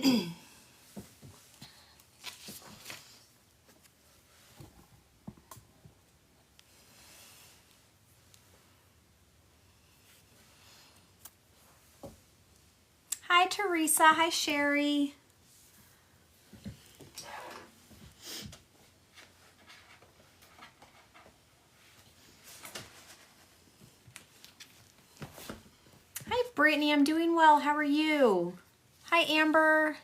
Hi, Teresa. Hi, Sherry. Hi, Brittany. I'm doing well. How are you? Hi, Amber.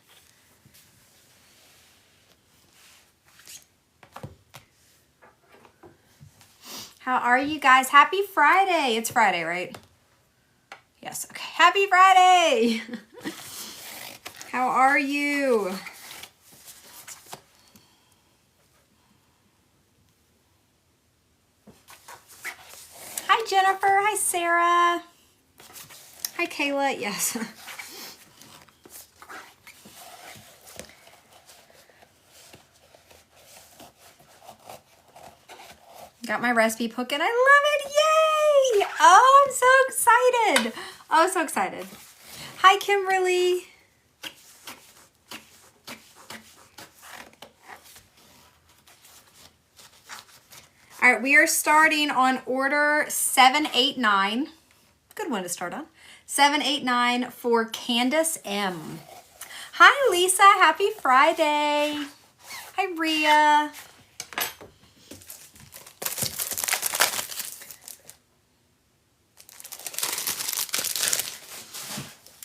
How are you guys? Happy Friday. It's Friday, right? Yes. Okay. Happy Friday. How are you? Hi, Jennifer. Hi, Sarah. Hi, Kayla. Yes. Got my recipe book and I love it. Yay! Oh, I'm so excited. Oh, so excited. Hi, Kimberly. All right, we are starting on order 789. Good one to start on. 789 for Candace M. Hi, Lisa. Happy Friday. Hi, Rhea.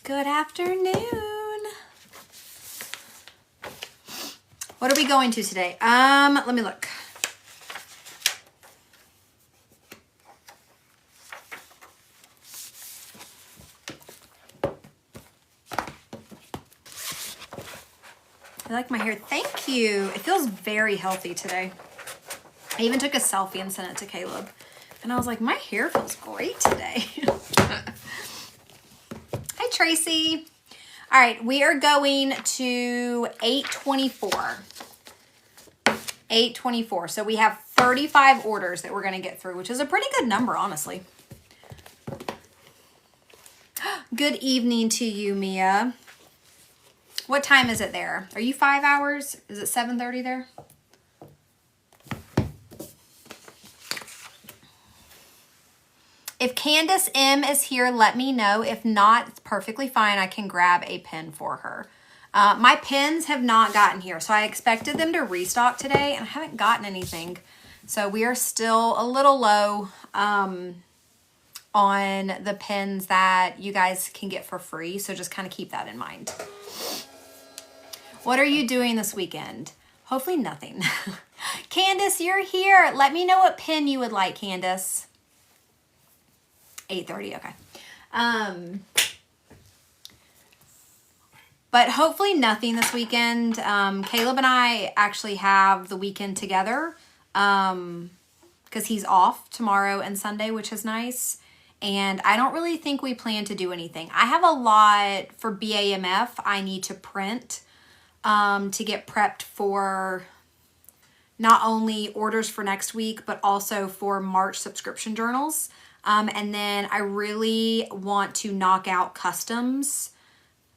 Good afternoon. What are we going to today? Let me look. I like my hair. Thank you. It feels very healthy today. I even took a selfie and sent it to Caleb. And I was like, my hair feels great today. Hi, Tracy. All right, we are going to 824. 824. So we have 35 orders that we're going to get through, which is a pretty good number, honestly. Good evening to you, Mia. What time is it there? Are you 5 hours? Is it 7:30 there? If Candace M is here, let me know. If not, it's perfectly fine. I can grab a pen for her. My pens have not gotten here, so I expected them to restock today, and I haven't gotten anything. So we are still a little low on the pens that you guys can get for free, so just kind of keep that in mind. What are you doing this weekend? Hopefully nothing. Candace, you're here. Let me know what pen you would like, Candace. 8:30, okay. But hopefully nothing this weekend. Caleb and I actually have the weekend together because he's off tomorrow and Sunday, which is nice. And I don't really think we plan to do anything. I have a lot for BAMF I need to print to get prepped for not only orders for next week, but also for March subscription journals. And then I really want to knock out customs,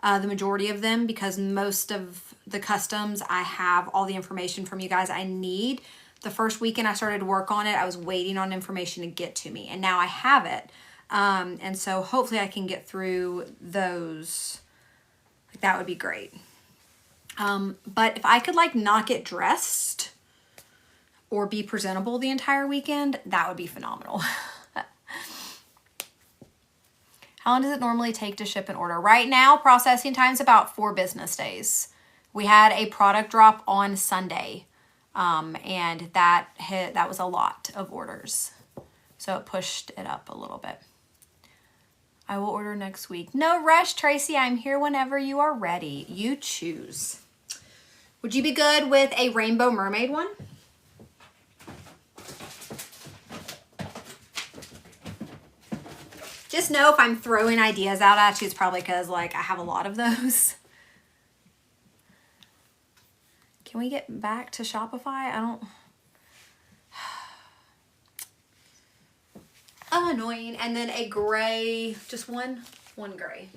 the majority of them, because most of the customs, I have all the information from you guys I need. The first weekend I started to work on it, I was waiting on information to get to me, and now I have it. And so hopefully I can get through those. That would be great. But if I could like not get dressed or be presentable the entire weekend, that would be phenomenal. How long does it normally take to ship an order? Right now, processing time is about 4 business days. We had a product drop on Sunday, and that was a lot of orders. So it pushed it up a little bit. I will order next week. No rush, Tracy. I'm here whenever you are ready. You choose. Would you be good with a rainbow mermaid one? Just know if I'm throwing ideas out at you, it's probably because like I have a lot of those. Can we get back to Shopify? I don't... Annoying. And then a gray, just one gray.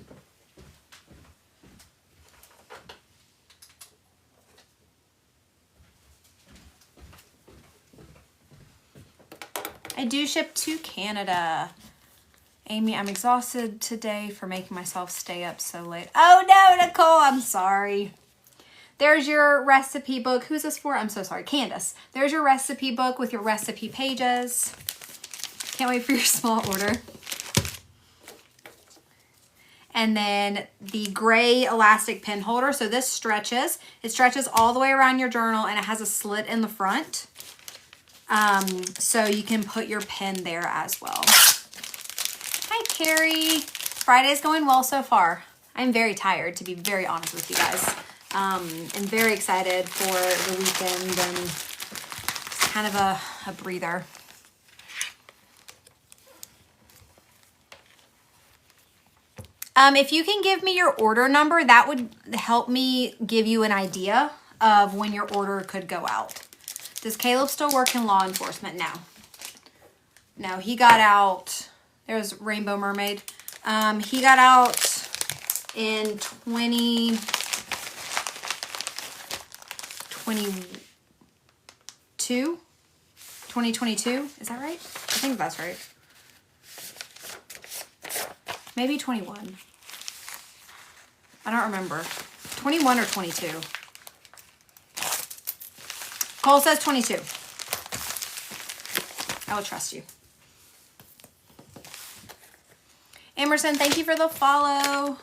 I do ship to Canada. Amy, I'm exhausted today for making myself stay up so late. Oh no, Nicole, I'm sorry. There's your recipe book. Who's this for? I'm so sorry. Candace. There's your recipe book with your recipe pages. Can't wait for your small order. And then the gray elastic pen holder. So this stretches. It stretches all the way around your journal and it has a slit in the front. So you can put your pen there as well. Hi, Carrie. Friday's going well so far. I'm very tired, to be very honest with you guys. I'm very excited for the weekend and it's kind of a breather. If you can give me your order number, that would help me give you an idea of when your order could go out. Does Caleb still work in law enforcement? No. No, he got out. There's Rainbow Mermaid. He got out in 2022. Is that right? I think that's right. Maybe 21. I don't remember. 21 or 22. Cole says 22. I will trust you. Emerson, thank you for the follow.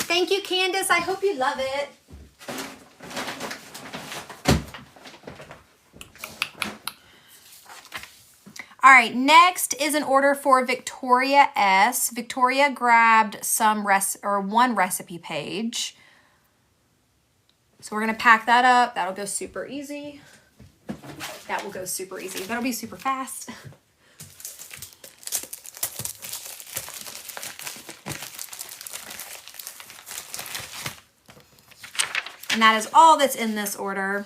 Thank you, Candace. I hope you love it. All right, next is an order for Victoria S. Victoria grabbed one recipe page. So we're gonna pack that up. That'll go super easy. That will go super easy. That'll be super fast. And that is all that's in this order.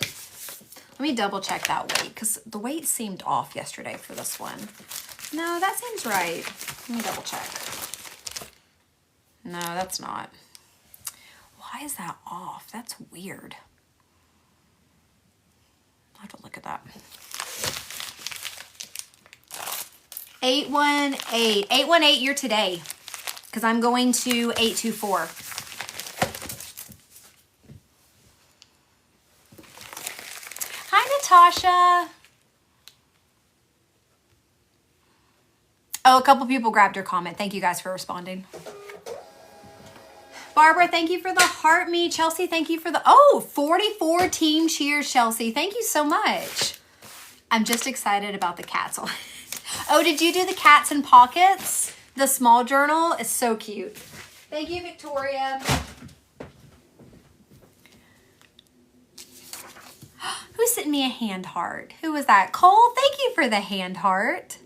Let me double check that weight because the weight seemed off yesterday for this one. No, that seems right. Let me double check. No, that's not. Why is that off? That's weird. I'll have to look at that. 818. 818, you're today because I'm going to 824. Tasha. Oh, a couple people grabbed your comment. Thank you guys for responding. Barbara, thank you for the heart me. Chelsea, thank you for the 44 team cheers, Chelsea. Thank you so much. I'm just excited about the cats. Oh, did you do the cats in pockets? The small journal is so cute. Thank you, Victoria. Who sent me a hand heart? Who was that? Cole, thank you for the hand heart.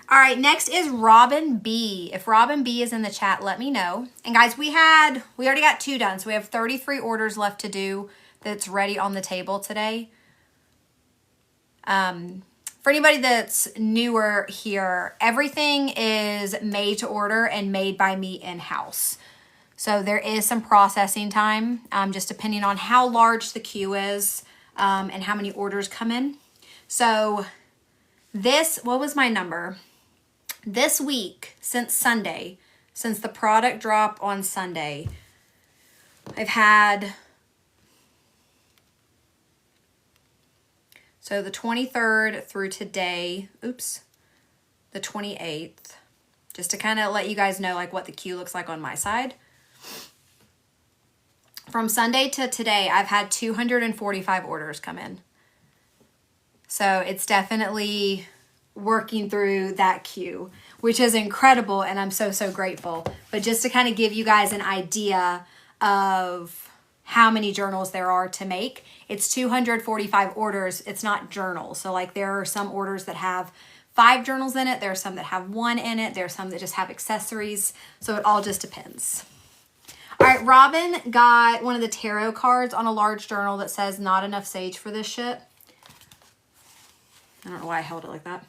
All right, next is Robin B. If Robin B is in the chat, let me know. And guys, we already got 2 done. So we have 33 orders left to do that's ready on the table today. For anybody that's newer here, everything is made to order and made by me in-house. So there is some processing time, just depending on how large the queue is and how many orders come in. So what was my number? This week, since Sunday, since the product drop on Sunday, I've had, so the 23rd through today, the 28th, just to kind of let you guys know like what the queue looks like on my side. From Sunday to today, I've had 245 orders come in. So it's definitely working through that queue, which is incredible, and I'm so, so grateful. But just to kind of give you guys an idea of how many journals there are to make, it's 245 orders. It's not journals. So like there are some orders that have 5 journals in it. There are some that have 1 in it. There are some that just have accessories. So it all just depends. All right, Robin got one of the tarot cards on a large journal that says not enough sage for this shit. I don't know why I held it like that.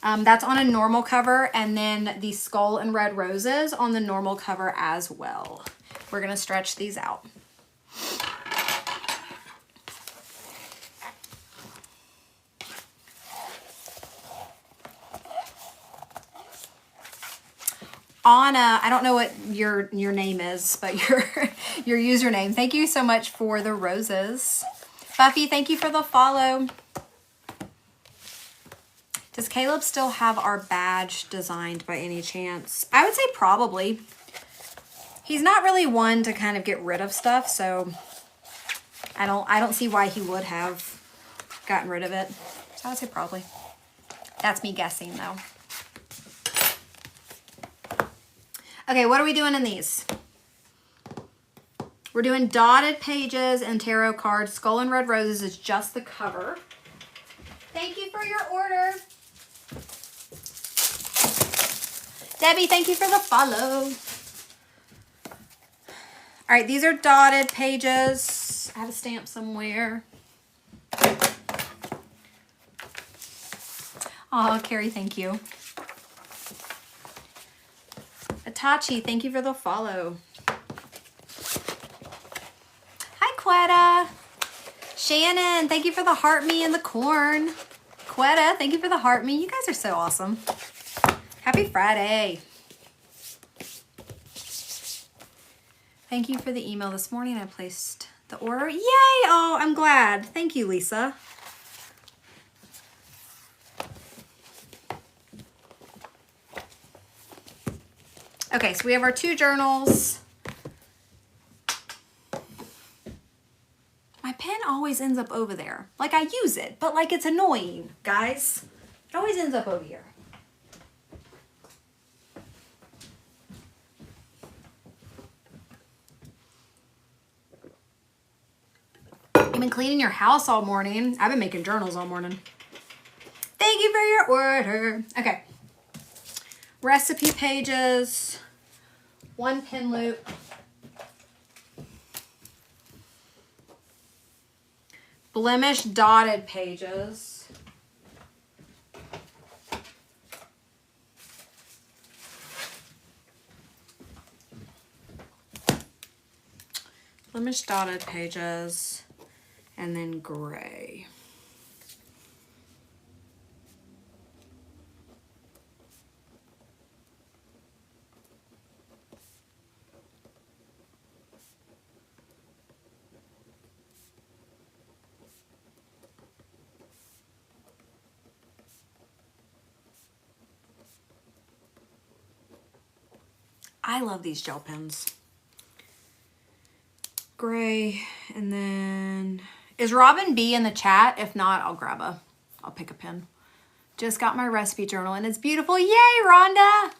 That's on a normal cover, and then the skull and red roses on the normal cover as well. We're gonna stretch these out. Anna, I don't know what your name is, but your username. Thank you so much for the roses. Buffy, thank you for the follow. Does Caleb still have our badge designed by any chance? I would say probably. He's not really one to kind of get rid of stuff, so I don't see why he would have gotten rid of it. So I would say probably. That's me guessing though. Okay, what are we doing in these? We're doing dotted pages and tarot cards. Skull and Red Roses is just the cover. Thank you for your order. Debbie, thank you for the follow. All right, these are dotted pages. I have a stamp somewhere. Oh, Carrie, thank you. Itachi, thank you for the follow. Hi, Quetta. Shannon, thank you for the heart me and the corn. Quetta, thank you for the heart me. You guys are so awesome. Happy Friday. Thank you for the email this morning. I placed the order. Yay! Oh, I'm glad. Thank you, Lisa. Okay, so we have our 2 journals. My pen always ends up over there. Like, I use it, but like it's annoying, guys. It always ends up over here. You've been cleaning your house all morning. I've been making journals all morning. Thank you for your order. Okay. Recipe pages. 1 pin loop. Blemish dotted pages. Blemish dotted pages. And then gray. I love these gel pens. Gray, and then is Robin B in the chat? If not, I'll pick a pen. Just got my recipe journal and it's beautiful. Yay, Rhonda!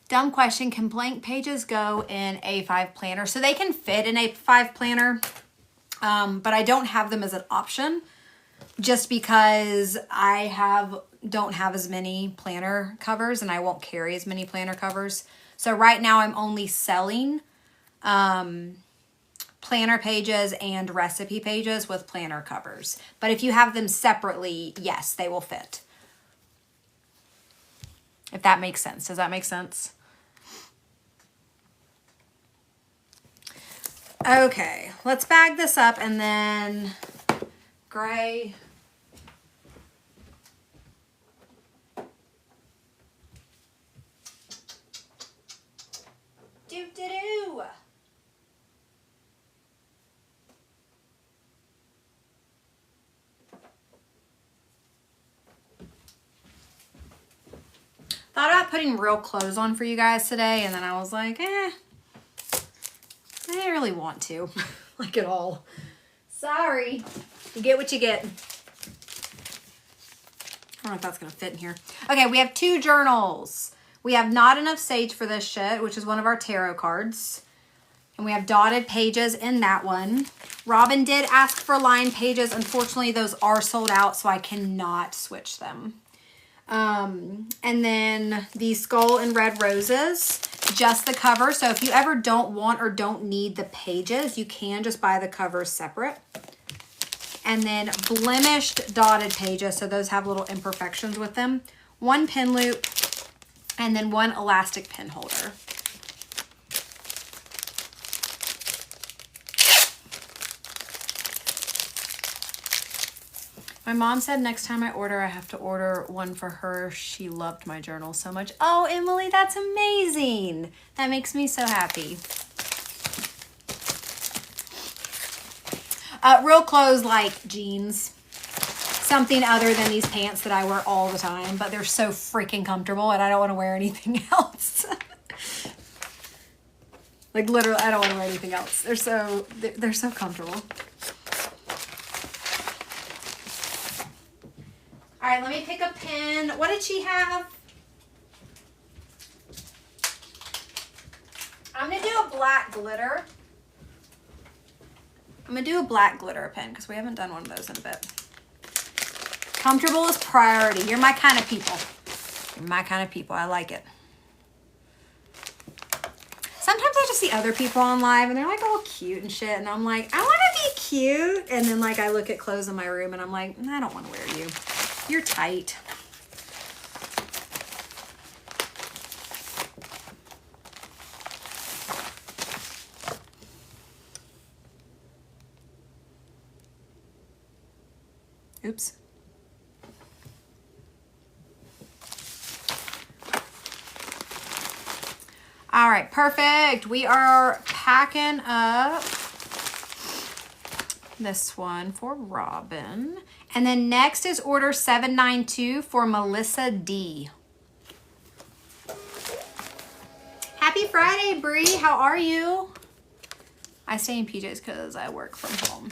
Dumb question, can blank pages go in A5 planner? So they can fit in A5 planner, but I don't have them as an option just because I don't have as many planner covers and I won't carry as many planner covers. So right now I'm only selling planner pages and recipe pages with planner covers. But if you have them separately, yes, they will fit. If that makes sense. Does that make sense? Okay, let's bag this up and then gray. Do-do-do. Thought about putting real clothes on for you guys today, and then I was like, I didn't really want to, like at all. Sorry. You get what you get. I don't know if that's going to fit in here. Okay, we have 2 journals. We have Not Enough Sage for This Shit, which is one of our tarot cards. And we have dotted pages in that one. Robin did ask for line pages. Unfortunately, those are sold out, so I cannot switch them. And then the Skull and Red Roses, just the cover. So if you ever don't want or don't need the pages, you can just buy the covers separate. And then blemished dotted pages. So those have little imperfections with them. 1 pin loop and then 1 elastic pin holder. My mom said next time I order, I have to order one for her. She loved my journal so much. Oh, Emily, that's amazing. That makes me so happy. Real clothes like jeans. Something other than these pants that I wear all the time, but they're so freaking comfortable and I don't want to wear anything else. Like literally, I don't want to wear anything else. They're so comfortable. All right, let me pick a pen. What did she have? I'm going to do a black glitter. I'm going to do a black glitter pen because we haven't done one of those in a bit. Comfortable is priority. You're my kind of people. You're my kind of people. I like it. Sometimes I just see other people on live and they're like all cute and shit. And I'm like, I want to be cute. And then like I look at clothes in my room and I'm like, I don't want to wear you. You're tight. Oops. All right, perfect. We are packing up this one for Robin. And then next is order 792 for Melissa D. Happy Friday, Bree. How are you? I stay in PJs because I work from home.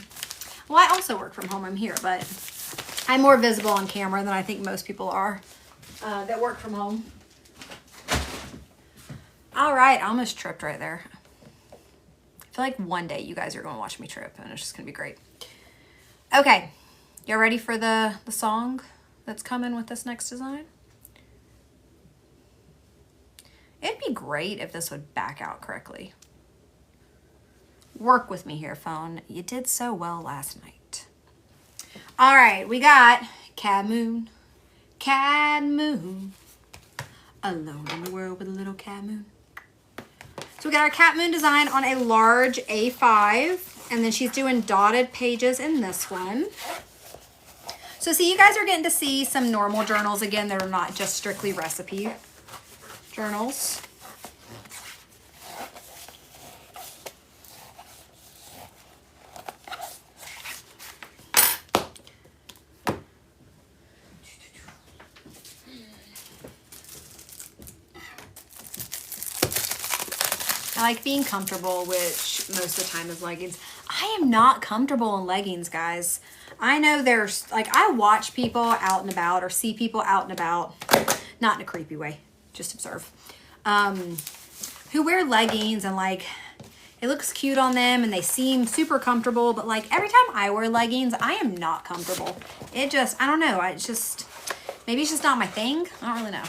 Well, I also work from home. I'm here, but I'm more visible on camera than I think most people are that work from home. All right, I almost tripped right there. I feel like one day you guys are going to watch me trip, and it's just going to be great. Okay, you ready for the song that's coming with this next design? It'd be great if this would back out correctly. Work with me here, phone. You did so well last night. All right, we got Cad Moon, alone in the world with a little Cad Moon. So we got our Cat Moon design on a large A5, and then she's doing dotted pages in this one. So see, you guys are getting to see some normal journals again that are not just strictly recipe journals. I like being comfortable, which most of the time is leggings. I am not comfortable in leggings, guys. I know there's, like, I watch people out and about or see people out and about, not in a creepy way, just observe, who wear leggings and, like, it looks cute on them and they seem super comfortable, but, like, every time I wear leggings, I am not comfortable. It just, I don't know, maybe it's just not my thing. I don't really know.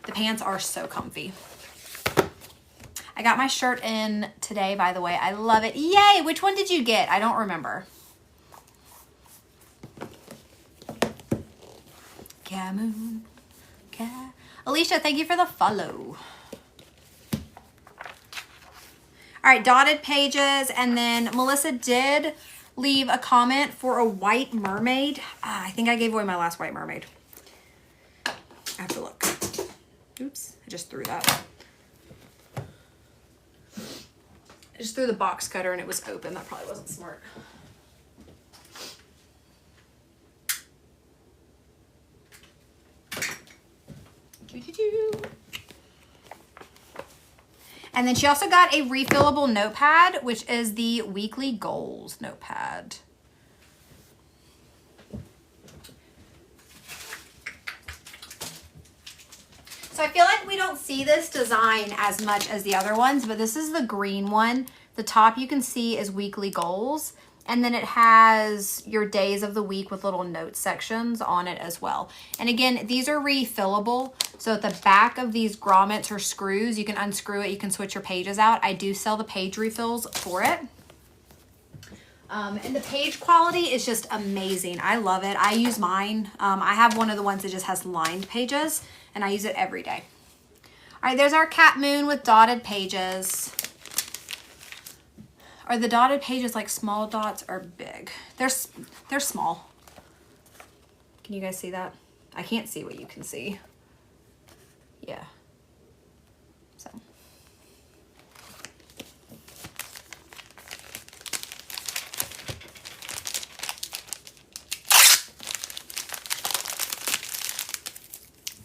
The pants are so comfy. I got my shirt in today, by the way. I love it. Yay! Which one did you get? I don't remember. Camoon. Alicia, thank you for the follow. All right, dotted pages. And then Melissa did leave a comment for a white mermaid. I think I gave away my last white mermaid. I have to look. Oops, I just threw that. I just threw the box cutter and it was open. That probably wasn't smart. And then she also got a refillable notepad, which is the weekly goals notepad. So I feel like we don't see this design as much as the other ones, but this is the green one. The top you can see is weekly goals, and then it has your days of the week with little note sections on it as well. And again, these are refillable. So at the back of these grommets or screws, you can unscrew it, you can switch your pages out. I do sell the page refills for it. And the page quality is just amazing. I love it. I use mine. I have one of the ones that just has lined pages, and I use it every day. All right, there's our Cat Moon with dotted pages. Are the dotted pages like small dots or big? They're small. Can you guys see that? I can't see what you can see. Yeah. So.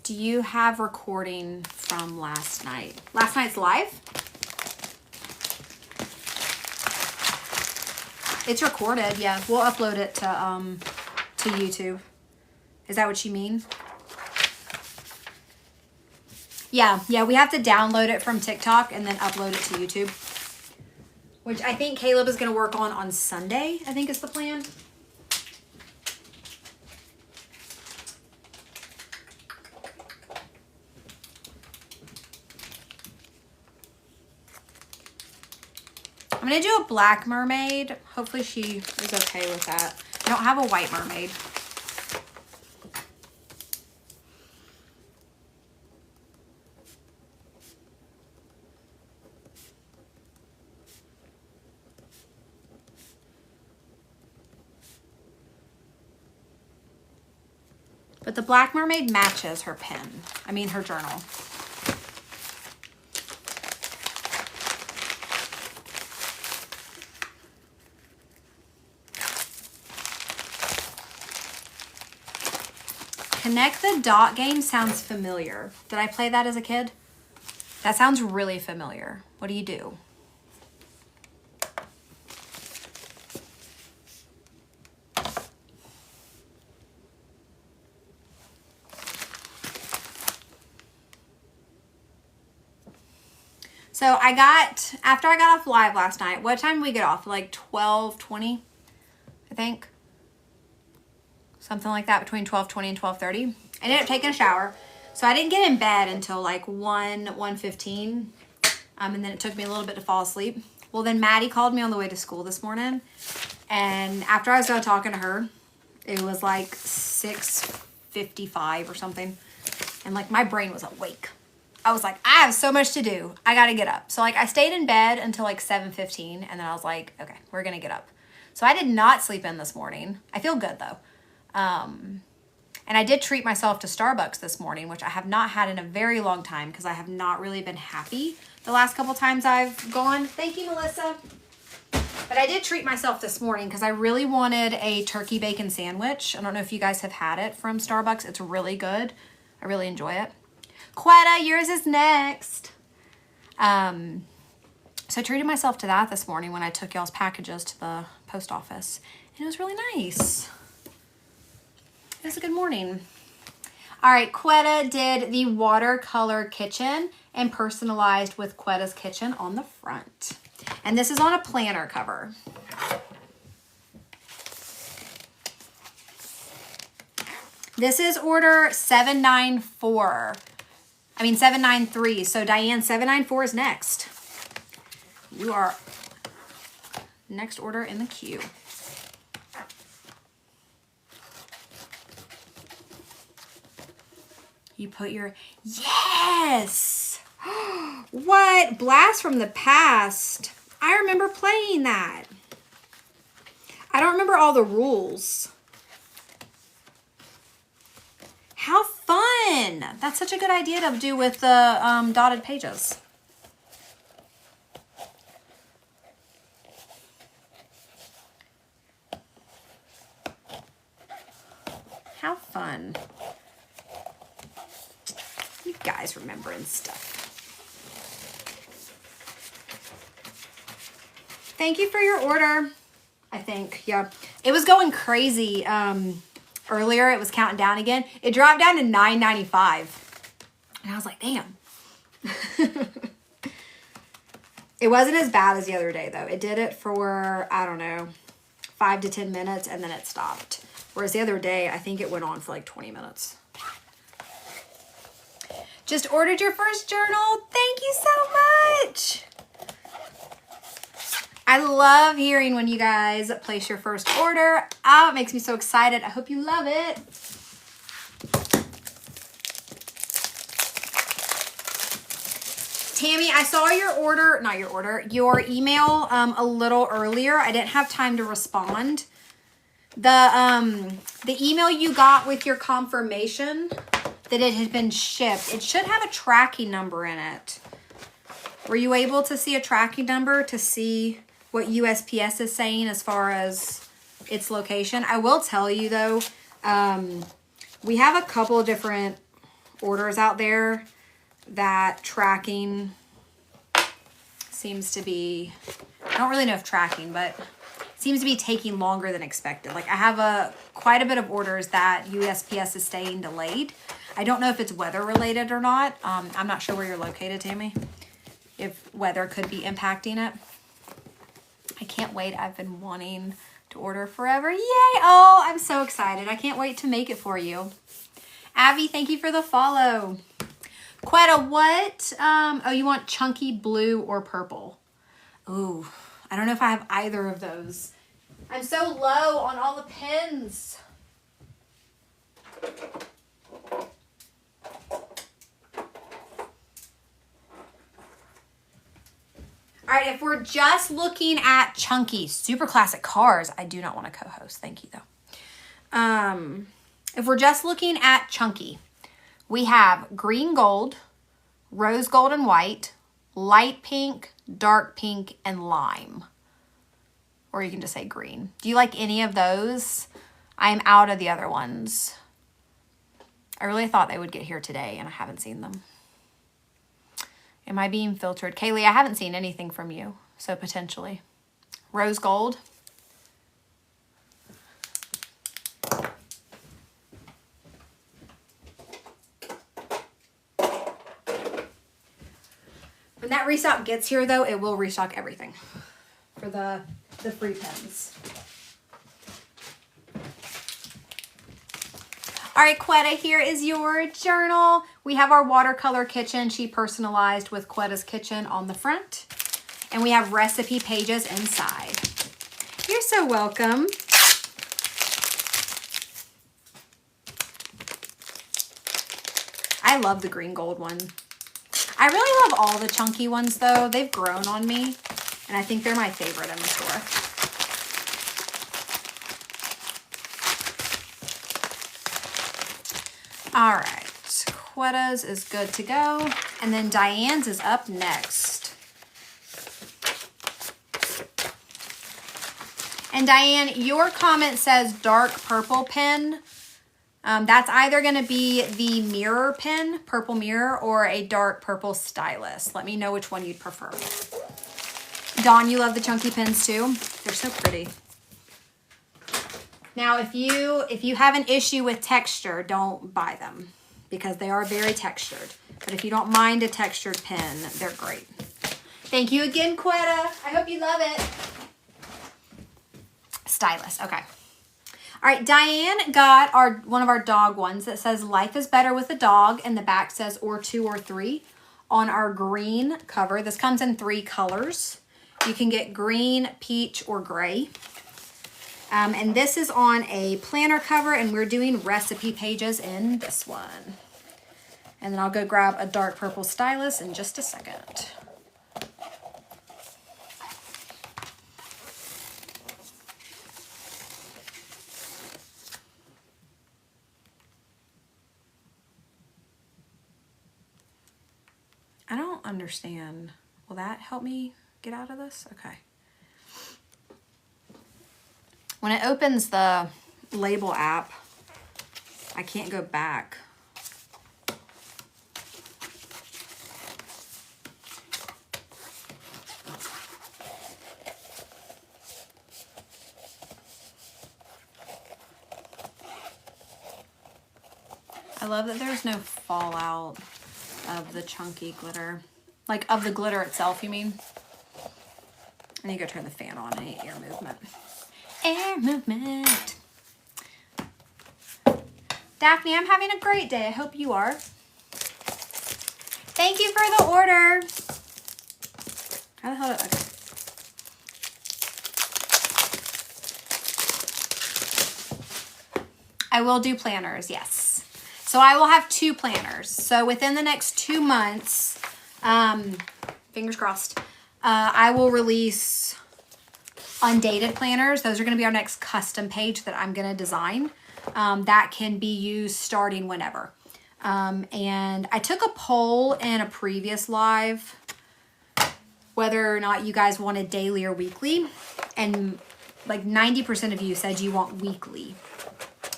Do you have recording from last night? Last night's live? It's recorded, yeah. We'll upload it to YouTube. Is that what you mean? Yeah, we have to download it from TikTok and then upload it to YouTube. Which I think Caleb is going to work on Sunday, I think is the plan. I'm going to do a black mermaid. Hopefully she is okay with that. I don't have a white mermaid. But the black mermaid matches her pen. I mean her journal. Connect the Dot game sounds familiar. Did I play that as a kid? That sounds really familiar. What do you do? So after I got off live last night, what time did we get off? Like 12:20, I think. Something like that, between 12:20 and 12:30. I ended up taking a shower. So I didn't get in bed until like 1:15. And then it took me a little bit to fall asleep. Well, then Maddie called me on the way to school this morning. And after I was done talking to her, it was like 6:55 or something. And like my brain was awake. I was like, I have so much to do. I got to get up. So like I stayed in bed until like 7:15. And then I was like, okay, we're going to get up. So I did not sleep in this morning. I feel good though. And I did treat myself to Starbucks this morning, which I have not had in a very long time because I have not really been happy the last couple times I've gone. Thank you, Melissa. But I did treat myself this morning because I really wanted a turkey bacon sandwich. I don't know if you guys have had it from Starbucks. It's really good. I really enjoy it. Quetta, yours is next. So I treated myself to that this morning when I took y'all's packages to the post office. And it was really nice. It was a good morning. All right, Quetta did the watercolor kitchen and personalized with Quetta's kitchen on the front. And this is on a planner cover. This is order 793. So Diane, 794 is next. You are next order in the queue. You put your, yes! What? Blast from the Past. I remember playing that. I don't remember all the rules. How fun! That's such a good idea to do with the dotted pages. How fun. You guys remembering stuff. Thank you for your order. I think, yeah. It was going crazy earlier. It was counting down again. It dropped down to $9.95. And I was like, damn. It wasn't as bad as the other day, though. It did it for, I don't know, 5 to 10 minutes, and then it stopped. Whereas the other day, I think it went on for like 20 minutes. Just ordered your first journal. Thank you so much. I love hearing when you guys place your first order. Oh, it makes me so excited. I hope you love it. Tammy, I saw your order, not your order, your email a little earlier. I didn't have time to respond. The the email you got with your confirmation that it had been shipped, it should have a tracking number in it. Were you able to see a tracking number to see what USPS is saying as far as its location? I will tell you though, we have a couple of different orders out there that tracking seems to be, I don't really know if tracking, but seems to be taking longer than expected. Like I have quite a bit of orders that USPS is staying delayed. I don't know if it's weather related or not. I'm not sure where you're located, Tammy, if weather could be impacting it. I can't wait. I've been wanting to order forever. Yay! Oh, I'm so excited. I can't wait to make it for you. Abby, thank you for the follow. Quetta, what? Oh, you want chunky blue or purple? Ooh, I don't know if I have either of those. I'm so low on all the pins. All right, if we're just looking at chunky, super classic cars, I do not want to co-host. Thank you, though. If we're just looking at chunky, we have green gold, rose gold and white, light pink, dark pink, and lime. Or you can just say green. Do you like any of those? I am out of the other ones. I really thought they would get here today, and I haven't seen them. Am I being filtered? Kaylee, I haven't seen anything from you, so potentially. Rose gold. When that restock gets here, though, it will restock everything for the free pens. All right, Quetta, here is your journal. We have our watercolor kitchen. She personalized with Quetta's kitchen on the front. And we have recipe pages inside. You're so welcome. I love the green gold one. I really love all the chunky ones, though. They've grown on me, and I think they're my favorite in the store. All right, Quetta's is good to go. And then Diane's is up next. And Diane, your comment says dark purple pen. That's either going to be the mirror pen, purple mirror, or a dark purple stylus. Let me know which one you'd prefer. Dawn, you love the chunky pens too? They're so pretty. Now, if you have an issue with texture, don't buy them because they are very textured. But if you don't mind a textured pen, they're great. Thank you again, Quetta. I hope you love it. Stylus, okay. All right, Diane got one of our dog ones that says life is better with a dog, and the back says or 2 or 3 on our green cover. This comes in 3 colors. You can get green, peach, or gray. And this is on a planner cover, and we're doing recipe pages in this one. And then I'll go grab a dark purple stylus in just a second. I don't understand. Will that help me get out of this? Okay. When it opens the label app, I can't go back. I love that there's no fallout of the chunky glitter. Like of the glitter itself, you mean? I need to go turn the fan on. I need air movement. Air movement. Daphne, I'm having a great day. I hope you are. Thank you for the order. How the hell did I will do planners, yes. So I will have 2 planners. So within the next 2 months, fingers crossed, I will release undated planners. Those are going to be our next custom page that I'm going to design. that can be used starting whenever. And I took a poll in a previous live whether or not you guys wanted daily or weekly. And like 90% of you said you want weekly,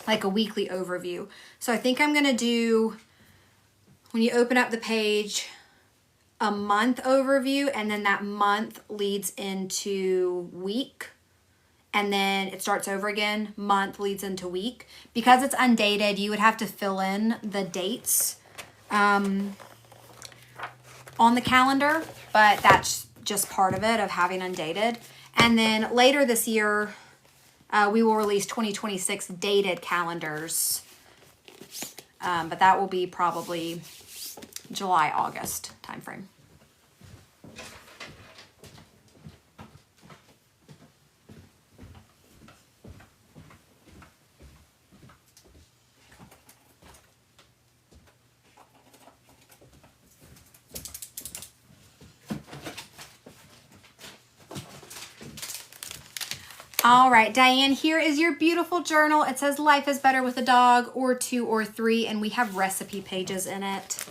like a weekly overview. So I think I'm going to do, when you open up the page, a month overview, and then that month leads into week. And then it starts over again. Month leads into week. Because it's undated, you would have to fill in the dates on the calendar, but that's just part of it, of having undated. And then later this year, we will release 2026 dated calendars, but that will be probably July, August timeframe. All right, Diane, here is your beautiful journal. It says life is better with a dog, or 2 or 3, and we have recipe pages in it.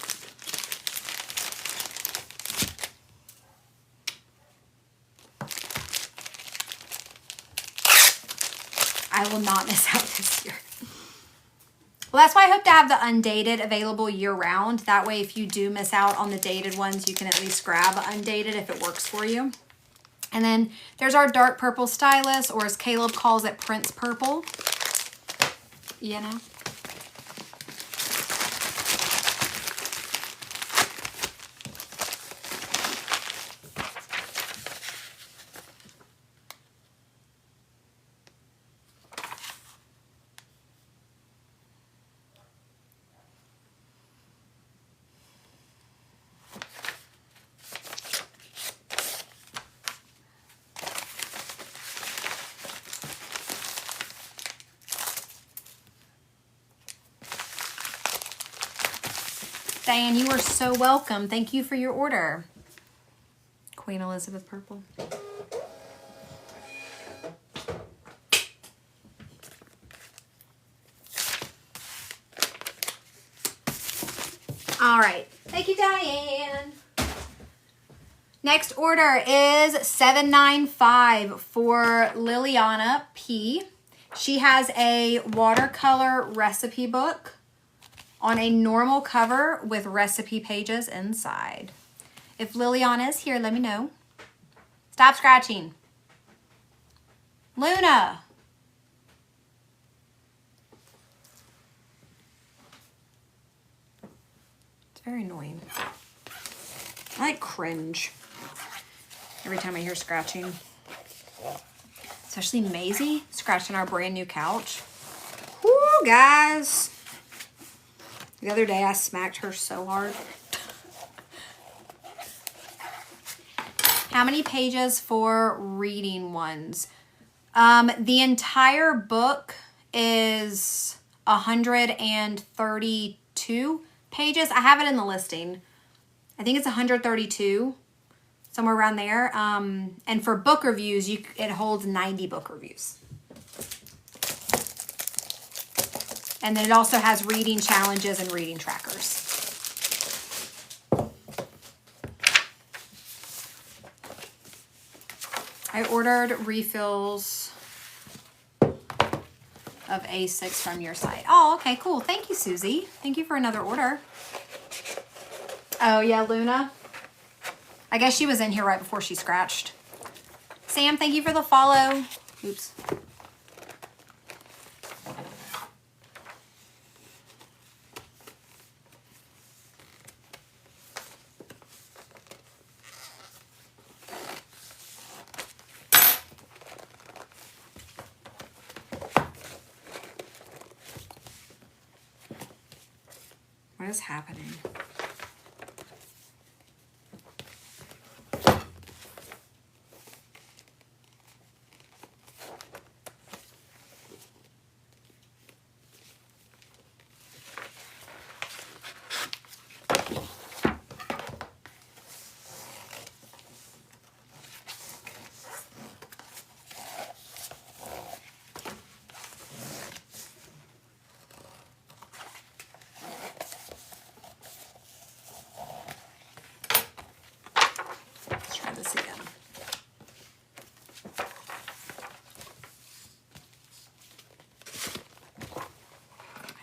I will not miss out this year. Well, that's why I hope to have the undated available year round. That way, if you do miss out on the dated ones, you can at least grab undated if it works for you. And then there's our dark purple stylus, or as Caleb calls it, Prince Purple. You know? Diane, you are so welcome. Thank you for your order. Queen Elizabeth Purple. All right. Thank you, Diane. Next order is 795 for Liliana P. She has a watercolor recipe book on a normal cover with recipe pages inside. If Liliana is here, let me know. Stop scratching. Luna. It's very annoying. I like cringe every time I hear scratching. Especially Maisie scratching our brand new couch. Whoo, guys. The other day I smacked her so hard. How many pages for reading ones? The entire book is 132 pages. I have it in the listing. I think it's 132, somewhere around there. And for book reviews, it holds 90 book reviews. And then it also has reading challenges and reading trackers. I ordered refills of A6 from your site. Oh, okay, cool. Thank you, Susie. Thank you for another order. Oh, yeah, Luna. I guess she was in here right before she scratched. Sam, thank you for the follow. Oops. What is happening?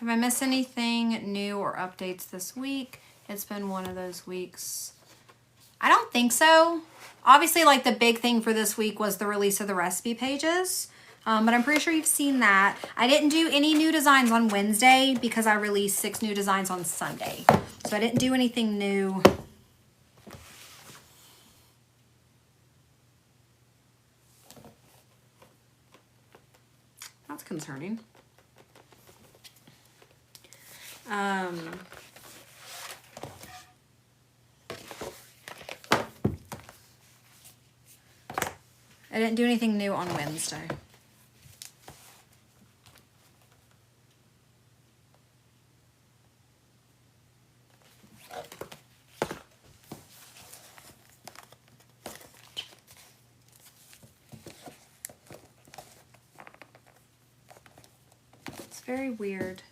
Have I missed anything new or updates this week? It's been one of those weeks. I don't think so. Obviously, like the big thing for this week was the release of the recipe pages. But I'm pretty sure you've seen that. I didn't do any new designs on Wednesday because I released 6 new designs on Sunday. So I didn't do anything new. That's concerning. I didn't do anything new on Wednesday. It's very weird.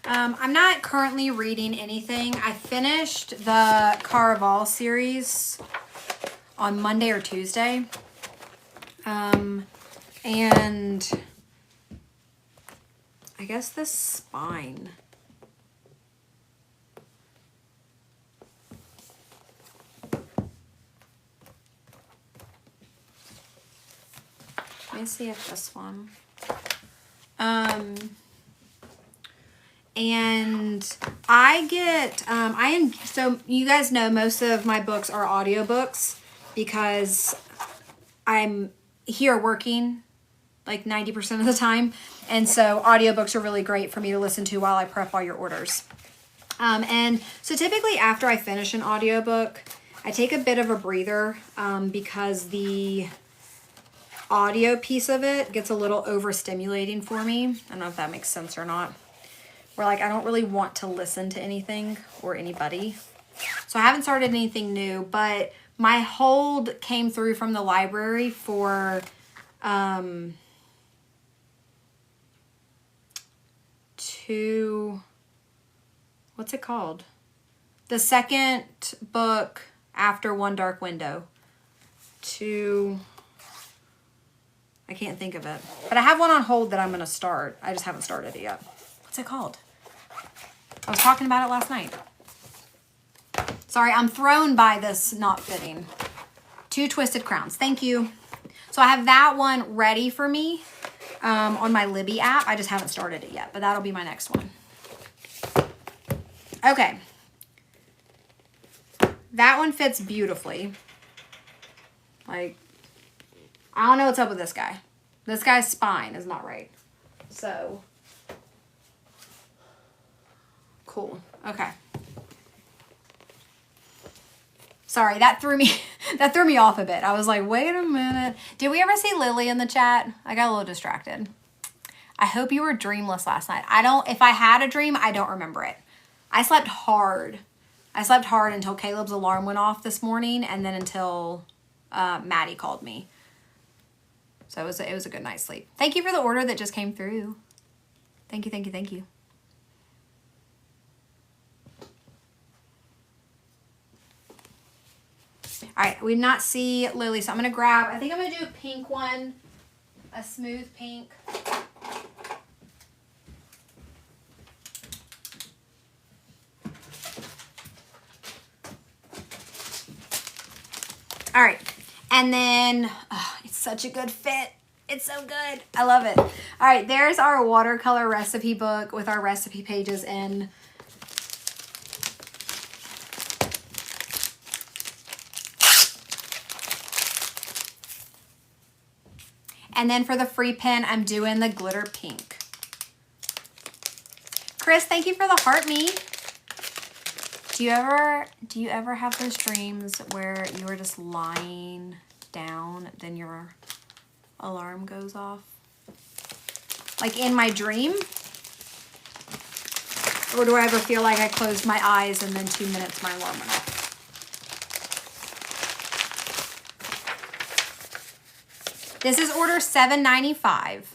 I'm not currently reading anything. I finished the Caraval series on Monday or Tuesday. And I guess the spine. Let me see if this one. And I get, so you guys know most of my books are audiobooks because I'm here working like 90% of the time. And so audiobooks are really great for me to listen to while I prep all your orders. And so typically after I finish an audiobook, I take a bit of a breather because the audio piece of it gets a little overstimulating for me. I don't know if that makes sense or not. Where like I don't really want to listen to anything or anybody. So I haven't started anything new, but my hold came through from the library for what's it called? The second book after One Dark Window. I can't think of it. But I have one on hold that I'm going to start. I just haven't started it yet. What's it called? I was talking about it last night. Sorry, I'm thrown by this not fitting. 2 Twisted Crowns. Thank you. So I have that one ready for me on my Libby app. I just haven't started it yet, but that'll be my next one. Okay. That one fits beautifully. Like, I don't know what's up with this guy. This guy's spine is not right. So, cool. Okay. Sorry, that threw me off a bit. I was like, wait a minute. Did we ever see Lily in the chat? I got a little distracted. I hope you were dreamless last night. If I had a dream, I don't remember it. I slept hard. I slept hard until Caleb's alarm went off this morning and then until Maddie called me. So it was a good night's sleep. Thank you for the order that just came through. Thank you, thank you, thank you. All right, we did not see Lily, so I'm going to grab, I think I'm going to do a pink one, a smooth pink. All right, and then, it's such a good fit. It's so good. I love it. All right, there's our watercolor recipe book with our recipe pages in. And then for the free pen, I'm doing the glitter pink. Chris, thank you for the heart me. Do you ever have those dreams where you are just lying down, then your alarm goes off? Like in my dream? Or do I ever feel like I closed my eyes and then 2 minutes my alarm went off? This is order $7.95.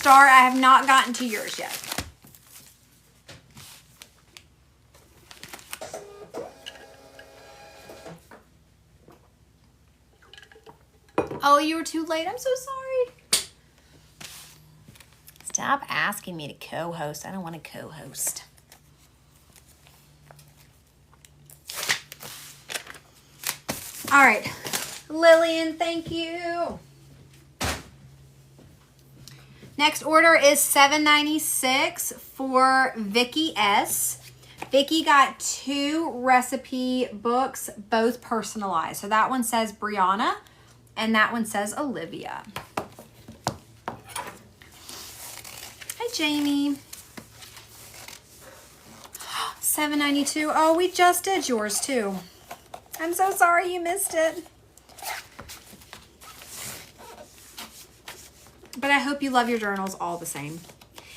start. I have not gotten to yours yet. Oh, you were too late. I'm so sorry. Stop asking me to co-host. I don't want to co-host. All right. Lillian, thank you. Next order is $7.96 for Vicky S. Vicky got 2 recipe books, both personalized. So that one says Brianna and that one says Olivia. Hi, Jamie. $7.92. Oh, we just did yours too. I'm so sorry you missed it. But I hope you love your journals all the same.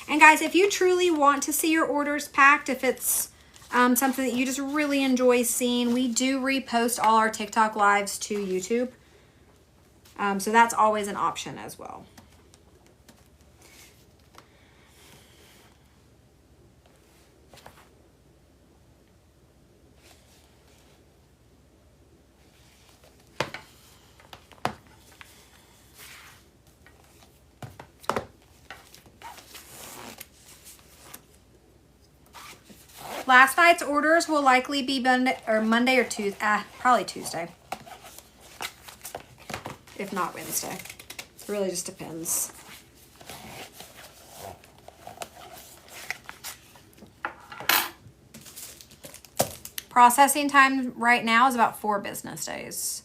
And guys, if you truly want to see your orders packed, if it's something that you just really enjoy seeing, we do repost all our TikTok lives to YouTube. So that's always an option as well. Last night's orders will likely be Monday or Tuesday. Probably Tuesday. If not Wednesday. It really just depends. Processing time right now is about 4 business days,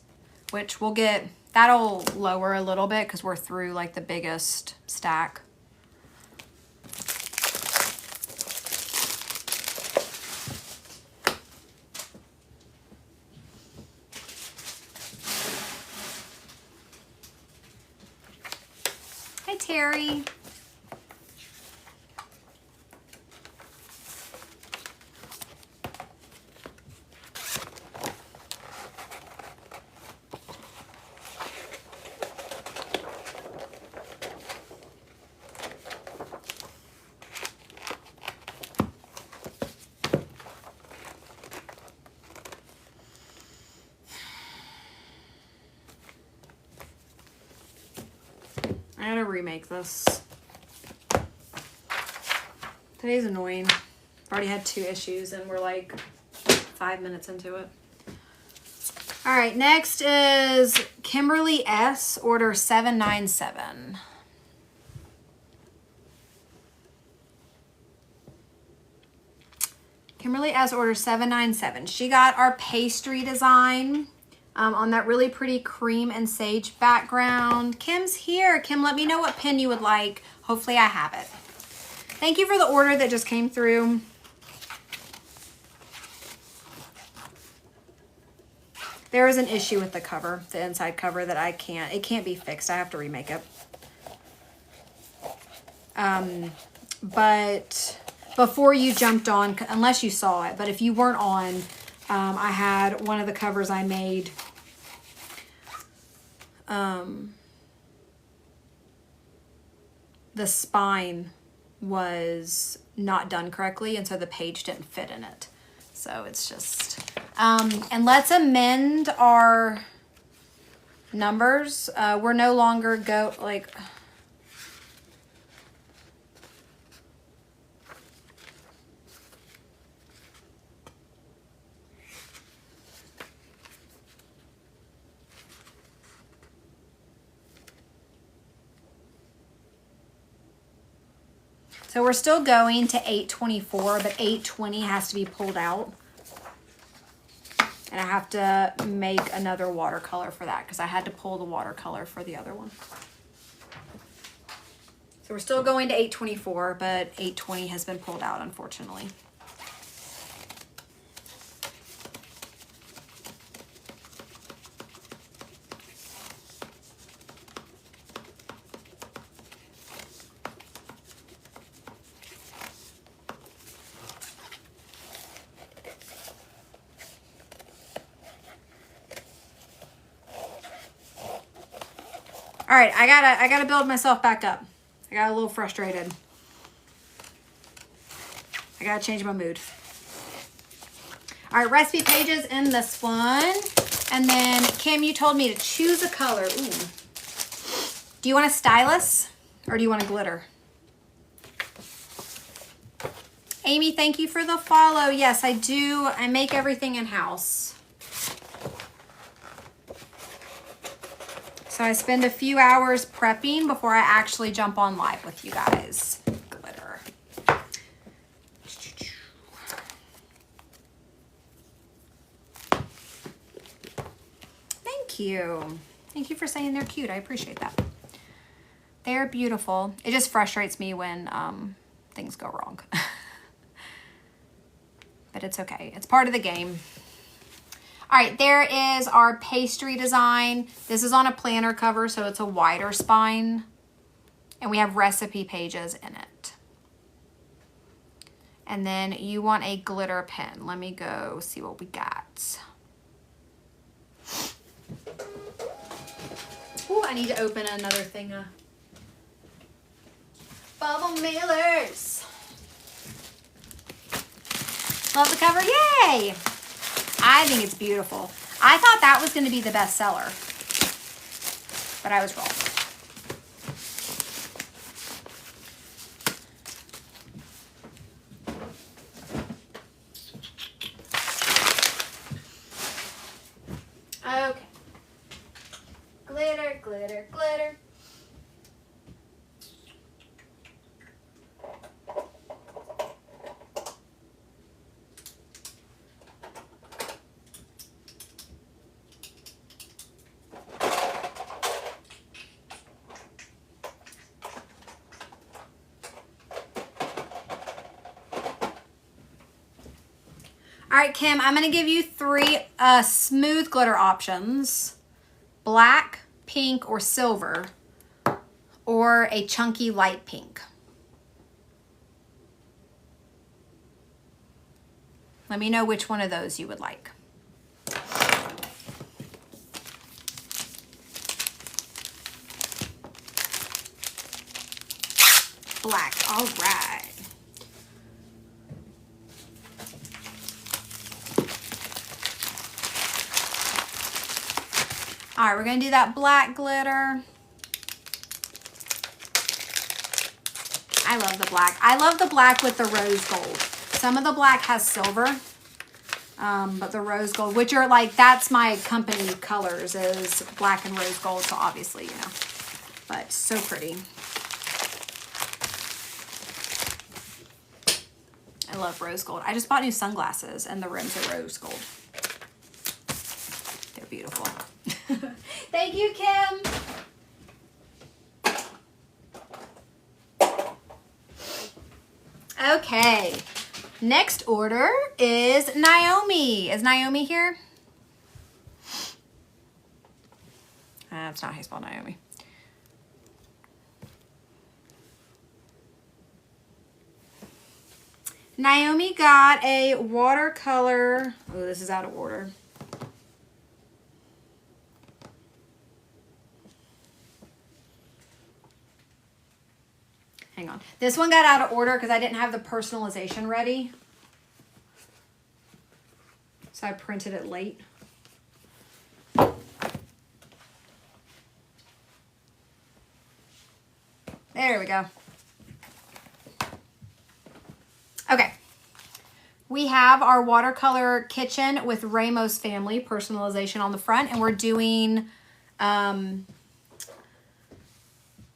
which we'll get, that'll lower a little bit because we're through like the biggest stack. Hi, Terry. I gotta remake this. Today's annoying. I've already had 2 issues and we're like 5 minutes into it. All right, next is Kimberly S, order 797. Kimberly S, order 797. She got our pastry design on that really pretty cream and sage background. Kim's here. Kim, let me know what pin you would like. Hopefully I have it. Thank you for the order that just came through. There is an issue with the cover, the inside cover, that it can't be fixed. I have to remake it. But before you jumped on, unless you saw it, but if you weren't on, I had one of the covers I made. The spine was not done correctly, and so the page didn't fit in it. So it's just, and let's amend our numbers. We're no longer so we're still going to 824, but 820 has to be pulled out. And I have to make another watercolor for that because I had to pull the watercolor for the other one. So we're still going to 824, but 820 has been pulled out, unfortunately. All right, I gotta build myself back up. I got a little frustrated. I gotta change my mood. All right, recipe pages in this one. And then Kim, you told me to choose a color. Ooh. Do you want a stylus or do you want a glitter? Amy, thank you for the follow. Yes, I do. I make everything in-house. So I spend a few hours prepping before I actually jump on live with you guys. Glitter. Thank you. Thank you for saying they're cute. I appreciate that. They're beautiful. It just frustrates me when things go wrong. But it's okay. It's part of the game. All right, there is our pastry design. This is on a planner cover, so it's a wider spine. And we have recipe pages in it. And then you want a glitter pen. Let me go see what we got. Ooh, I need to open another thing. Bubble mailers. Love the cover, yay! I think it's beautiful. I thought that was going to be the best seller, but I was wrong. Okay. Glitter, glitter, glitter. All right, Kim, I'm going to give you 3 smooth glitter options. Black, pink, or silver, or a chunky light pink. Let me know which one of those you would like. Black, all right. All right, we're gonna do that black glitter. I love the black. I love the black with the rose gold. Some of the black has silver, but the rose gold, which are like, that's my company colors, is black and rose gold, so obviously, you know, but so pretty. I love rose gold. I just bought new sunglasses and the rims are rose gold. They're beautiful. Thank you, Kim. Okay. Next order is Naomi. Is Naomi here? That's not how you spell Naomi. Naomi got a watercolor. Oh, this is out of order. Hang on. This one got out of order because I didn't have the personalization ready. So I printed it late. There we go. Okay. We have our watercolor kitchen with Ramos family personalization on the front, and we're doing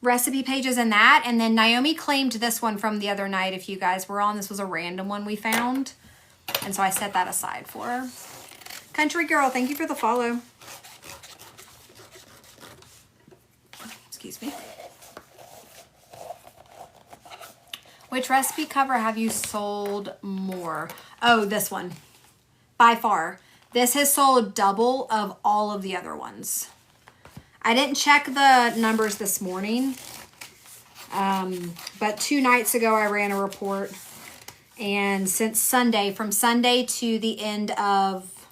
recipe pages in that. And then Naomi claimed this one from the other night if you guys were on. This was a random one we found. And so I set that aside for her. Country Girl, thank you for the follow. Excuse me. Which recipe cover have you sold more? Oh, this one. By far. This has sold double of all of the other ones. I didn't check the numbers this morning. But 2 nights ago I ran a report. And since Sunday, from Sunday to the end of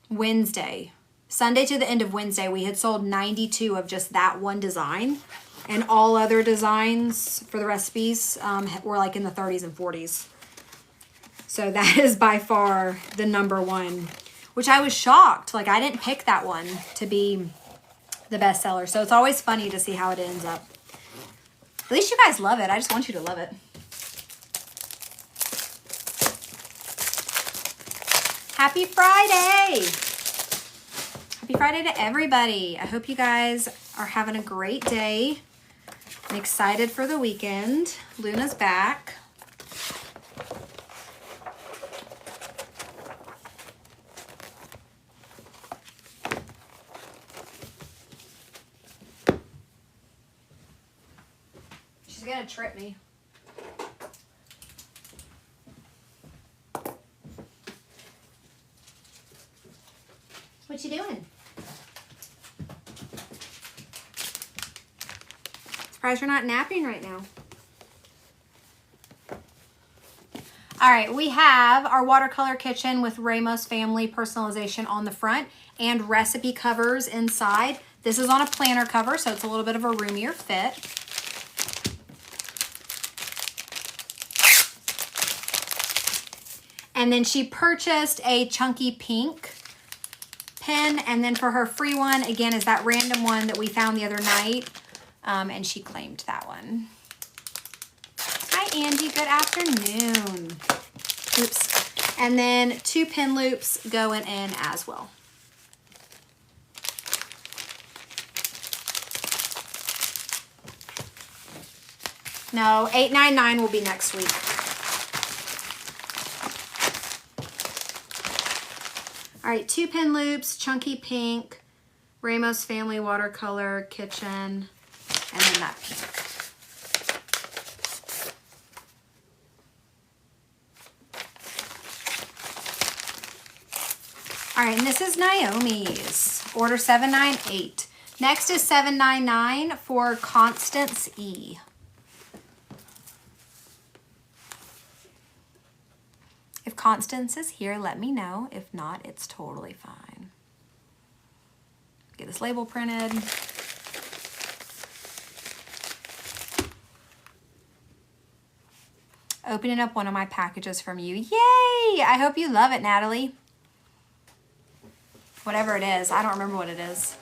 Wednesday, Sunday to the end of Wednesday, we had sold 92 of just that one design. And all other designs for the recipes were like in the 30s and 40s. So that is by far the #1, which I was shocked. Like, I didn't pick that one to be the bestseller. So it's always funny to see how it ends up. At least you guys love it. I just want you to love it. Happy Friday! Happy Friday to everybody. I hope you guys are having a great day. I'm excited for the weekend. Luna's back. She's gonna trip me. What you doing? Surprised you're not napping right now. All right, we have our watercolor kitchen with Ramos Family personalization on the front and recipe covers inside. This is on a planner cover, so it's a little bit of a roomier fit. And then she purchased a chunky pink pen, and then for her free one, again, is that random one that we found the other night, and she claimed that one. Hi, Angie. Good afternoon. Oops. And then 2 pin loops going in as well. No, $8.99 will be next week. All right, 2 pin loops, chunky pink, Ramos Family watercolor kitchen, and then that pink. All right, and this is Naomi's, order 798. Next is 799 for Constance E. If Constance is here, let me know. If not, it's totally fine. Get this label printed. Opening up one of my packages from you. Yay! I hope you love it, Natalie. Whatever it is. I don't remember what it is.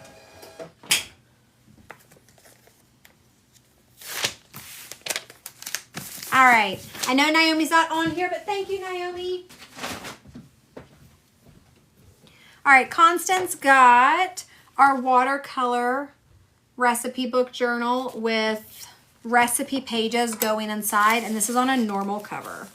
All right. I know Naomi's not on here, but thank you, Naomi. All right. Constance got our watercolor recipe book journal with recipe pages going inside, and this is on a normal cover.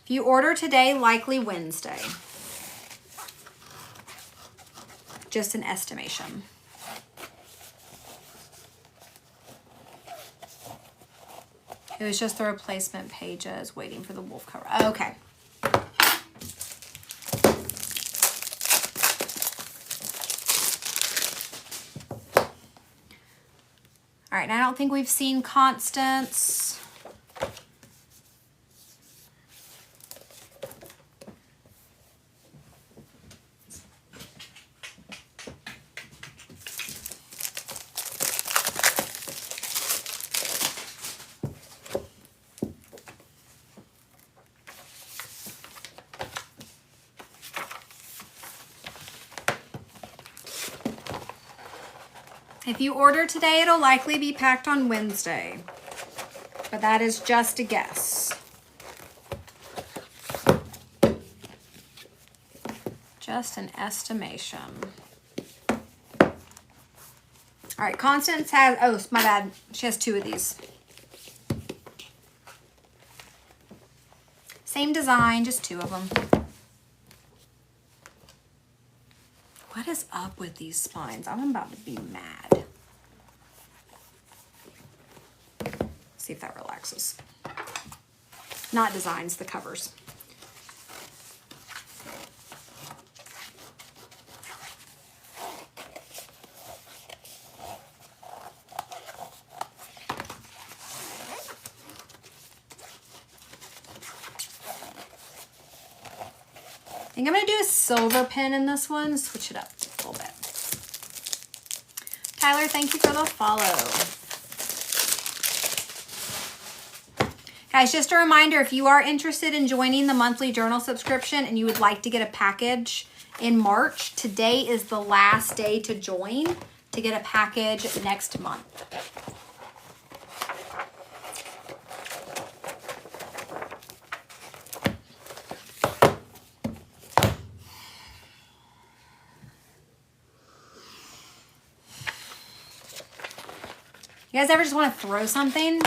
If you order today, likely Wednesday. Just an estimation. It was just the replacement pages waiting for the wolf cover. Okay. All right, and I don't think we've seen Constance. If you order today, it'll likely be packed on Wednesday, but that is just a guess. Just an estimation. All right, Constance has, oh, my bad. She has 2 of these. Same design, just 2 of them. What is up with these spines? I'm about to be mad. See if that relaxes. Not designs, the covers. think I'm going to do a silver pin in this one. Switch it up a little bit. Tyler, thank you for the follow. Guys, just a reminder, if you are interested in joining the monthly journal subscription and you would like to get a package in March, today is the last day to join to get a package next month. You guys ever just want to throw something?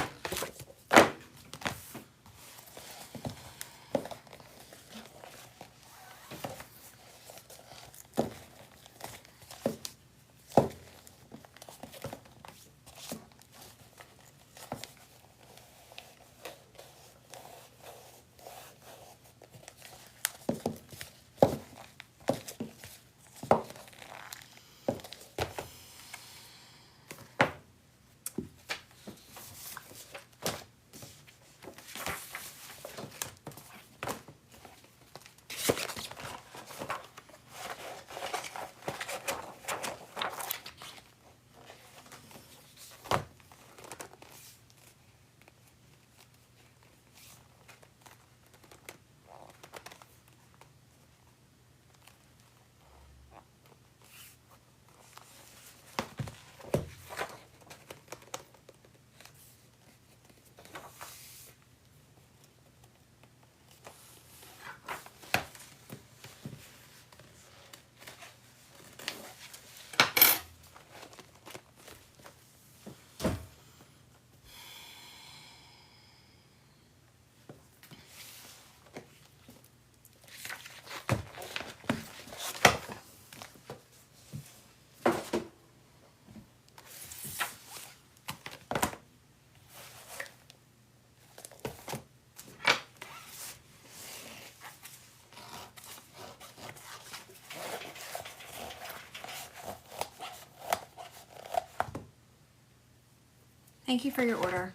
Thank you for your order.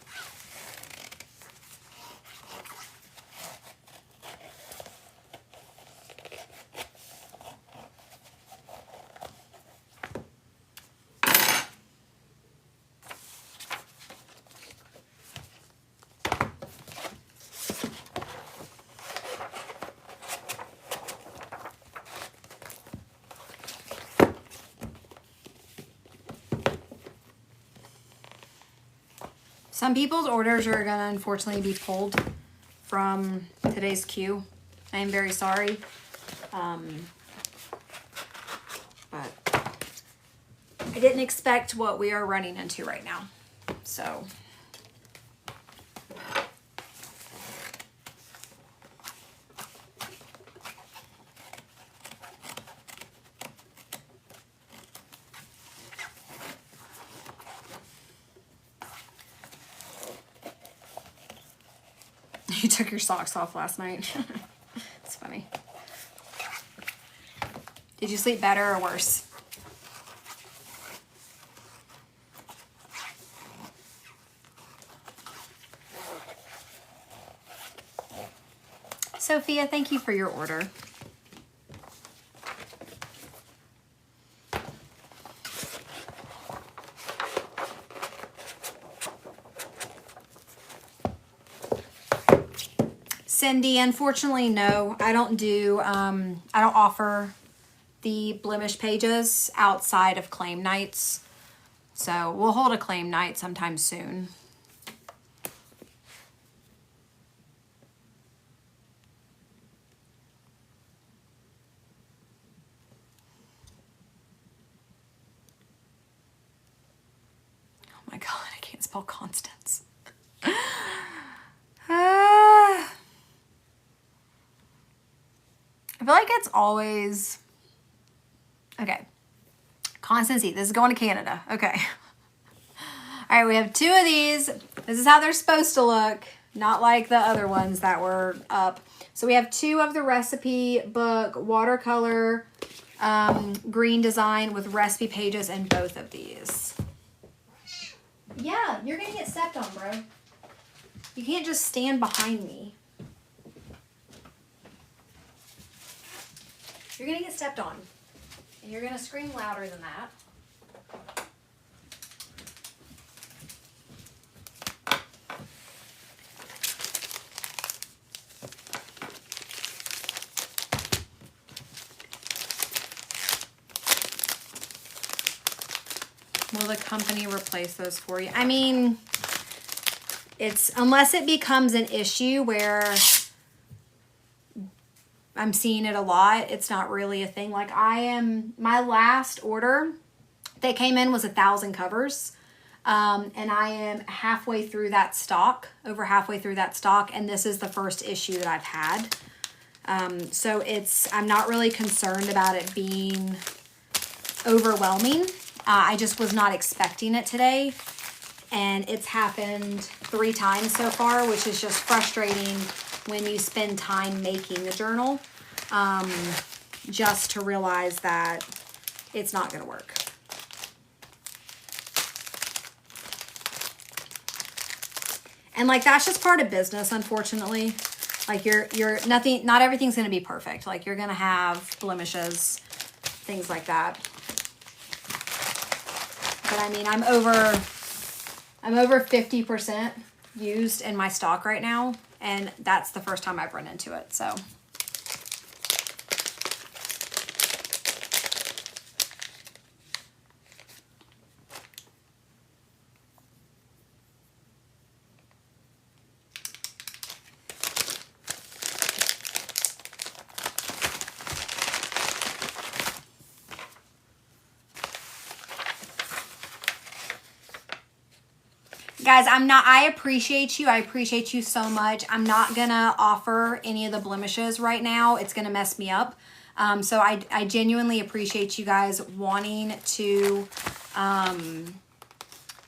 Some people's orders are going to unfortunately be pulled from today's queue. I am very sorry. But I didn't expect what we are running into right now. So you took your socks off last night. It's funny. Did you sleep better or worse? Sophia, thank you for your order. Cindy, unfortunately, no. I don't offer the blemish pages outside of claim nights. So we'll hold a claim night sometime soon. Oh my God, I can't spell Constance. I feel like it's always, okay, Constancy, this is going to Canada, okay. All right, we have 2 of these. This is how they're supposed to look, not like the other ones that were up. So we have 2 of the recipe book, watercolor, green design with recipe pages in both of these. Yeah, you're gonna get stepped on, bro. You can't just stand behind me. You're gonna get stepped on. And you're gonna scream louder than that. Will the company replace those for you? I mean, it's unless it becomes an issue where I'm seeing it a lot, it's not really a thing. Like my last order that came in was 1,000 covers. And I am halfway through that stock, over halfway through that stock. And this is the first issue that I've had. So I'm not really concerned about it being overwhelming. I just was not expecting it today. And it's happened 3 times so far, which is just frustrating when you spend time making the journal, just to realize that it's not going to work. And like, that's just part of business, unfortunately. Like not everything's going to be perfect. Like you're going to have blemishes, things like that. But I mean, I'm over 50% used in my stock right now. And that's the first time I've run into it, so. Guys, I appreciate you. I appreciate you so much. I'm not gonna offer any of the blemishes right now. It's gonna mess me up. So I genuinely appreciate you guys wanting to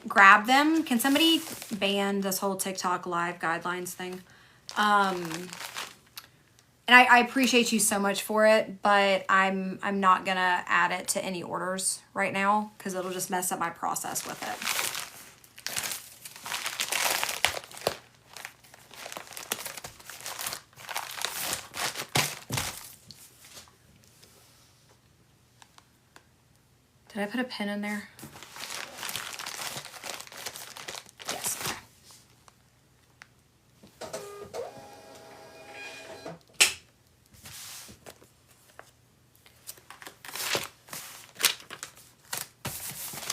grab them. Can somebody ban this whole TikTok live guidelines thing? And I appreciate you so much for it, but I'm not gonna add it to any orders right now because it'll just mess up my process with it. Did I put a pin in there? Yes.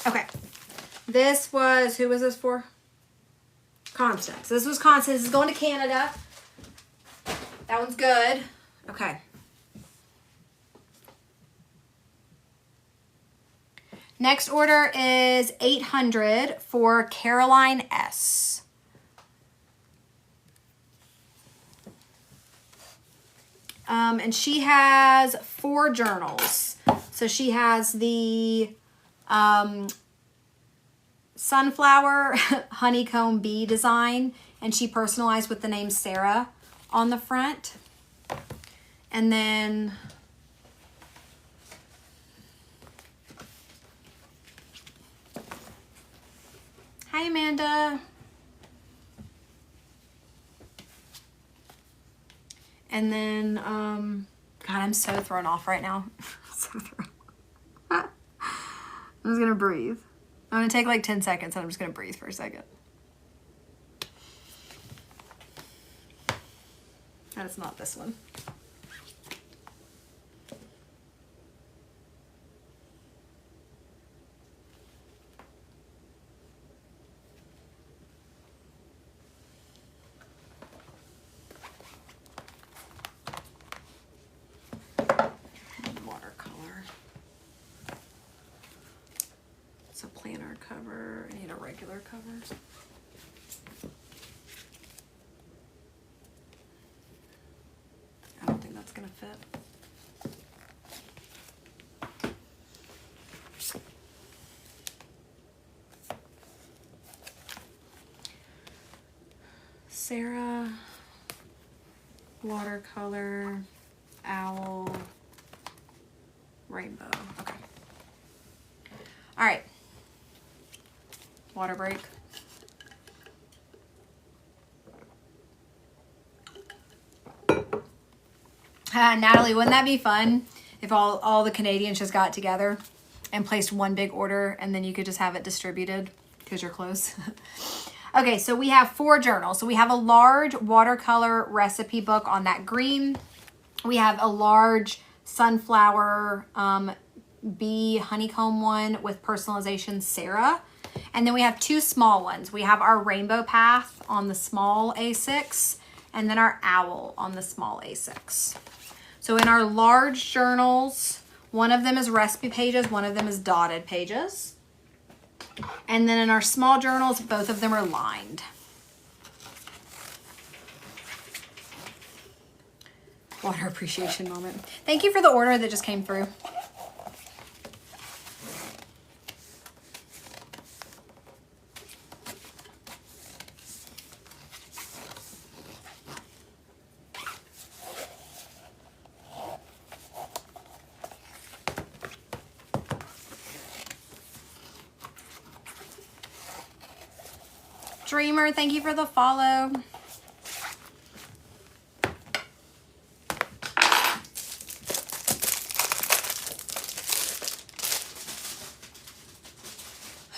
Okay. This was, who was this for? Constance. This was Constance. This is going to Canada. That one's good. Okay. Next order is 800 for Caroline S. And she has 4 journals. So she has the sunflower honeycomb bee design, and she personalized with the name Sarah on the front. And then hi, Amanda. And then, God, I'm so thrown off right now. So thrown. I'm just gonna breathe. I'm gonna take like 10 seconds and I'm just gonna breathe for a second. That's not this one. Planner cover. I need a regular cover. I don't think that's gonna fit. Sarah, watercolor, owl, rainbow. Okay. All right. Water break. Natalie, wouldn't that be fun? If all the Canadians just got together and placed one big order, and then you could just have it distributed because you're close. Okay, so we have 4 journals. So we have a large watercolor recipe book on that green. We have a large sunflower bee honeycomb one with personalization Sarah. And then we have 2 small ones. We have our rainbow path on the small A6 and then our owl on the small A6. So in our large journals, one of them is recipe pages, one of them is dotted pages. And then in our small journals, both of them are lined. Water appreciation moment. Thank you for the order that just came through. Dreamer, thank you for the follow.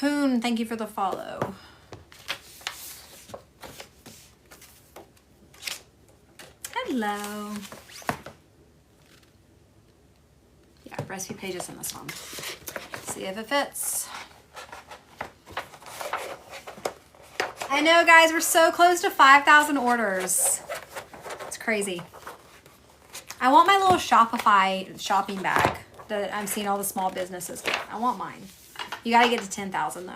Hoon, thank you for the follow. Hello. Yeah, recipe pages in this one. See if it fits. I know, guys, we're so close to 5,000 orders. It's crazy. I want my little Shopify shopping bag that I'm seeing all the small businesses get. I want mine. You got to get to 10,000 though.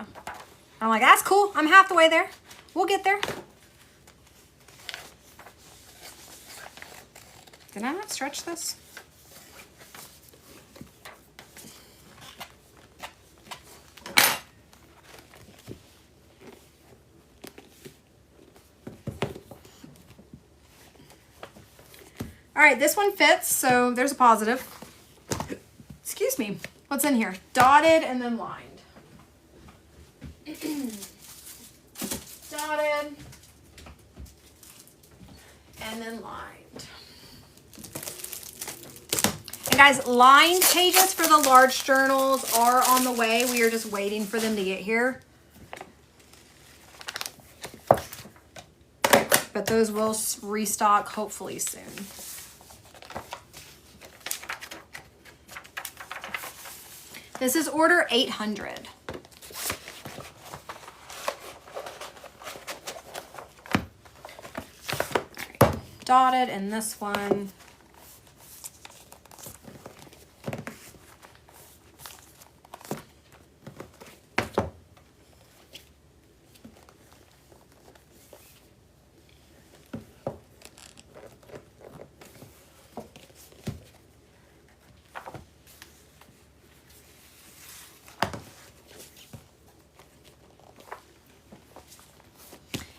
I'm like, that's cool. I'm half the way there. We'll get there. Did I not stretch this? All right, this one fits, so there's a positive. Excuse me. What's in here? Dotted and then lined. Dotted and then lined. And guys, lined pages for the large journals are on the way. We are just waiting for them to get here. But those will restock hopefully soon. This is order 800. All right, dotted in this one.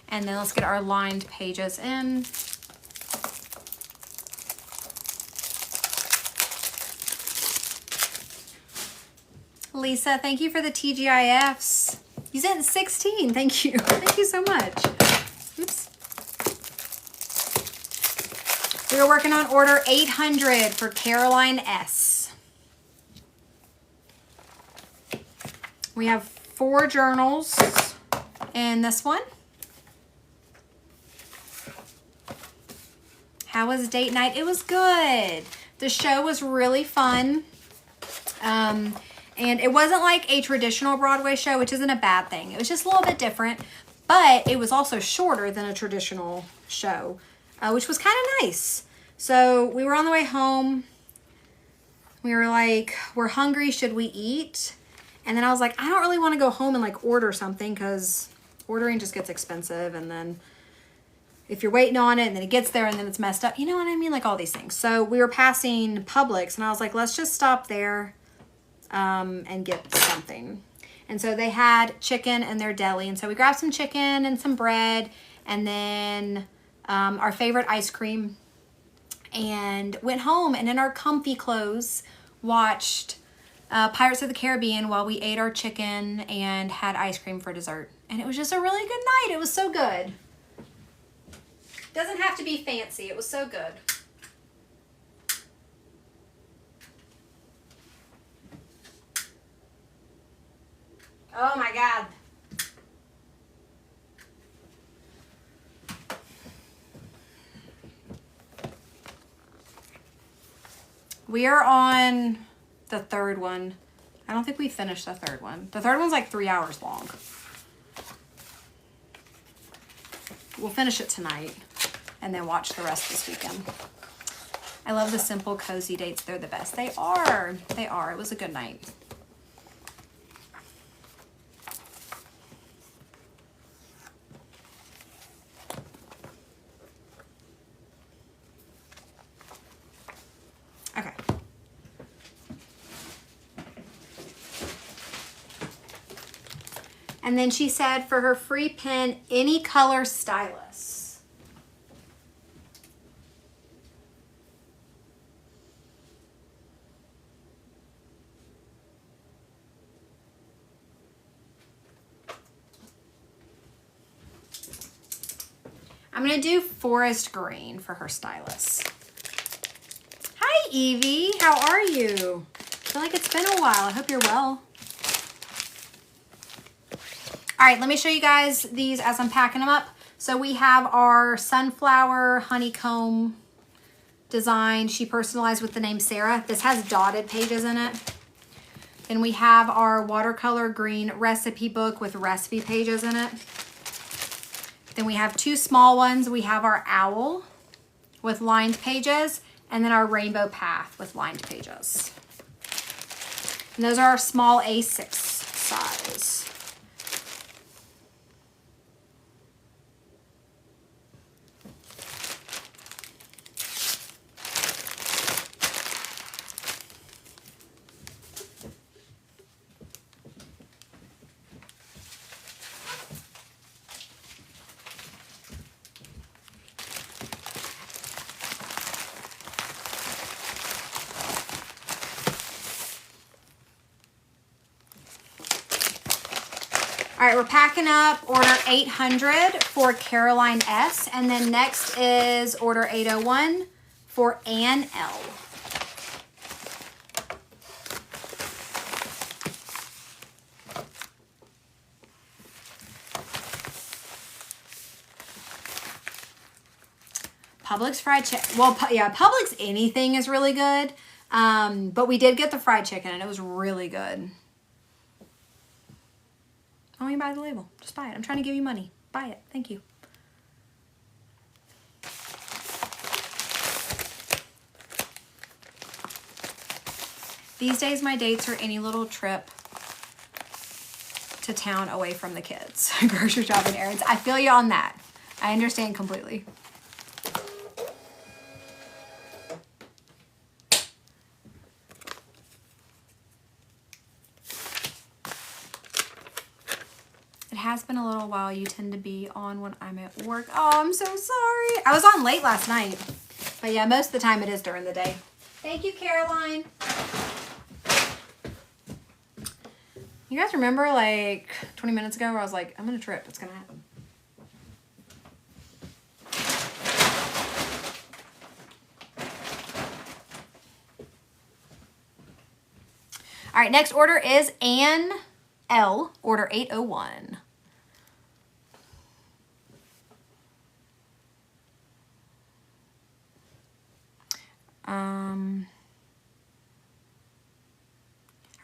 And then let's get our lined pages in. Lisa, thank you for the TGIFs. You sent 16, thank you. Thank you so much. Oops. We are working on order 800 for Caroline S. We have 4 journals in this one. How was date night? It was good. The show was really fun. And it wasn't like a traditional Broadway show, which isn't a bad thing. It was just a little bit different, but it was also shorter than a traditional show, which was kind of nice. So we were on the way home. We were like, we're hungry. Should we eat? And then I was like, I don't really want to go home and like order something because ordering just gets expensive. And then if you're waiting on it and then it gets there and then it's messed up, you know what I mean? Like all these things. So we were passing Publix and I was like, let's just stop there and get something. And so they had chicken in their deli. And so we grabbed some chicken and some bread and then our favorite ice cream and went home and in our comfy clothes watched Pirates of the Caribbean while we ate our chicken and had ice cream for dessert. And it was just a really good night. It was so good. Doesn't have to be fancy. It was so good. Oh my God. We are on the third one. I don't think we finished the third one. The third one's like 3 hours long. We'll finish it tonight and then watch the rest this weekend. I love the simple, cozy dates. They're the best. They are. They are. It was a good night. Okay. And then she said for her free pen, any color stylus. I'm going to do forest green for her stylus. Hi, Evie. How are you? I feel like it's been a while. I hope you're well. All right, let me show you guys these as I'm packing them up. So we have our sunflower honeycomb design. She personalized with the name Sarah. This has dotted pages in it. Then we have our watercolor green recipe book with recipe pages in it. Then we have two small ones. We have our owl with lined pages, and then our rainbow path with lined pages. And those are our small A6 size. All right, we're packing up order 800 for Caroline S. And then next is order 801 for Ann L. Publix fried chicken. Well, yeah, Publix anything is really good. But we did get the fried chicken and it was really good. I don't even buy the label. Just buy it. I'm trying to give you money. Buy it. Thank you. These days, my dates are any little trip to town away from the kids. Grocery shopping errands. I feel you on that. I understand completely. It has been a little while. You tend to be on when I'm at work. Oh, I'm so sorry. I was on late last night. But yeah, most of the time it is during the day. Thank you, Caroline. You guys remember like 20 minutes ago where I was like, I'm going to trip. It's going to happen. All right, next order is Ann L, order 801.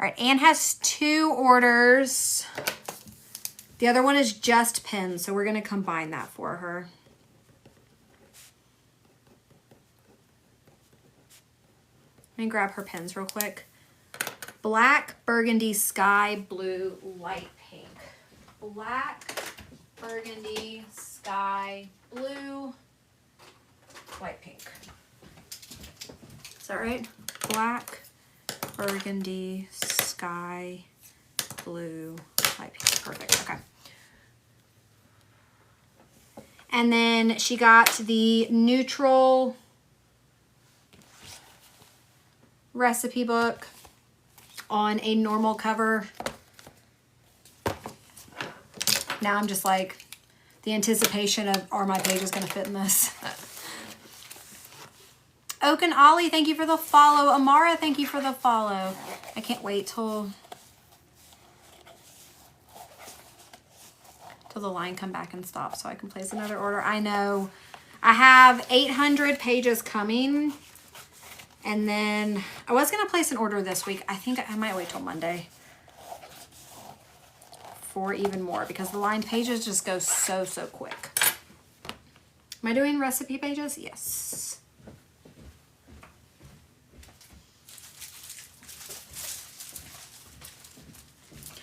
All right, Anne has 2 orders. The other one is just pins, so we're going to combine that for her. Let me grab her pins real quick. Black, burgundy, sky, blue, light pink. Black, burgundy, sky, blue, light pink. Is that right? Black, burgundy, sky, blue, light pink. Perfect. Okay. And then she got the neutral recipe book on a normal cover. Now I'm just like, the anticipation of, are my pages going to fit in this? Oak and Ollie, thank you for the follow. Amara, thank you for the follow. I can't wait till till the line come back and stop so I can place another order. I know I have 800 pages coming, and then I was going to place an order this week. I think I might wait till Monday for even more because the lined pages just go so quick. Am I doing recipe pages? Yes.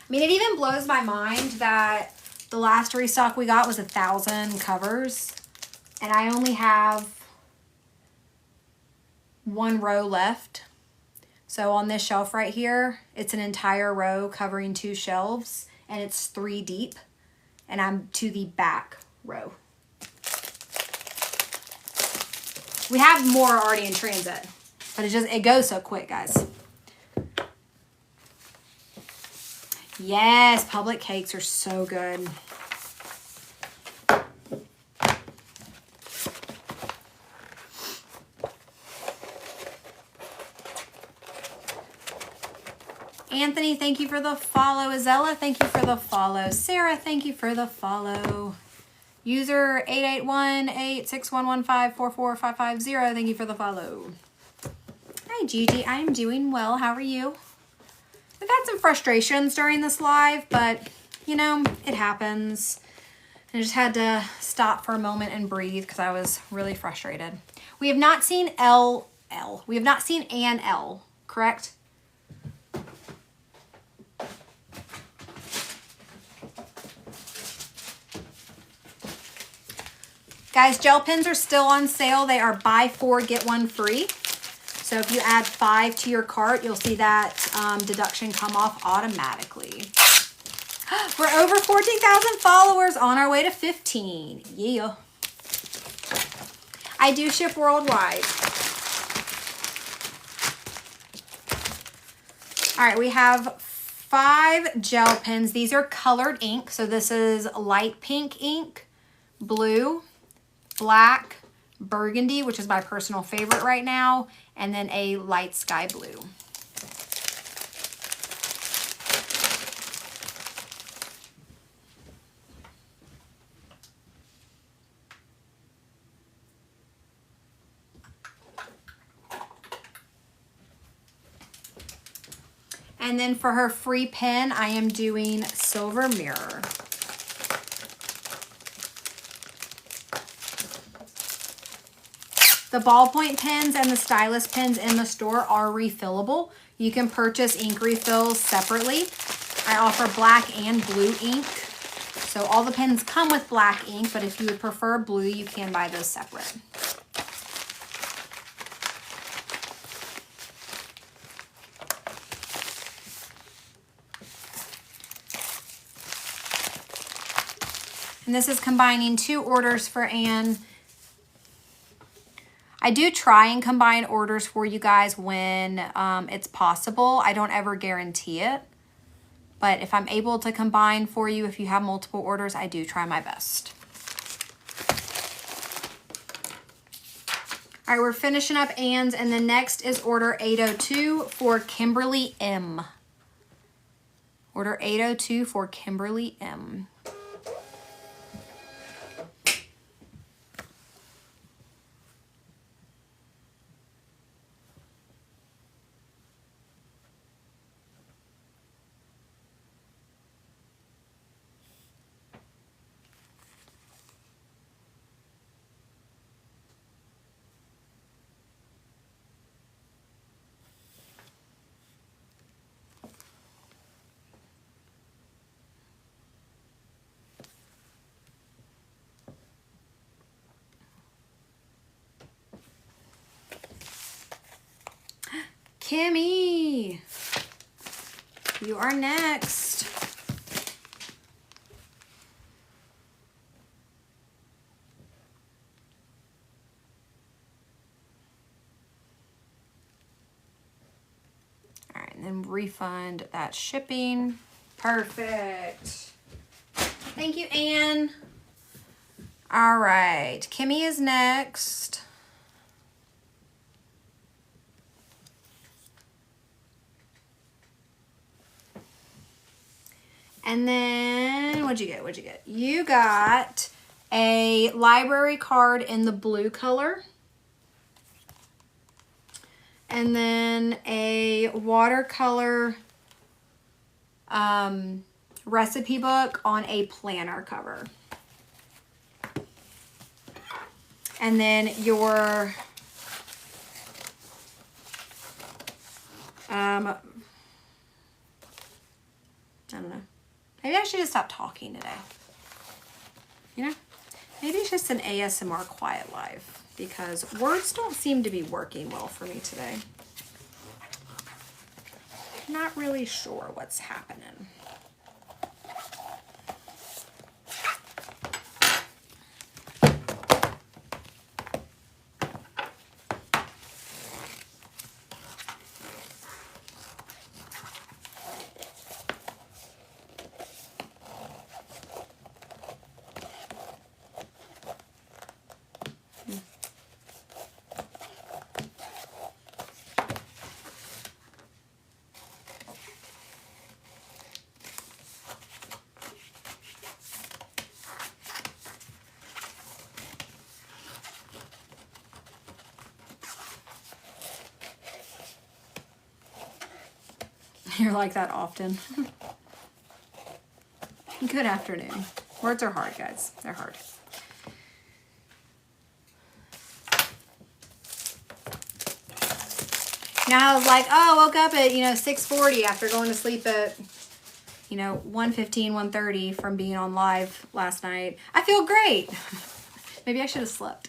I mean, it even blows my mind that the last restock we got was 1,000 covers, and I only have one row left. So on this shelf right here, it's an entire row covering 2 shelves, and it's 3 deep, and I'm to the back row. We have more already in transit, but it goes so quick, guys. Yes, Public cakes are so good. Anthony, thank you for the follow. Azella, thank you for the follow. Sarah, thank you for the follow. User 881-86115-44550, thank you for the follow. Hi, Gigi. I am doing well. How are you? We've had some frustrations during this live, but, you know, it happens. I just had to stop for a moment and breathe because I was really frustrated. We have not seen LL. We have not seen Ann L, correct? Guys, gel pens are still on sale. They are buy 4, get 1 free. So if you add 5 to your cart, you'll see that deduction come off automatically. We're over 14,000 followers, on our way to 15. Yeah. I do ship worldwide. All right, we have 5 gel pens. These are colored ink. So this is light pink ink, blue, black, burgundy, which is my personal favorite right now, and then a light sky blue. And then for her free pen, I am doing Silver Mirror. The ballpoint pens and the stylus pens in the store are refillable. You can purchase ink refills separately. I offer black and blue ink. So all the pens come with black ink, but if you would prefer blue, you can buy those separate. And this is combining 2 orders for Anne. I do try and combine orders for you guys when it's possible. I don't ever guarantee it. But if I'm able to combine for you, if you have multiple orders, I do try my best. All right, we're finishing up Anne's, and the next is order 802 for Kimberly M. Order 802 for Kimberly M. Kimmy, you are next. All right, and then refund that shipping. Perfect. Thank you, Anne. All right, Kimmy is next. And then what'd you get? What'd you get? You got a library card in the blue color. And then a watercolor recipe book on a planner cover. And then your I don't know. Maybe I should just stop talking today. You know? Maybe it's just an ASMR quiet live because words don't seem to be working well for me today. Not really sure what's happening. You're like that often. Good afternoon. Words are hard, guys. They're hard. Now I was like, oh, I woke up at, 6:40 after going to sleep at, 1:15, 1:30 from being on live last night. I feel great. Maybe I should have slept.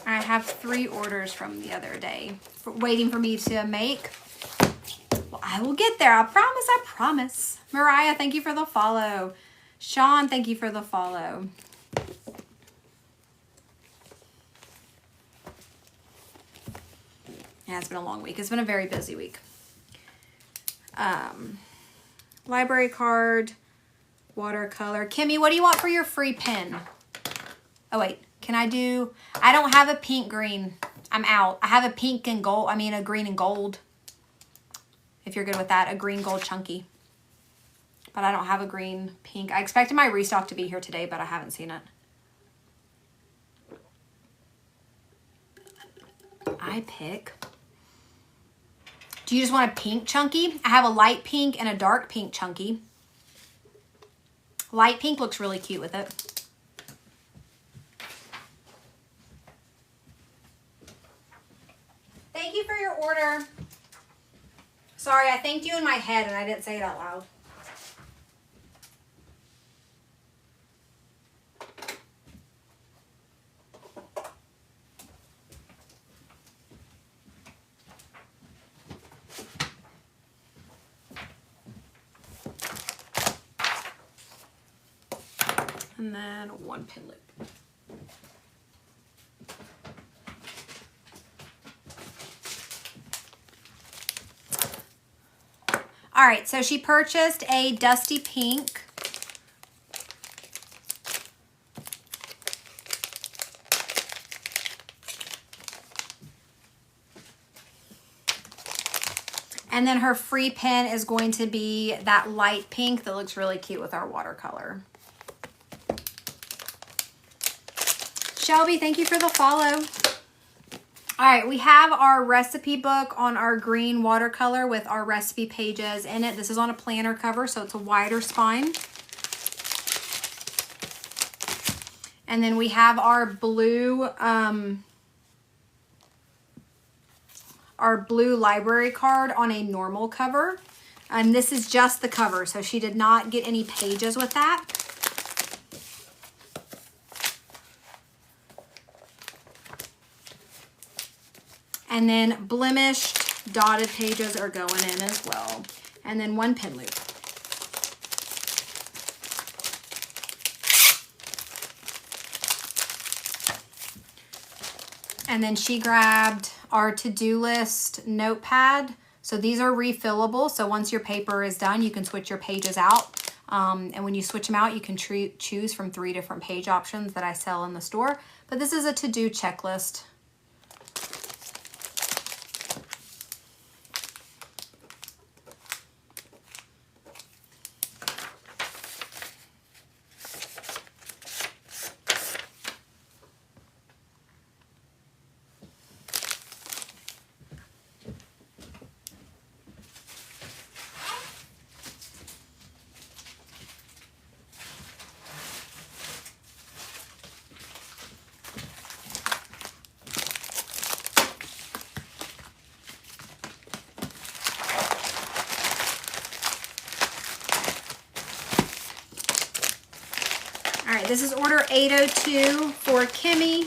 I have 3 orders from the other day waiting for me to make. Well, I will get there. I promise. I promise. Mariah, thank you for the follow. Sean, thank you for the follow. Yeah, it's been a long week. It's been a very busy week. Library card, watercolor. Kimmy, what do you want for your free pen? Oh, wait. I don't have a pink green. I'm out. I have a pink and gold. A green and gold. If you're good with that. A green gold chunky. But I don't have a green pink. I expected my restock to be here today, but I haven't seen it. I pick. Do you just want a pink chunky? I have a light pink and a dark pink chunky. Light pink looks really cute with it. Thank you for your order. Sorry, I thanked you in my head and I didn't say it out loud. And then 1 pin loop. All right, so she purchased a dusty pink. And then her free pen is going to be that light pink that looks really cute with our watercolor. Shelby, thank you for the follow. All right, we have our recipe book on our green watercolor with our recipe pages in it. This is on a planner cover, so it's a wider spine. And then we have our blue library card on a normal cover. And this is just the cover, so she did not get any pages with that. And then blemished dotted pages are going in as well. And then 1 pin loop. And then she grabbed our to-do list notepad. So these are refillable. So once your paper is done, you can switch your pages out. And when you switch them out, you can choose from 3 different page options that I sell in the store. But this is a to-do checklist. All right, this is order 802 for Kimmy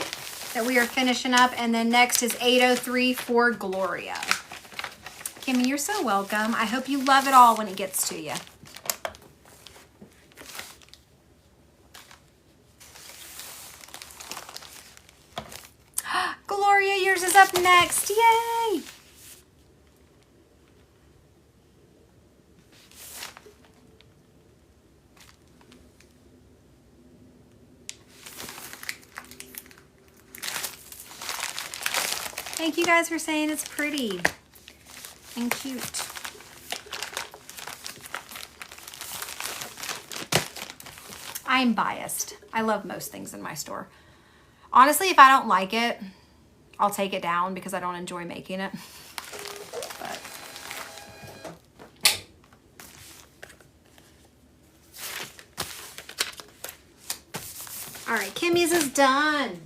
that we are finishing up. And then next is 803 for Gloria. Kimmy, you're so welcome. I hope you love it all when it gets to you. Gloria, yours is up next. Yay! Thank you guys for saying it's pretty and cute. I'm biased. I love most things in my store. Honestly, if I don't like it, I'll take it down because I don't enjoy making it. But all right, Kimmy's is done.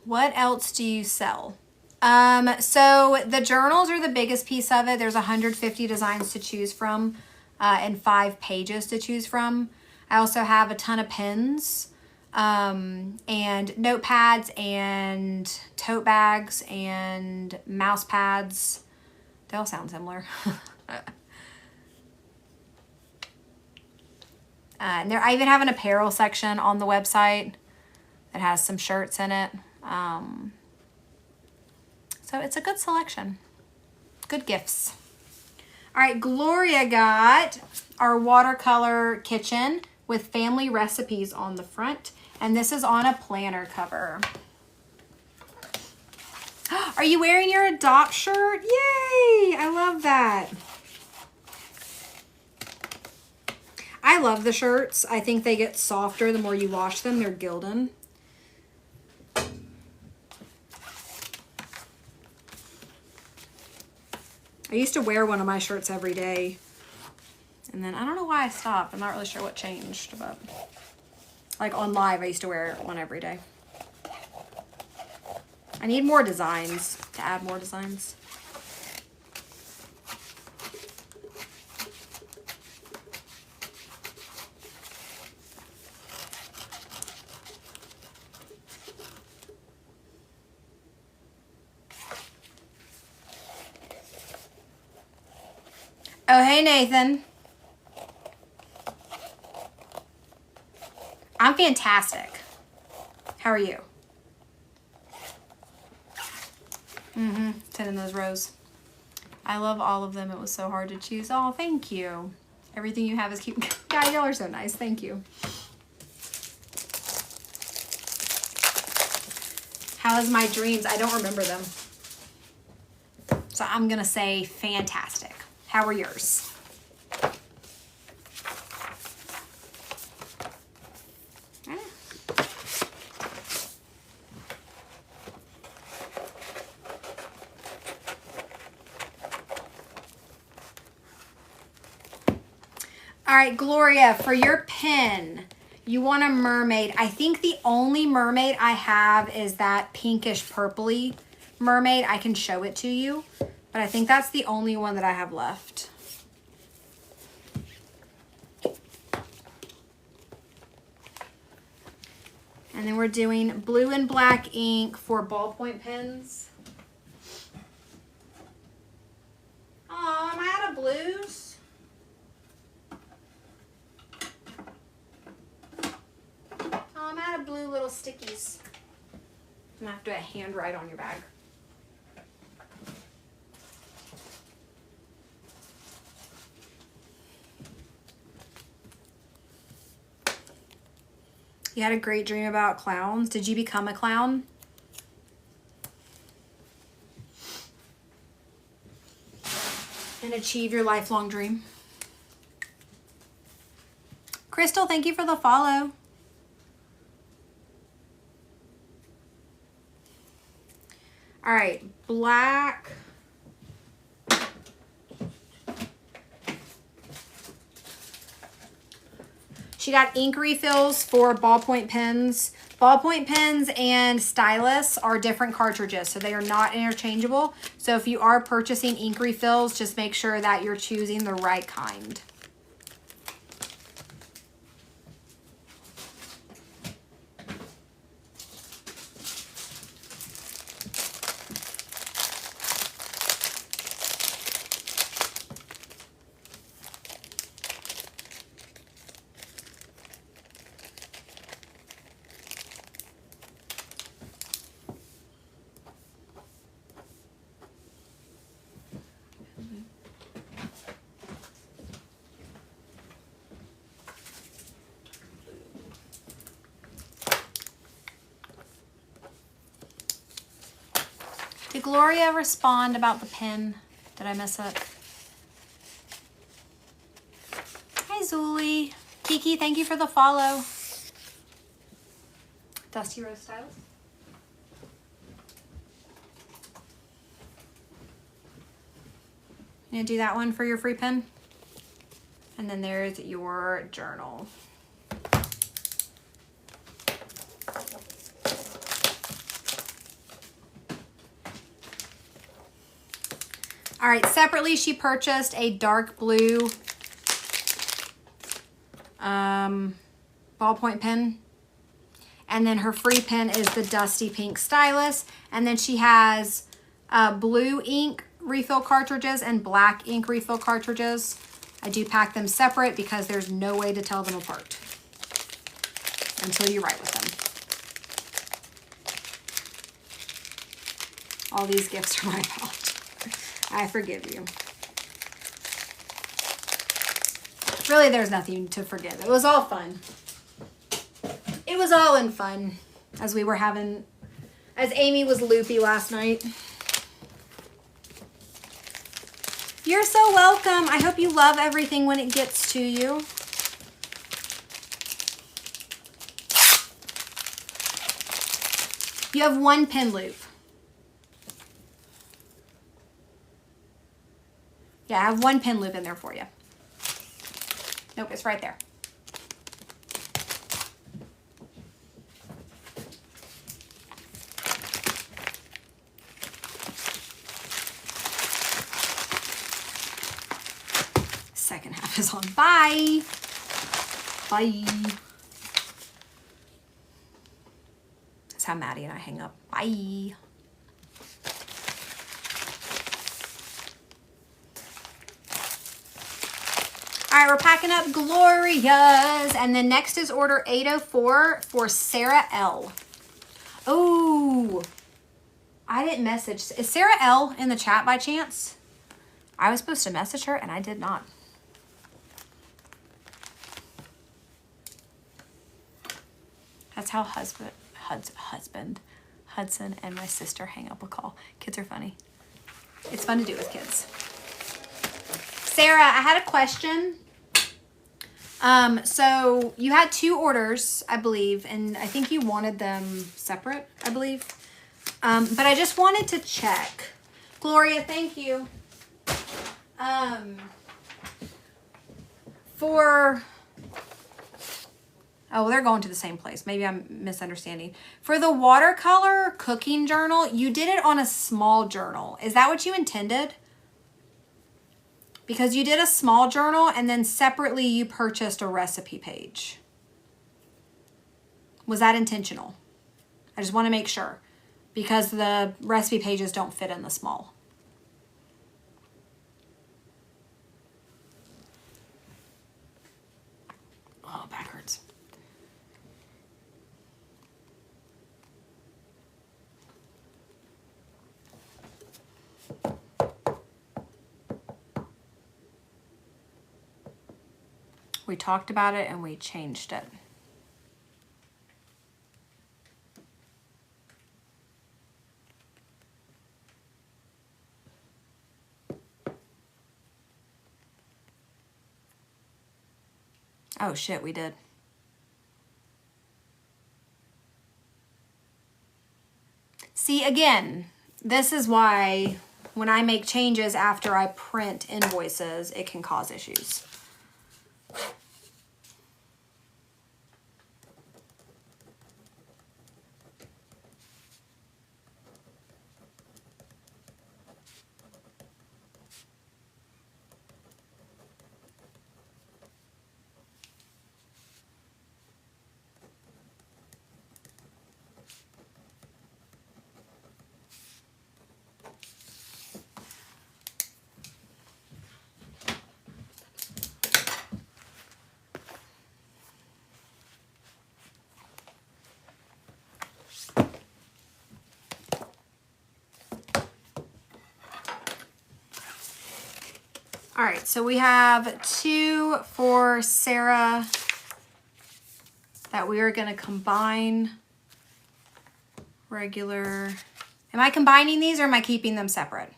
What else do you sell? So the journals are the biggest piece of it. There's 150 designs to choose from and 5 pages to choose from. I also have a ton of pens and notepads and tote bags and mouse pads. They all sound similar. And there, I even have an apparel section on the website that has some shirts in it. So it's a good selection. Good gifts. All right, Gloria got our watercolor kitchen with family recipes on the front. And this is on a planner cover. Are you wearing your Adopt shirt? Yay! I love that. I love the shirts. I think they get softer the more you wash them. They're Gildan. I used to wear one of my shirts every day. And then I don't know why I stopped. I'm not really sure what changed, but like on live, I used to wear one every day. I need more designs, to add more designs. Oh, hey, Nathan. I'm fantastic. How are you? Sending those rows. I love all of them. It was so hard to choose. Oh, thank you. Everything you have is cute. God, y'all are so nice. Thank you. How is my dreams? I don't remember them. So I'm going to say fantastic. How are yours? All right, Gloria, for your pen, you want a mermaid. I think the only mermaid I have is that pinkish purpley mermaid. I can show it to you, but I think that's the only one that I have left. And then we're doing blue and black ink for ballpoint pens. Oh, am I out of blues? I'm out of blue little stickies. I'm gonna have to handwrite on your bag. You had a great dream about clowns. Did you become a clown? And achieve your lifelong dream? Crystal, thank you for the follow. All right, black. She got ink refills for ballpoint pens. Ballpoint pens and stylus are different cartridges, so they are not interchangeable. So if you are purchasing ink refills, just make sure that you're choosing the right kind. Did Gloria respond about the pen? Did I miss it? Hi, Zuli. Kiki, thank you for the follow. Dusty Rose Stylus. You gonna do that one for your free pen? And then there's your journal. All right, separately, she purchased a dark blue ballpoint pen. And then her free pen is the Dusty Pink Stylus. And then she has blue ink refill cartridges and black ink refill cartridges. I do pack them separate because there's no way to tell them apart until you write with them. All these gifts are my fault. I forgive you. Really, there's nothing to forgive. It was all fun. It was all in fun as we were having, as Amy was loopy last night. You're so welcome. I hope you love everything when it gets to you. You have one pen loop. Yeah, I have one pen loop in there for you. Nope, it's right there. Second half is on. Bye. Bye. That's how Maddie and I hang up. Bye. All right, we're packing up Gloria's. And then next is order 804 for Sarah L. Oh, I didn't message. Is Sarah L in the chat by chance? I was supposed to message her and I did not. That's how Hudson and my sister hang up a call. Kids are funny. It's fun to do with kids. Sarah, I had a question. So you had 2 orders, I believe, and I think you wanted them separate, I believe. But I just wanted to check. Gloria, thank you. Oh, they're going to the same place. Maybe I'm misunderstanding. For the watercolor cooking journal, you did it on a small journal. Is that what you intended? Because you did a small journal and then separately you purchased a recipe page. Was that intentional? I just want to make sure because the recipe pages don't fit in the small. Oh, back hurts. We talked about it and we changed it. Oh shit, we did. See, again, this is why when I make changes after I print invoices, it can cause issues. All right, so we have 2 for Sarah that we are going to combine. Regular. Am I combining these or am I keeping them separate?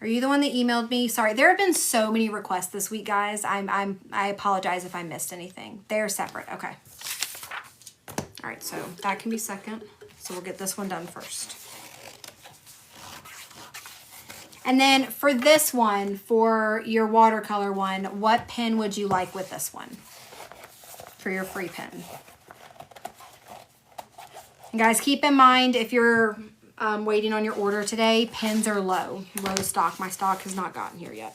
Are you the one that emailed me? Sorry, there have been so many requests this week, guys. I apologize if I missed anything. They're separate. Okay. All right, so that can be second. So we'll get this one done first. And then for this one, for your watercolor one, what pen would you like with this one for your free pen? And guys, keep in mind, if you're waiting on your order today, pens are low stock. My stock has not gotten here yet.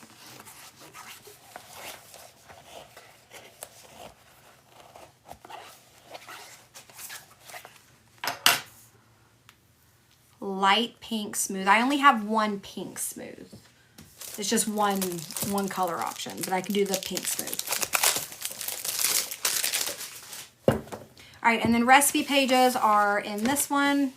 Light pink smooth. I only have one pink smooth. It's just one color option, but I can do the pink smooth. All right, and then recipe pages are in this one.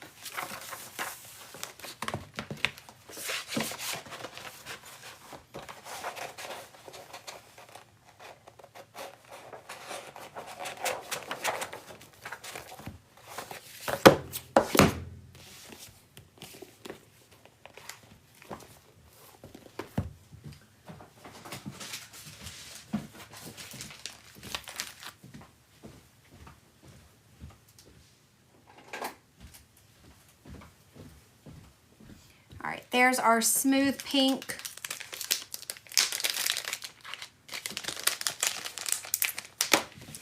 All right, there's our smooth pink.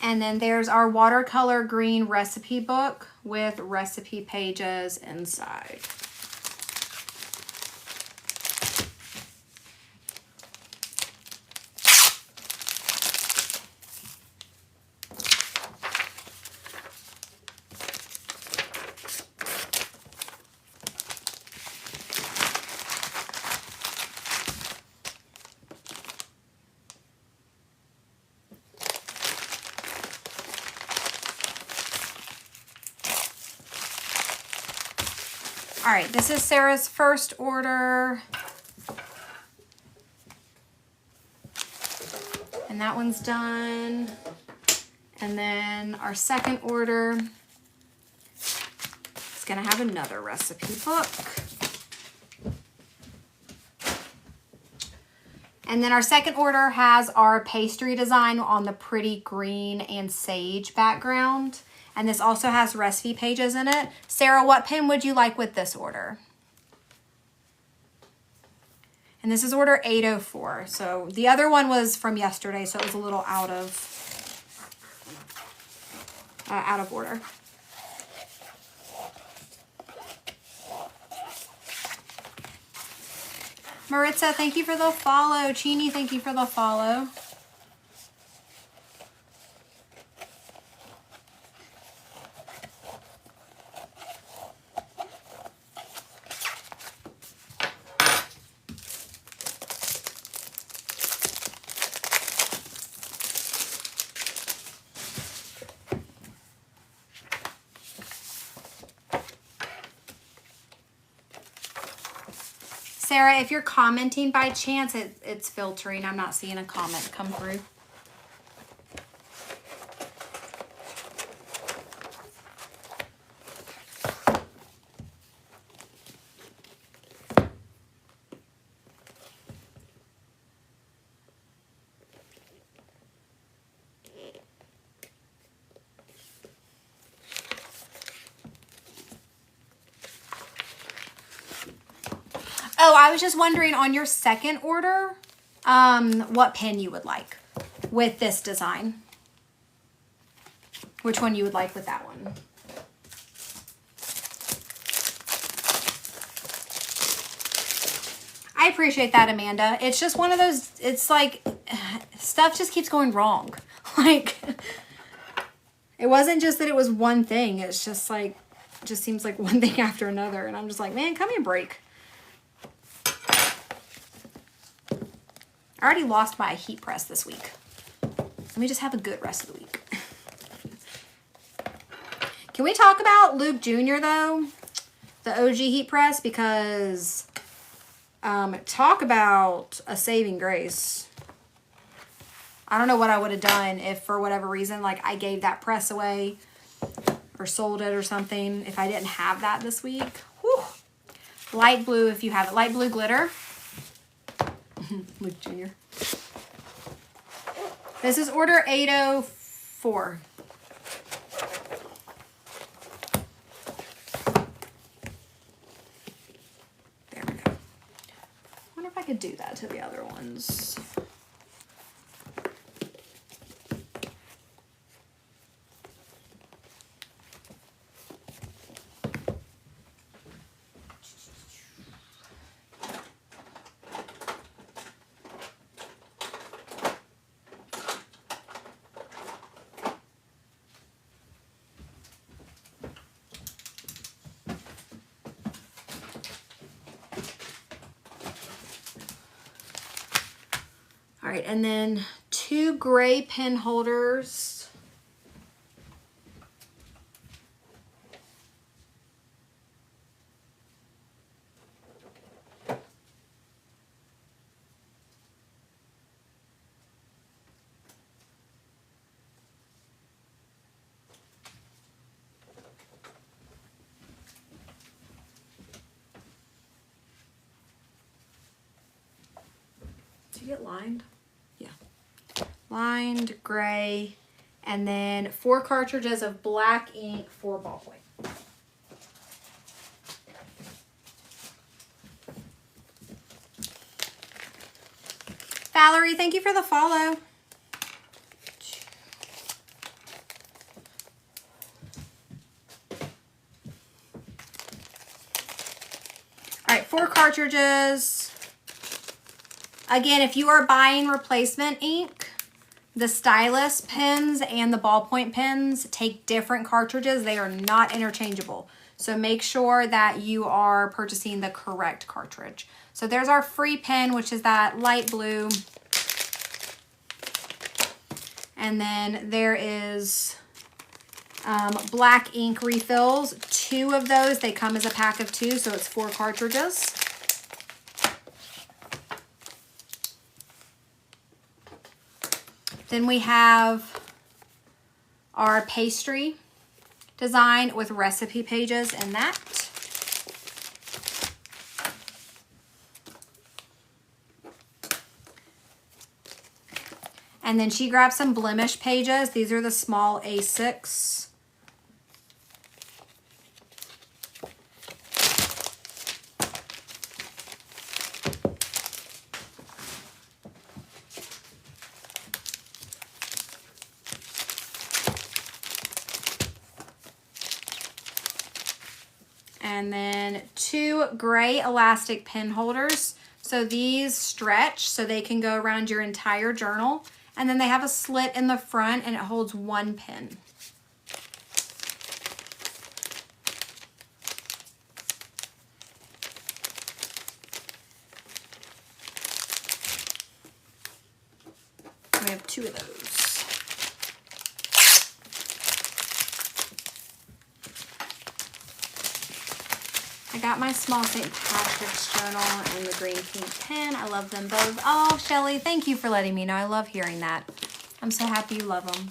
And then there's our watercolor green recipe book with recipe pages inside. All right, this is Sarah's first order. And that one's done. And then our second order is gonna have another recipe book. And then our second order has our pastry design on the pretty green and sage background. And this also has recipe pages in it. Sarah, what pen would you like with this order? And this is order 804. So the other one was from yesterday, so it was a little out of order. Maritza, thank you for the follow. Chini, thank you for the follow. Sarah, if you're commenting by chance, it's filtering. I'm not seeing a comment come through. Oh, I was just wondering on your second order, what pen you would like with this design. Which one you would like with that one. I appreciate that, Amanda. It's just one of those, it's like, stuff just keeps going wrong. Like, it wasn't just that it was one thing. It's just like, it just seems like one thing after another. And I'm just like, man, come here, break. I already lost my heat press this week. Let me just have a good rest of the week. Can we talk about Luke Jr. though? The OG heat press, because Talk about a saving grace. I don't know what I would have done if for whatever reason, like I gave that press away or sold it or something if I didn't have that this week. Whew. Light blue if you have it. Light blue glitter. Luke Jr. This is order 804. There we go. I wonder if I could do that to the other ones. All right, and then 2 gray pen holders. Did you get lined? Yeah. Lined gray, and then 4 cartridges of black ink for ballpoint. Valerie, thank you for the follow. All right, 4 cartridges. Again, if you are buying replacement ink, the stylus pens and the ballpoint pens take different cartridges. They are not interchangeable. So make sure that you are purchasing the correct cartridge. So there's our free pen, which is that light blue. And then there is black ink refills. 2 of those. They come as a pack of 2, so it's 4 cartridges. Then we have our pastry design with recipe pages in that. And then she grabbed some blemish pages. These are the small A6. And then 2 gray elastic pen holders. So these stretch so they can go around your entire journal. And then they have a slit in the front and it holds 1 pen. We have 2 of those. I got my small St. Patrick's journal and the green pink pen. I love them both. Oh, Shelly, thank you for letting me know. I love hearing that. I'm so happy you love them.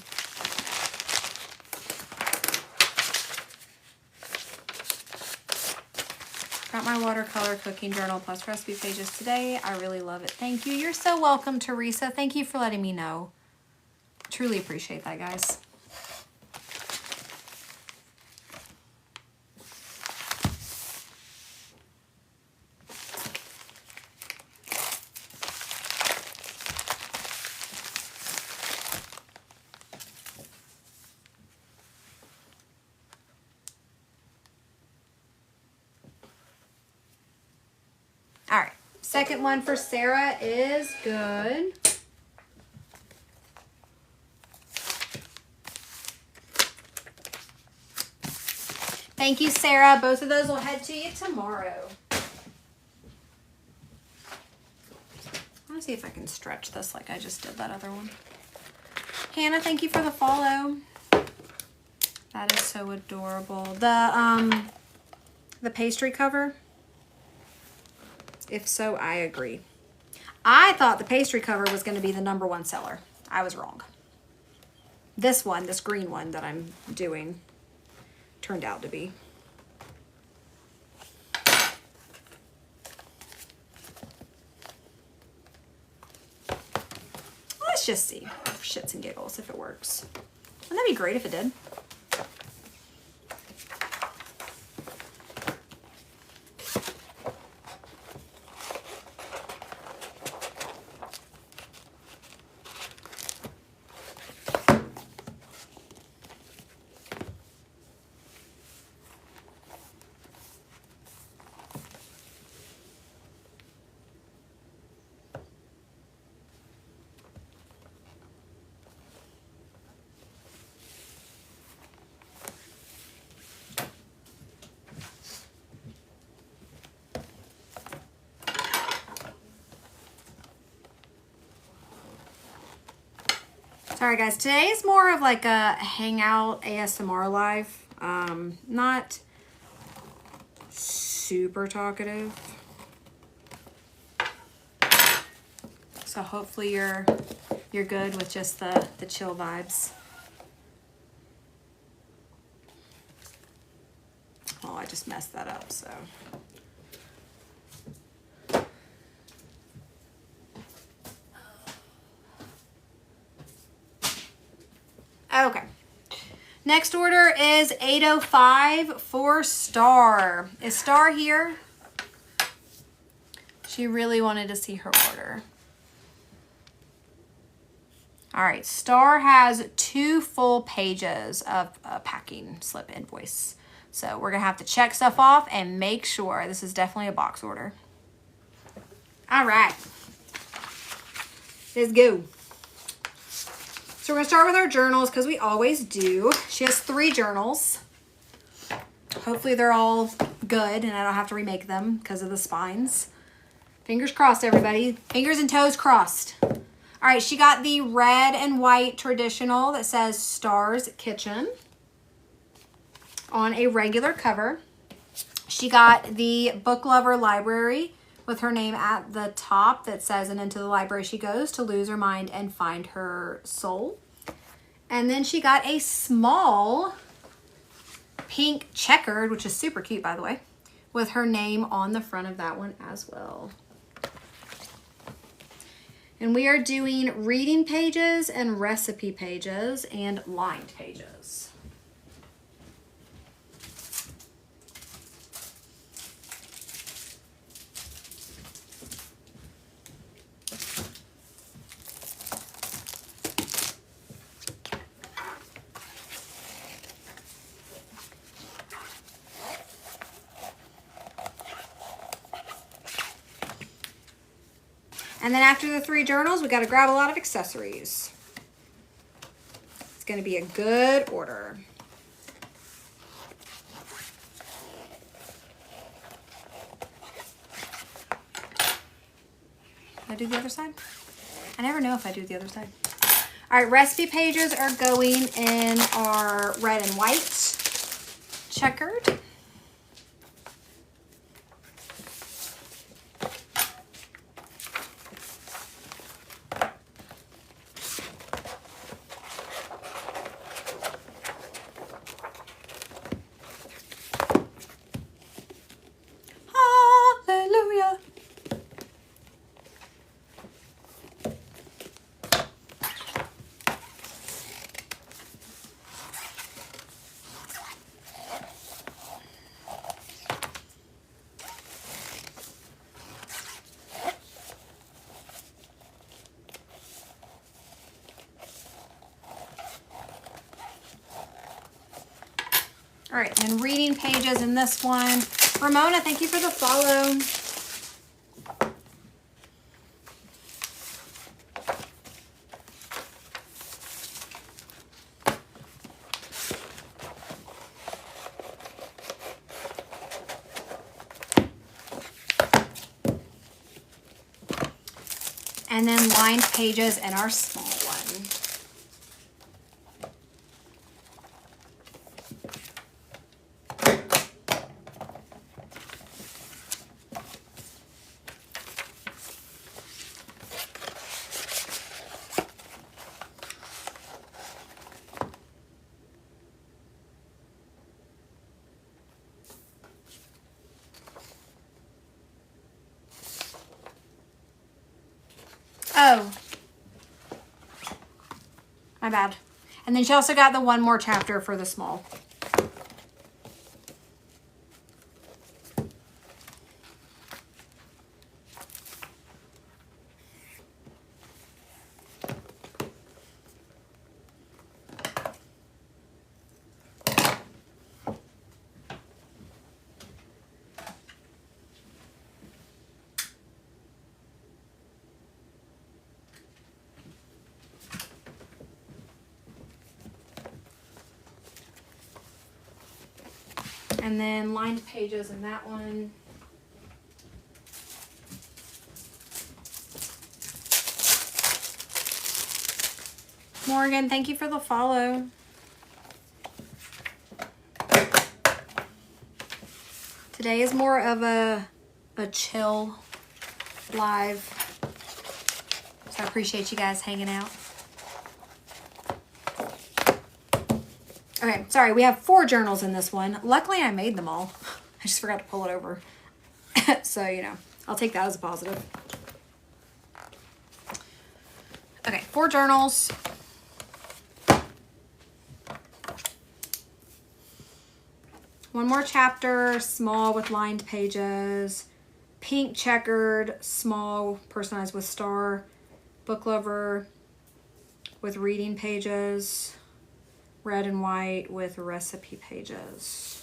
Got my watercolor cooking journal plus recipe pages today. I really love it. Thank you. You're so welcome, Teresa. Thank you for letting me know. Truly appreciate that, guys. All right, second one for Sarah is good. Thank you, Sarah. Both of those will head to you tomorrow. I want to see if I can stretch this like I just did that other one. Hannah, thank you for the follow. That is so adorable. The pastry cover If so, I agree. I thought the pastry cover was going to be the #1 seller. I was wrong. This one, this green one that I'm doing, turned out to be. Let's just see, for shits and giggles, if it works. Wouldn't that be great if it did? Sorry guys, today is more of like a hangout ASMR live. Not super talkative. So hopefully you're good with just the chill vibes. Oh, I just messed that up, so. Okay. Next order is 805 for Star. Is Star here? She really wanted to see her order. All right, Star has 2 full pages of a packing slip invoice. So we're gonna have to check stuff off and make sure. This is definitely a box order. All right, let's go. So we're gonna start with our journals because we always do. She has 3 journals. Hopefully they're all good and I don't have to remake them because of the spines. Fingers crossed, everybody. Fingers and toes crossed. All right, she got the red and white traditional that says Star's Kitchen on a regular cover. She got the Book Lover Library with her name at the top that says, and into the library she goes to lose her mind and find her soul. And then she got a small pink checkered, which is super cute, by the way, with her name on the front of that one as well. And we are doing reading pages and recipe pages and lined pages. And then after the 3 journals, we got to grab a lot of accessories. It's going to be a good order. Did I do the other side? I never know if I do the other side. All right, recipe pages are going in our red and white checkered. Hallelujah. All right, and reading pages in this one. Ramona, thank you for the follow. And then lined pages in our small one. Oh, my bad. And then she also got the one more chapter for the small. And then lined pages in that one. Morgan, thank you for the follow. Today is more of a chill live. So I appreciate you guys hanging out. Okay, sorry, we have 4 journals in this one. Luckily, I made them all. I just forgot to pull it over. So, you know, I'll take that as a positive. Okay, 4 journals. One more chapter, small with lined pages. Pink checkered, small, personalized with star. Book lover with reading pages. Red and white with recipe pages.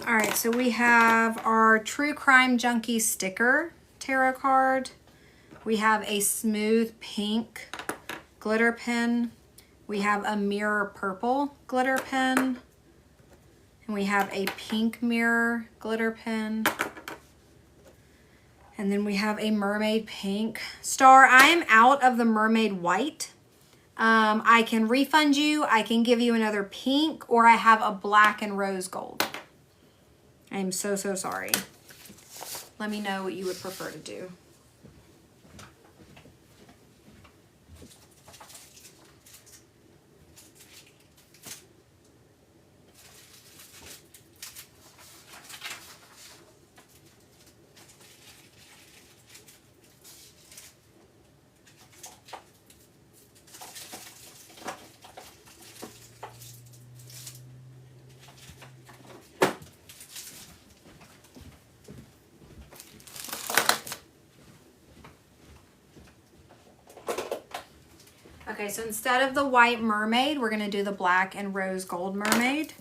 All right, so we have our True Crime Junkie sticker tarot card. We have a smooth pink glitter pen. We have a mirror purple glitter pen. And we have a pink mirror glitter pen. And then we have a mermaid pink star. I am out of the mermaid white. I can refund you. I can give you another pink, or I have a black and rose gold. I am so, so sorry. Let me know what you would prefer to do. Okay, so instead of the white mermaid, we're going to do the black and rose gold mermaid.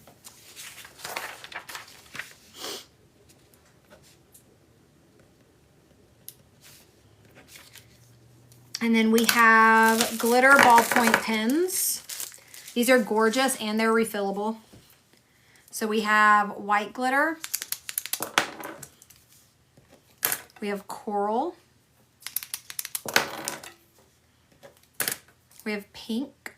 And then we have glitter ballpoint pens. These are gorgeous and they're refillable. So we have white glitter. We have coral. We have pink.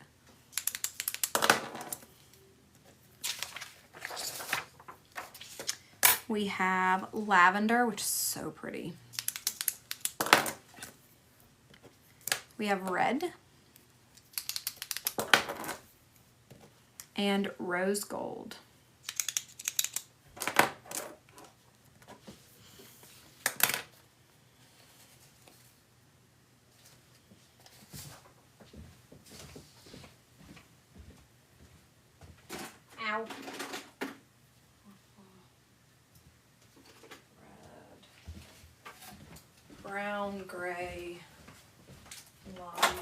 We have lavender, which is so pretty. We have red. And rose gold. Ow. Red. Brown, gray, lime.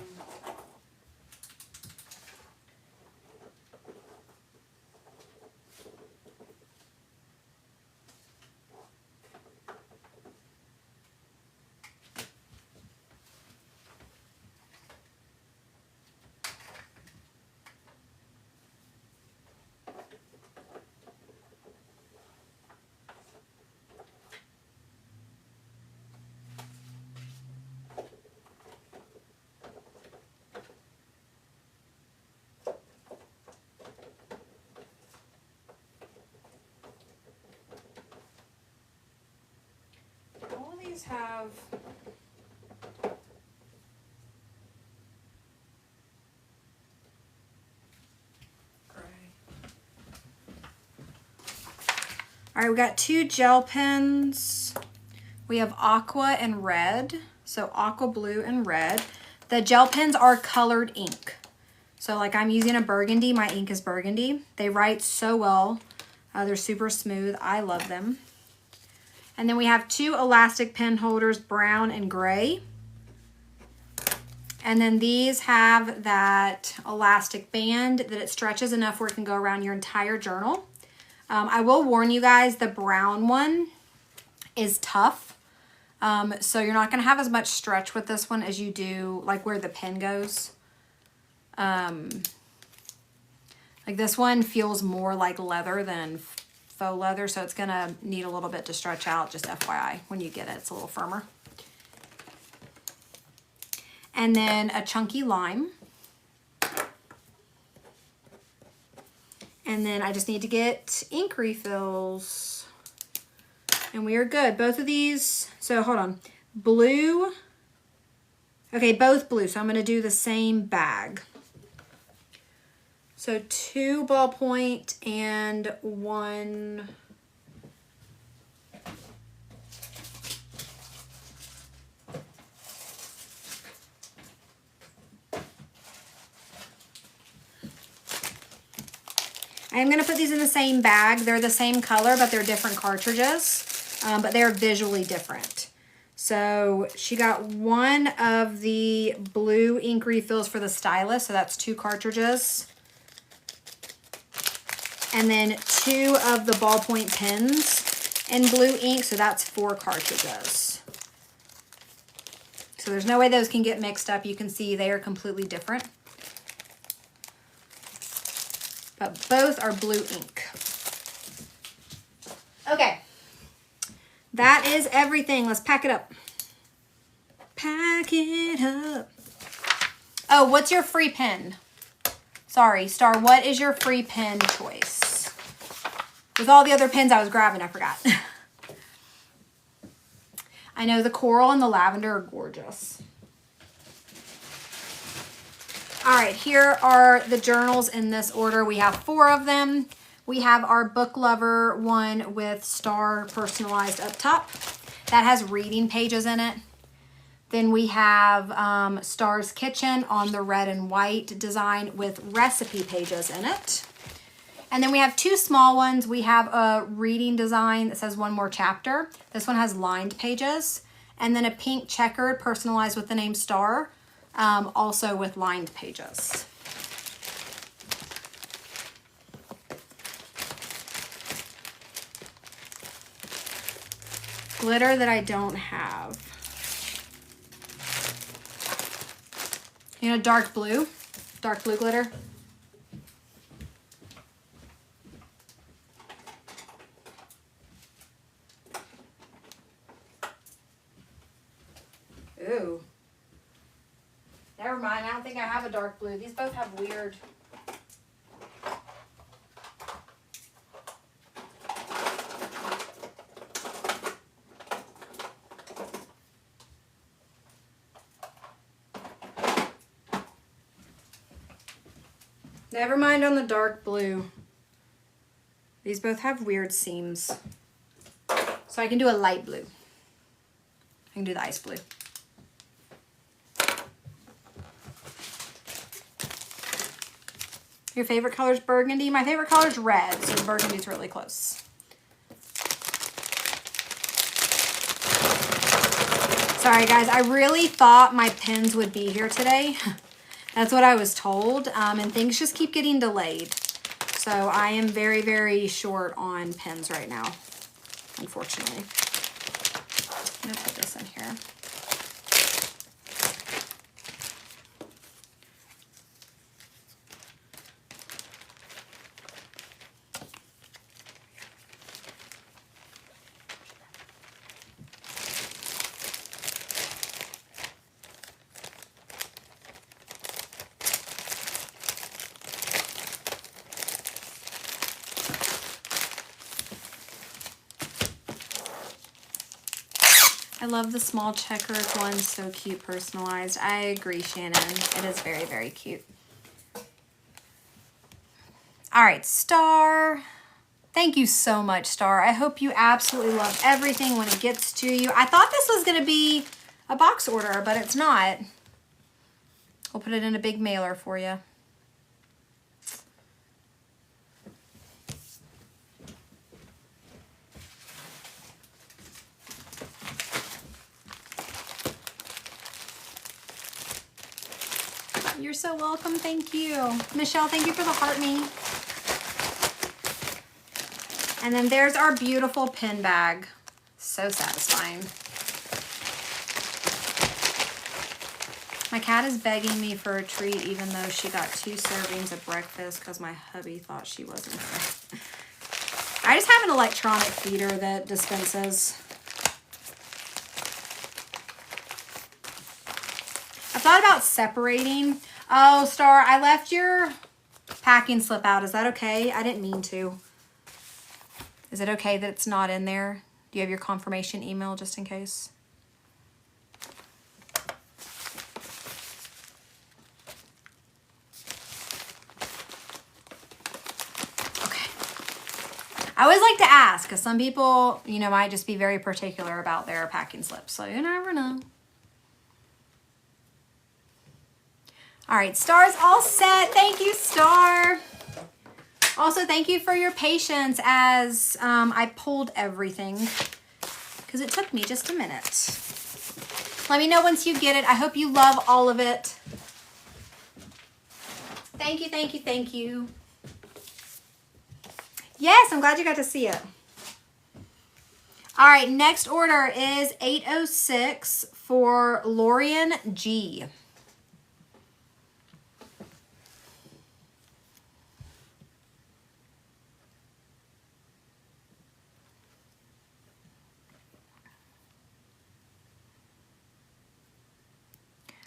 these have... All right, we got 2 gel pens. We have aqua and red. So aqua blue and red. The gel pens are colored ink. So like I'm using a burgundy, my ink is burgundy. They write so well. They're super smooth. I love them. And then we have 2 elastic pen holders, brown and gray. And then these have that elastic band that it stretches enough where it can go around your entire journal. I will warn you guys, the brown one is tough. So you're not going to have as much stretch with this one as you do like where the pen goes. Like this one feels more like leather than faux leather. So it's going to need a little bit to stretch out, just FYI. When you get it, it's a little firmer. And then a chunky lime. And then I just need to get ink refills. And we are good. Both of these, so hold on. Blue. Okay, both blue. So I'm going to do the same bag. So 2 ballpoint and 1... I'm going to put these in the same bag. They're the same color, but they're different cartridges, but they're visually different. So she got 1 of the blue ink refills for the stylus, so that's 2 cartridges. And then 2 of the ballpoint pens in blue ink, so that's 4 cartridges. So there's no way those can get mixed up. You can see they are completely different. But both are blue ink. Okay. That is everything. Let's pack it up. Pack it up. Oh, what's your free pen? Sorry, Star, what is your free pen choice? With all the other pens I was grabbing, I forgot. I know the coral and the lavender are gorgeous. All right, here are the journals in this order. We have 4 of them. We have our Book Lover one with star personalized up top. That has reading pages in it. Then we have Star's Kitchen on the red and white design with recipe pages in it. And then we have 2 small ones. We have a reading design that says One More Chapter. This one has lined pages. And then a pink checkered personalized with the name Star. Also with lined pages. Glitter that I don't have. You know, dark blue glitter. Ooh. Never mind, I don't think I have a dark blue. These both have weird... Never mind on the dark blue. These both have weird seams. So I can do a light blue. I can do the ice blue. Your favorite color is burgundy? My favorite color is red, so burgundy's really close. Sorry guys, I really thought my pens would be here today. That's what I was told, and things just keep getting delayed. So I am very, very short on pens right now, unfortunately. I'm gonna put this in here. I love the small checkered one. So cute, personalized. I agree, Shannon. It is very, very cute. All right, Star. Thank you so much, Star. I hope you absolutely love everything when it gets to you. I thought this was going to be a box order, but it's not. We'll put it in a big mailer for you. You're so welcome. Thank you. Michelle, thank you for the heart me. And then there's our beautiful pin bag. So satisfying. My cat is begging me for a treat even though she got 2 servings of breakfast because my hubby thought she wasn't fed. I just have an electronic feeder that dispenses. I thought about separating. Oh, Star, I left your packing slip out. Is that okay? I didn't mean to. Is it okay that it's not in there? Do you have your confirmation email just in case? Okay. I always like to ask because some people, you know, might just be very particular about their packing slips. So you never know. All right, Star's all set. Thank you, Star. Also, thank you for your patience as I pulled everything because it took me just a minute. Let me know once you get it. I hope you love all of it. Thank you, thank you, thank you. Yes, I'm glad you got to see it. All right, next order is 806 for Lorian G.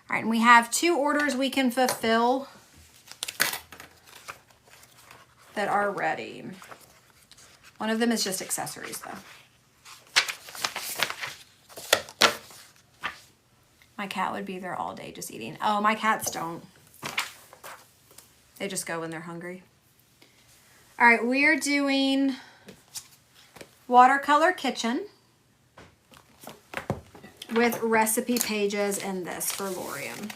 All right, and we have 2 orders we can fulfill that are ready. One of them is just accessories though. My cat would be there all day just eating. Oh, my cats don't. They just go when they're hungry. All right, we're doing watercolor kitchen with recipe pages in this for Lorian.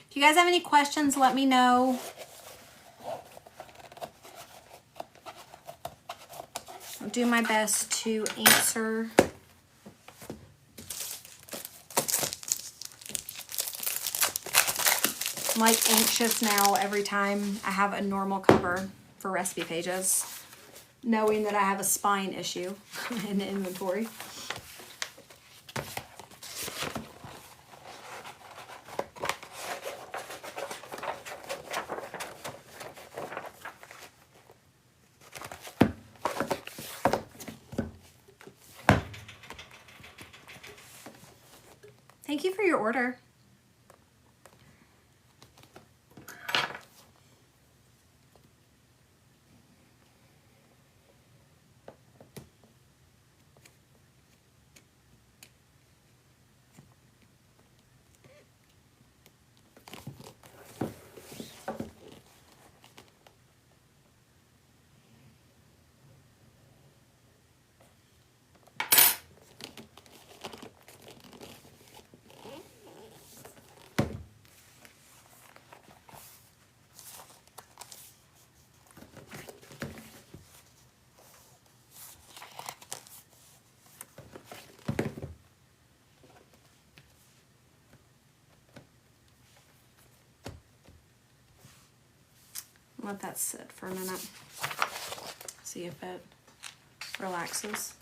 If you guys have any questions, let me know. I'll do my best to answer. I'm like anxious now every time I have a normal cover for recipe pages, knowing that I have a spine issue in the inventory. Thank you for your order. Let that sit for a minute. See if it relaxes.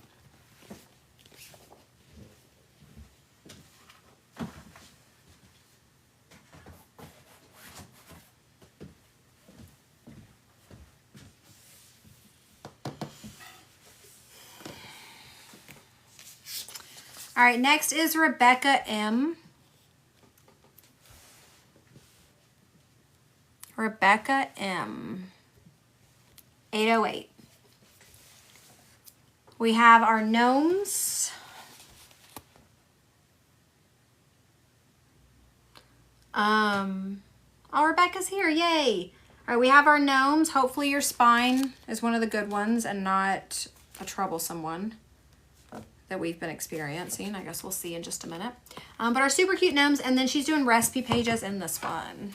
All right, next is Rebecca M. Rebecca M. 808. We have our gnomes. Oh, Rebecca's here. Yay. All right, we have our gnomes. Hopefully your spine is one of the good ones and not a troublesome one that we've been experiencing. I guess we'll see in just a minute. But our super cute gnomes, and then she's doing recipe pages in this one.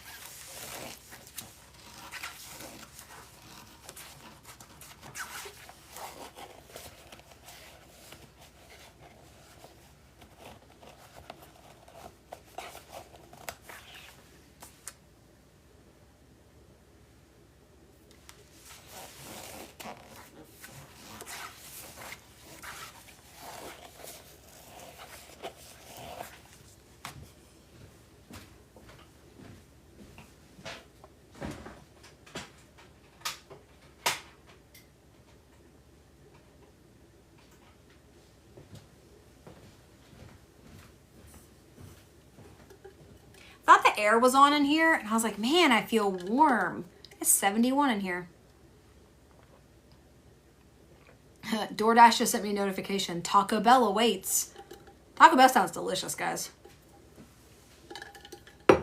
Thought the air was on in here, and I was like, man, I feel warm. It's 71 in here. DoorDash just sent me a notification. Taco Bell awaits. Taco Bell sounds delicious, guys. All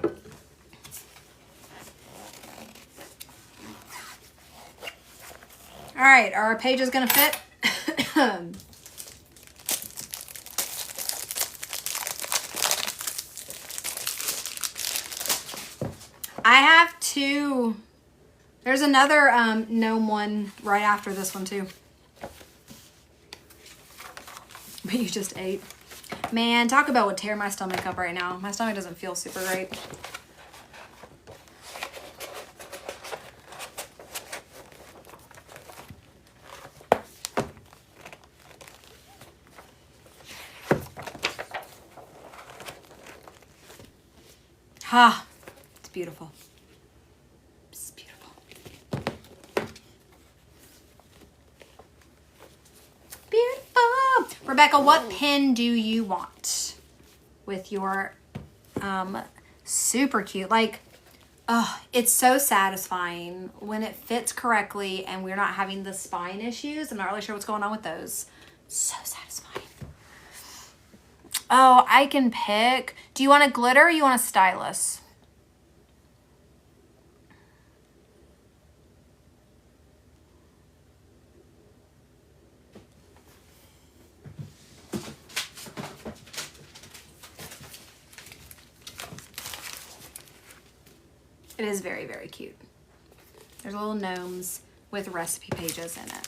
right, are our pages gonna fit? I have two. There's another gnome one right after this one too. But you just ate. Man, Taco Bell would tear my stomach up right now. My stomach doesn't feel super great. Ha! It's beautiful. It's beautiful. Beautiful! Rebecca, what pin do you want with your super cute? Like, oh, it's so satisfying when it fits correctly and we're not having the spine issues. I'm not really sure what's going on with those. So satisfying. Oh, I can pick. Do you want a glitter or you want a stylus? It is very, very cute. There's little gnomes with recipe pages in it.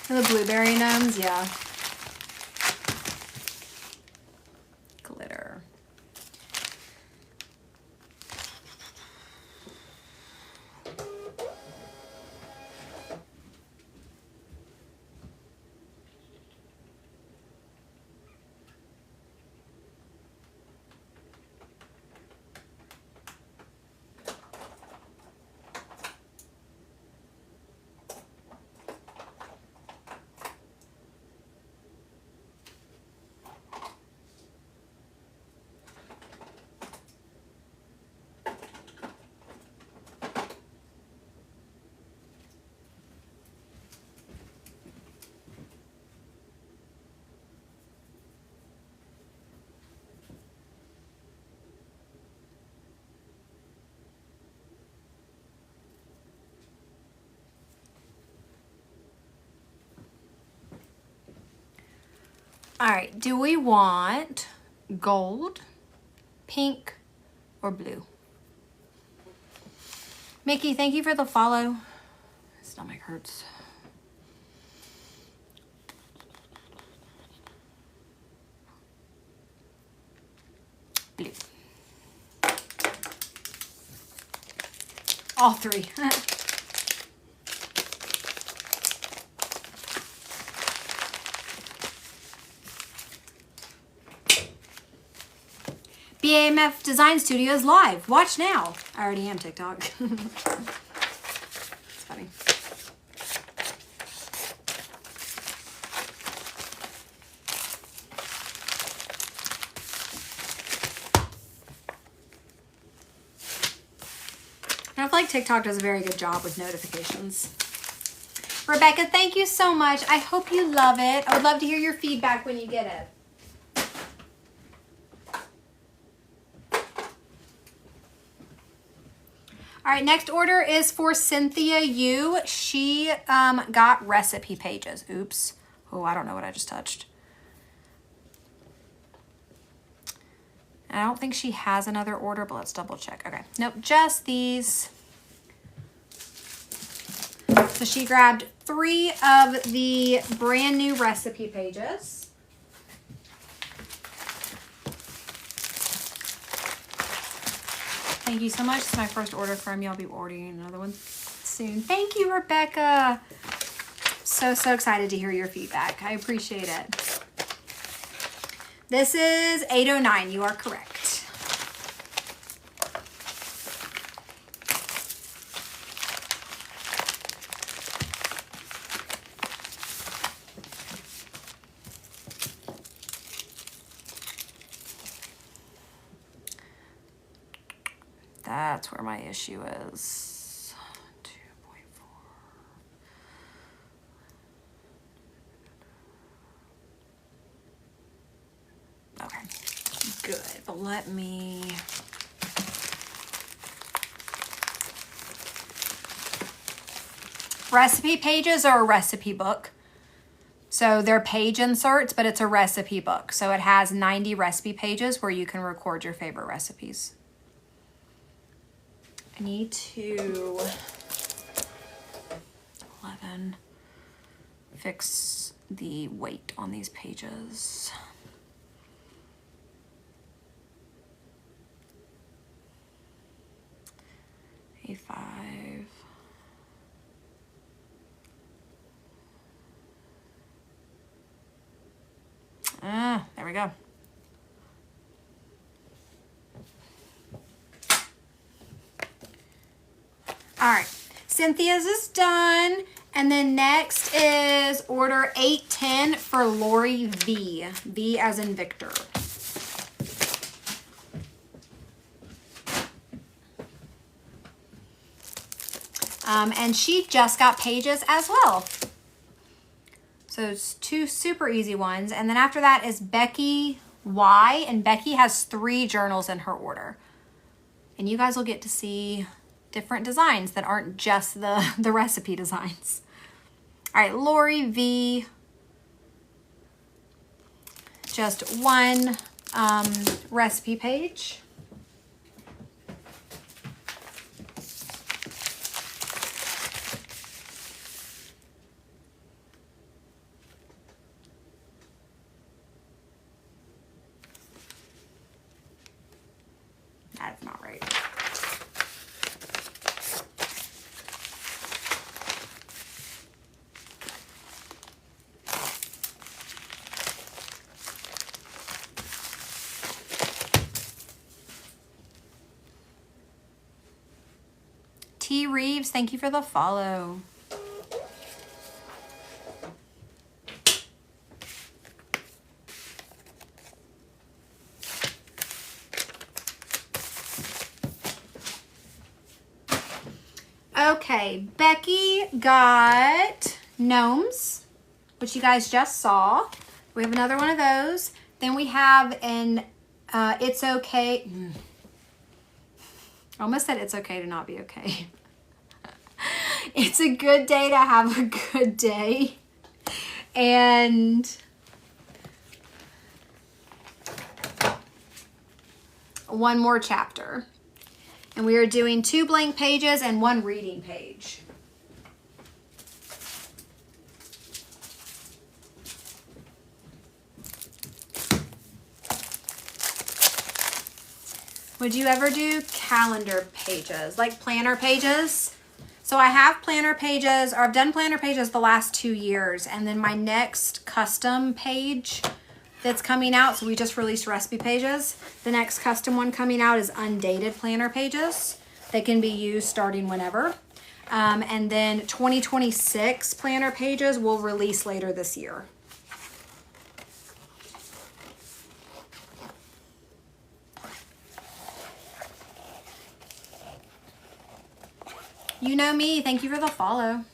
And the blueberry gnomes, yeah. Glitter. All right, do we want gold, pink, or blue? Mickey, thank you for the follow. My stomach hurts. Blue. All three. BAMF Design Studios live. Watch now. I already am TikTok. It's funny. I feel like TikTok does a very good job with notifications. Rebecca, thank you so much. I hope you love it. I would love to hear your feedback when you get it. All right, next order is for Cynthia Yu. She got recipe pages. Oops. Oh, I don't know what I just touched. I don't think she has another order, but let's double check. Okay, nope, just these. So she grabbed 3 of the brand new recipe pages. Thank you so much. This is my first order from you. I'll be ordering another one soon. Thank you, Rebecca. So excited to hear your feedback. I appreciate it. This is 809. You are correct. That's where my issue is. 2.4. Okay, good. But let me... Recipe pages are a recipe book. So they're page inserts, but it's a recipe book. So it has 90 recipe pages where you can record your favorite recipes. I need to 11 fix the weight on these pages. A5. There we go. All right, Cynthia's is done. And then next is order 810 for Lori V. V as in Victor. And she just got pages as well. So it's 2 super easy ones. And then after that is Becky Y. And Becky has 3 journals in her order. And you guys will get to see different designs that aren't just the recipe designs. All right, Lori V. Just 1 recipe page. That's not right. T. Reeves, thank you for the follow. Okay, Becky got gnomes, which you guys just saw. We have another one of those. Then we have an It's Okay. I almost said it's okay to not be okay. It's a good day to have a good day. And one more chapter. And we are doing 2 blank pages and 1 reading page. Would you ever do calendar pages, like planner pages? So I have planner pages, or I've done planner pages the last 2 years, and then my next custom page that's coming out. So we just released recipe pages. The next custom one coming out is undated planner pages. They can be used starting whenever. And then 2026 planner pages will release later this year. You know me. Thank you for the follow.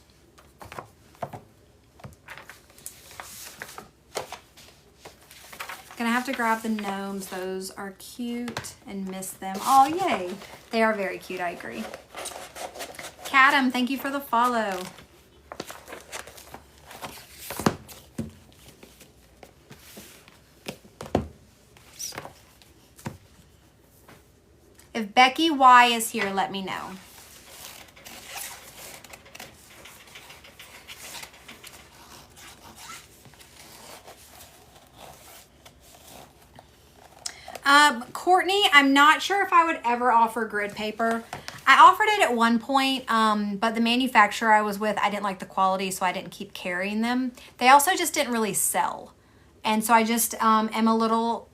Gonna have to grab the gnomes. Those are cute and miss them. Oh, yay. They are very cute. I agree. Cadam, thank you for the follow. If Becky Y is here, let me know. Courtney, I'm not sure if I would ever offer grid paper. I offered it at one point, but the manufacturer I was with, I didn't like the quality, so I didn't keep carrying them. They also just didn't really sell. And so I just am a little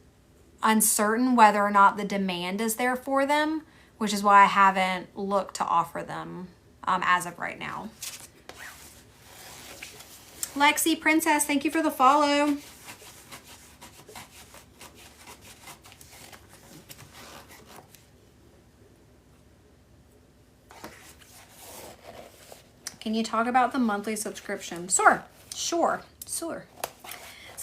uncertain whether or not the demand is there for them, which is why I haven't looked to offer them as of right now. Lexi Princess, thank you for the follow. Can you talk about the monthly subscription? Sure. So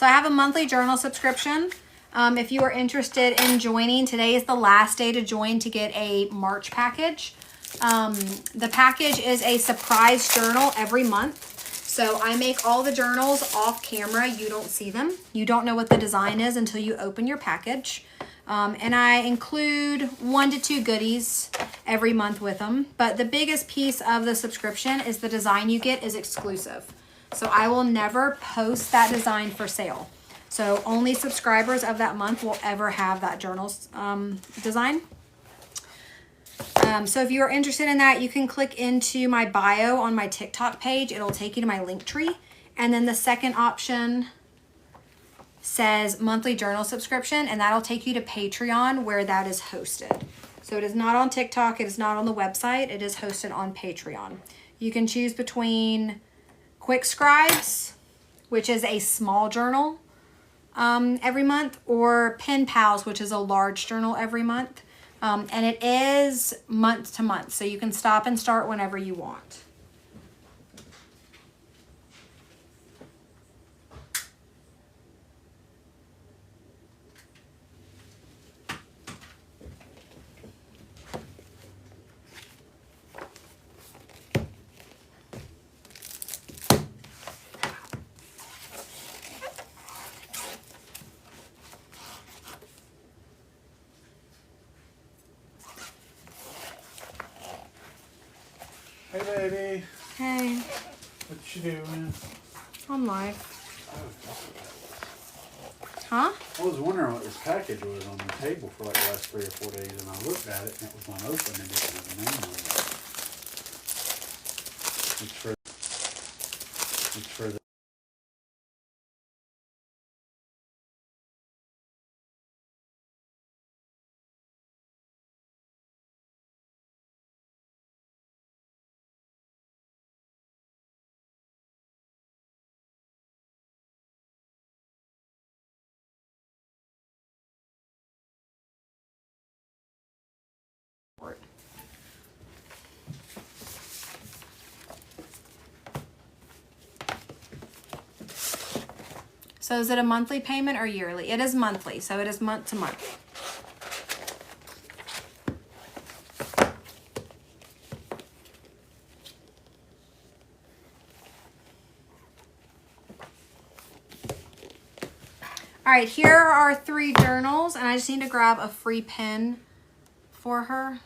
I have a monthly journal subscription. If you are interested in joining, today is the last day to join to get a March package. The package is a surprise journal every month. So I make all the journals off camera. You don't see them. You don't know what the design is until you open your package. And I include 1 to 2 goodies every month with them. But the biggest piece of the subscription is the design you get is exclusive. So I will never post that design for sale. So only subscribers of that month will ever have that journal's design. So if you're interested in that, you can click into my bio on my TikTok page. It'll take you to my link tree. And then the second option says monthly journal subscription, and that'll take you to Patreon where that is hosted. So it is not on TikTok, it is not on the website, it is hosted on Patreon. You can choose between Quick Scribes, which is a small journal every month, or Pen Pals, which is a large journal every month. And it is month to month, so you can stop and start whenever you want. Hey, baby. Hey, What you doing? I'm live. Huh? I was wondering what this package was on the table for like the last 3 or 4 days, and I looked at it and it was unopened and didn't have a name on it. It's for the So is it a monthly payment or yearly? It is monthly, so it is month to month. All right, here are 3 journals, and I just need to grab a free pen for her.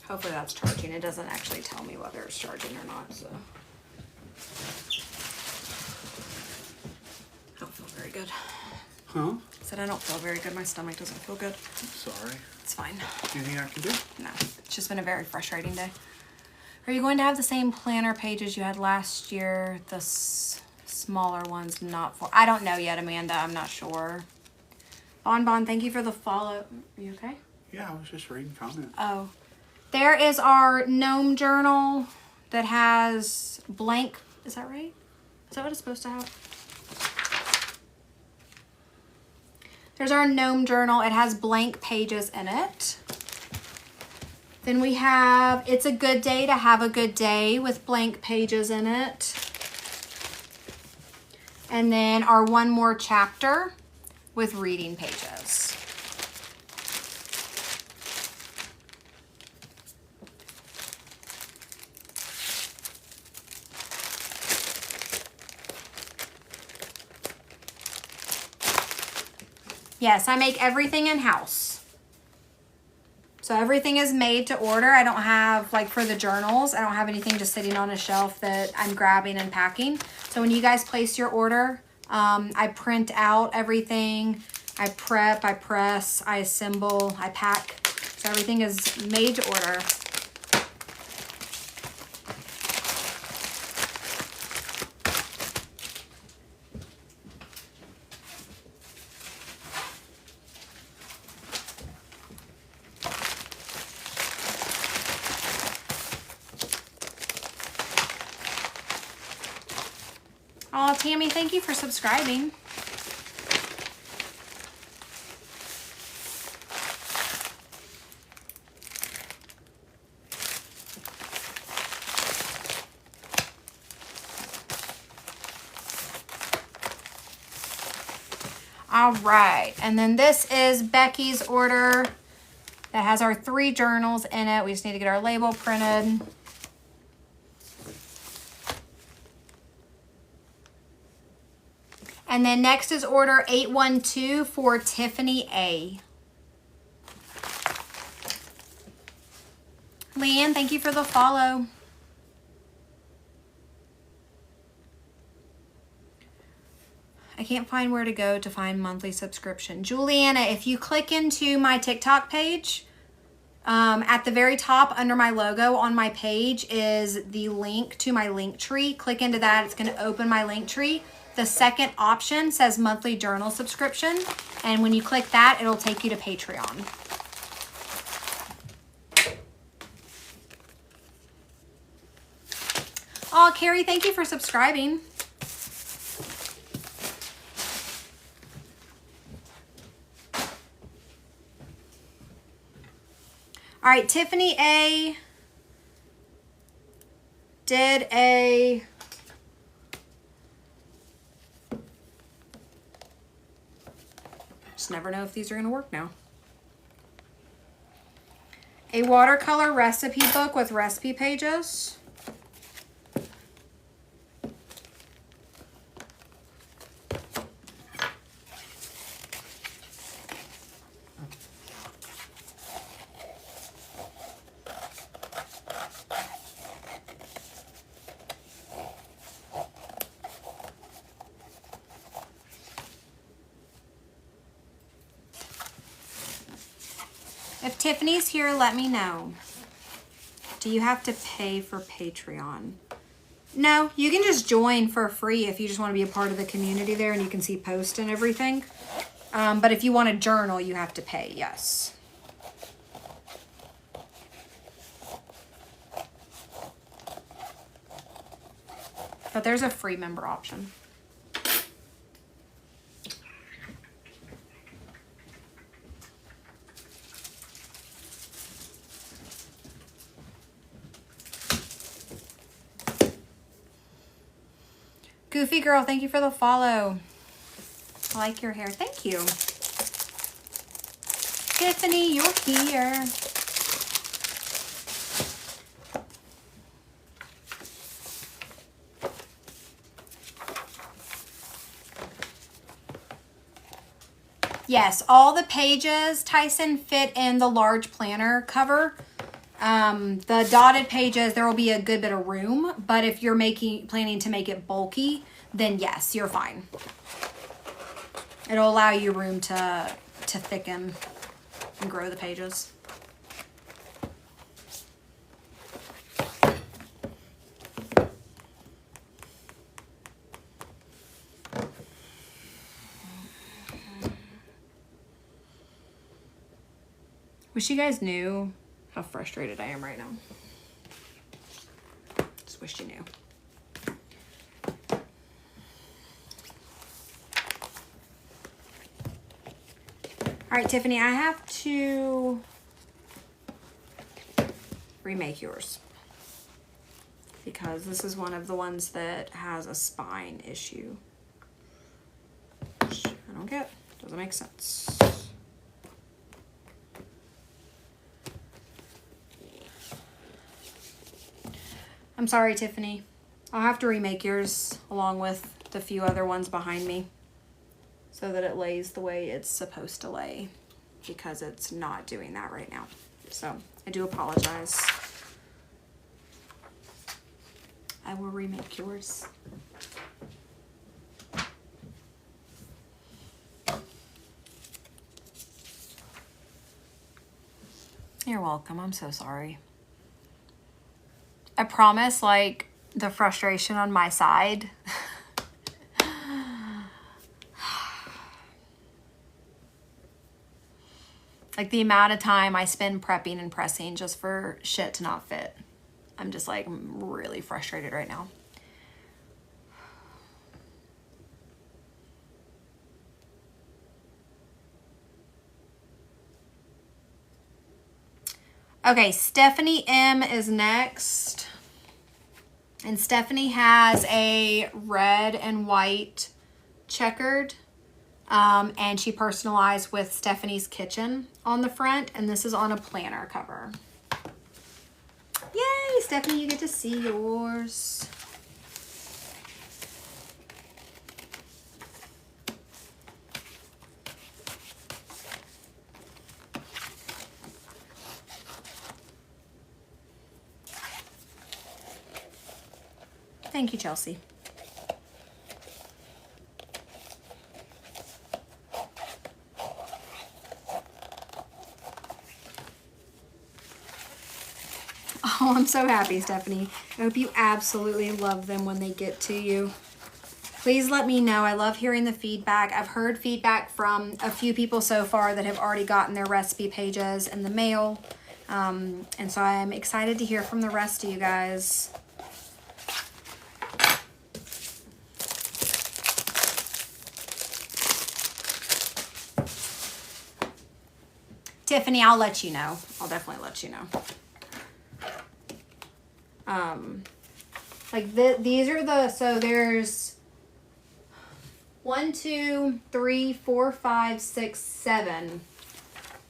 Hopefully that's charging. It doesn't actually tell me whether it's charging or not, so. I don't feel very good. Huh? I said I don't feel very good. My stomach doesn't feel good. I'm sorry. It's fine. Anything I can do? No, it's just been a very frustrating day. Are you going to have the same planner pages you had last year? The smaller ones, not for... I don't know yet, Amanda. I'm not sure. Bon, thank you for the follow. Are you okay? Yeah, I was just reading comments. Oh. There is our gnome journal that has blank... Is that right? Is that what it's supposed to have? There's our gnome journal. It has blank pages in it. Then we have It's a Good Day to Have a Good Day with blank pages in it. And then our One More Chapter with reading pages. Yes, I make everything in-house. So everything is made to order. I don't have, like for the journals, I don't have anything just sitting on a shelf that I'm grabbing and packing. So when you guys place your order, I print out everything. I prep, I press, I assemble, I pack. So everything is made to order. Oh, Tammy, thank you for subscribing. All right, and then this is Becky's order that has our 3 journals in it. We just need to get our label printed. And then next is order 812 for Tiffany A. Leanne, thank you for the follow. I can't find where to go to find monthly subscription. Juliana, if you click into my TikTok page, at the very top under my logo on my page is the link to my link tree. Click into that. It's going to open my link tree. The second option says monthly journal subscription. And when you click that, it'll take you to Patreon. Oh, Carrie, thank you for subscribing. All right, Tiffany A did a just never know if these are going to work now. A watercolor recipe book with recipe pages. If Tiffany's here, let me know. Do you have to pay for Patreon? No, you can just join for free if you just want to be a part of the community there and you can see posts and everything. But if you want a journal, you have to pay, yes. But there's a free member option. Goofy girl, thank you for the follow. I like your hair. Thank you. Tiffany, you're here. Yes, all the pages, Tyson, fit in the large planner cover. The dotted pages, there will be a good bit of room, but if you're planning to make it bulky, then yes, you're fine. It'll allow you room to thicken and grow the pages. Wish you guys knew how frustrated I am right now. Just wish you knew. All right, Tiffany, I have to remake yours because this is one of the ones that has a spine issue. Which I don't get. Doesn't make sense. I'm sorry, Tiffany. I'll have to remake yours along with the few other ones behind me so that it lays the way it's supposed to lay because it's not doing that right now. So I do apologize. I will remake yours. You're welcome. I'm so sorry. I promise, like, the frustration on my side. Like, the amount of time I spend prepping and pressing just for shit to not fit. I'm just, like, really frustrated right now. Okay, Stephanie M is next. And Stephanie has a red and white checkered. And she personalized with Stephanie's Kitchen on the front. And this is on a planner cover. Yay, Stephanie, you get to see yours. Thank you, Chelsea. Oh, I'm so happy, Stephanie. I hope you absolutely love them when they get to you. Please let me know. I love hearing the feedback. I've heard feedback from a few people so far that have already gotten their recipe pages in the mail. And so I'm excited to hear from the rest of you guys. Tiffany, I'll let you know. I'll definitely let you know. These are the, so there's 1, 2, 3, 4, 5, 6, 7.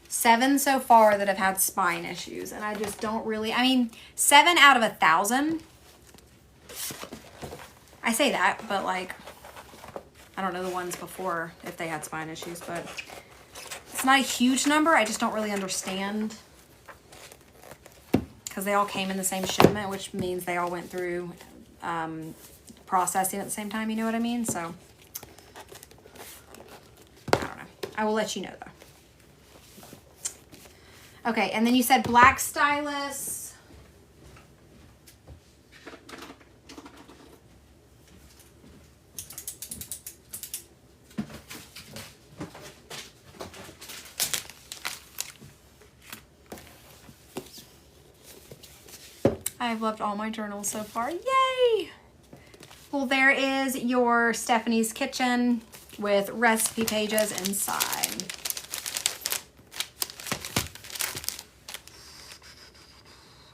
7 so far that have had spine issues. And I just don't really, 7 out of 1,000. I say that, but like, I don't know the ones before if they had spine issues, but it's not a huge number. I just don't really understand because they all came in the same shipment, which means they all went through processing at the same time. You know what I mean? So I don't know. I will let you know though. Okay, and then you said black stylus. I've loved all my journals so far. Yay! Well, there is your Stephanie's Kitchen with recipe pages inside.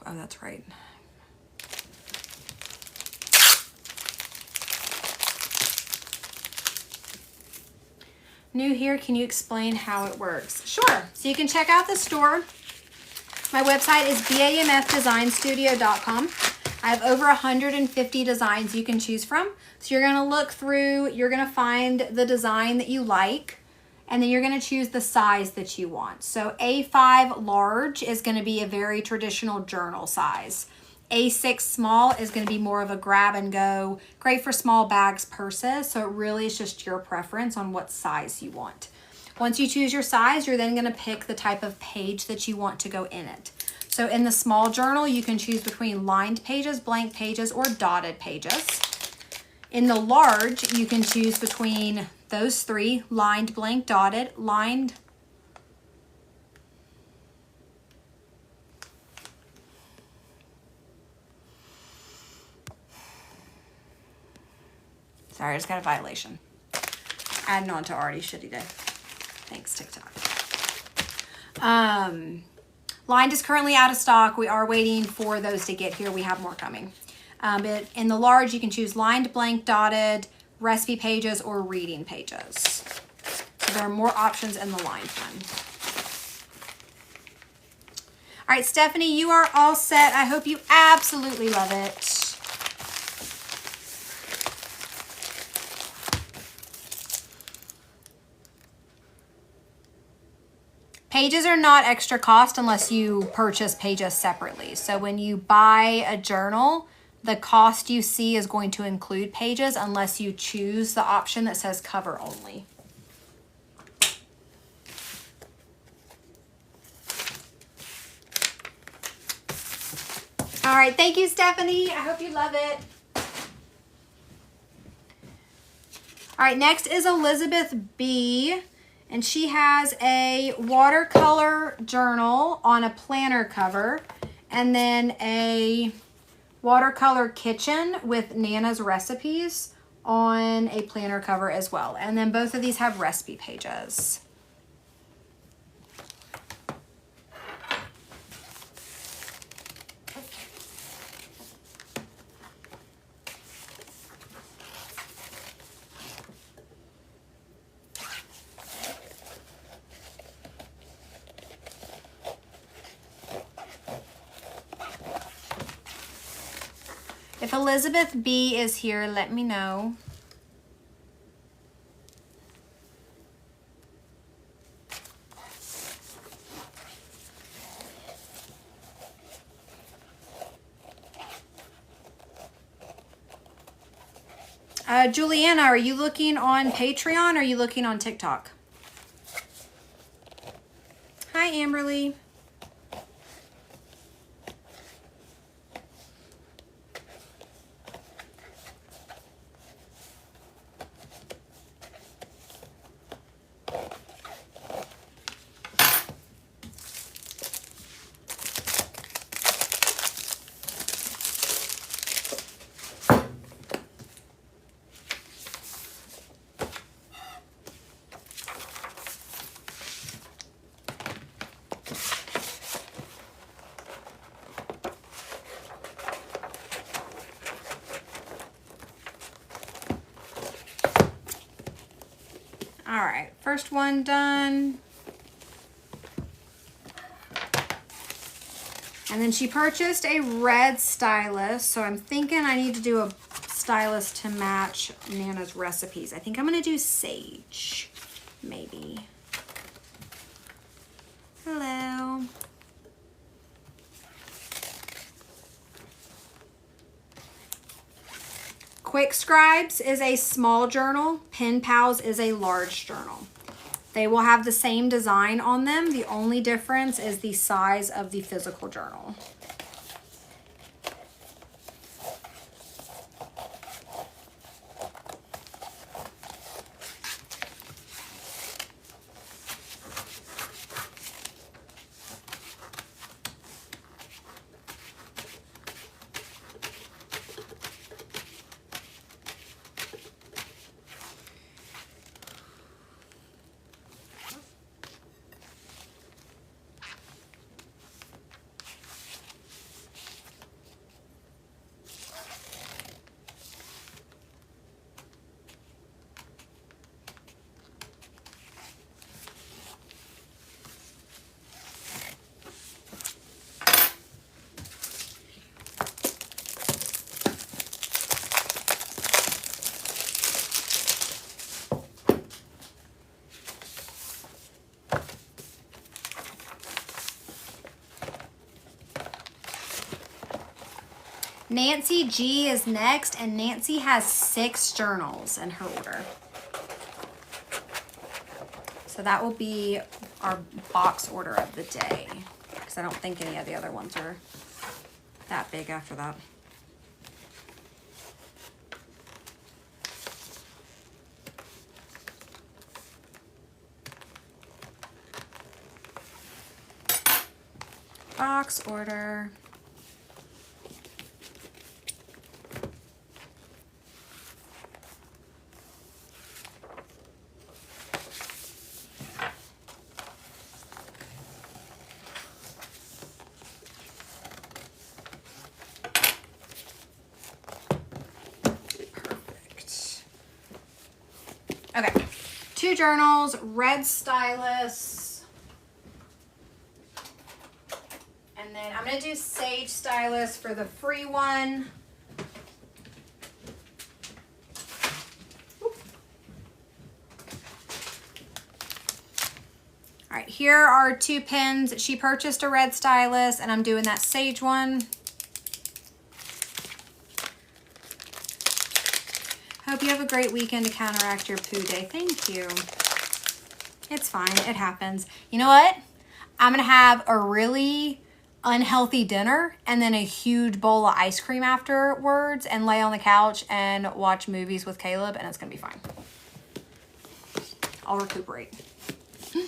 Oh, that's right. New here, can you explain how it works? Sure. So you can check out the store. My website is BAMFdesignstudio.com. I have over 150 designs you can choose from. So you're going to look through, you're going to find the design that you like, And then you're going to choose the size that you want. So A5 large is going to be a very traditional journal size. A6 small is going to be more of a grab and go, great for small bags, purses. So it really is just your preference on what size you want. Once you choose your size, you're then going to pick the type of page that you want to go in it. So in the small journal, you can choose between lined pages, blank pages, or dotted pages. In the large, you can choose between those three: lined, blank, dotted, lined. Sorry, I just got a violation. Adding on to already shitty day. Thanks, TikTok. Lined is currently out of stock. We are waiting for those to get here. We have more coming. But in the large, you can choose lined, blank, dotted, recipe pages, or reading pages. So there are more options in the lined one. All right, Stephanie, you are all set. I hope you absolutely love it. Pages are not extra cost unless you purchase pages separately. So when you buy a journal, the cost you see is going to include pages unless you choose the option that says cover only. All right, thank you, Stephanie. I hope you love it. All right, next is Elizabeth B. And she has a watercolor journal on a planner cover, and then a watercolor kitchen with Nana's recipes on a planner cover as well. And then both of these have recipe pages. If Elizabeth B is here, let me know. Juliana, are you looking on Patreon or are you looking on TikTok? Hi, Amberly. All right, first one done. And then she purchased a red stylus, so I'm thinking I need to do a stylus to match Nana's recipes. I think I'm gonna do sage, maybe. Hello. Quick Scribes is a small journal. Pen Pals is a large journal. They will have the same design on them. The only difference is the size of the physical journal. Nancy G is next, and Nancy has 6 journals in her order. So that will be our box order of the day, because I don't think any of the other ones are that big after that. Box order. Perfect. Okay, 2 journals, red stylus. And then I'm going to do sage stylus for the free one. All right, here are 2 pens. She purchased a red stylus, and I'm doing that sage one. Hope you have a great weekend to counteract your poo day. Thank you. It's fine. It happens. You know what? I'm going to have a really unhealthy dinner and then a huge bowl of ice cream afterwards and lay on the couch and watch movies with Caleb, and it's going to be fine. I'll recuperate. All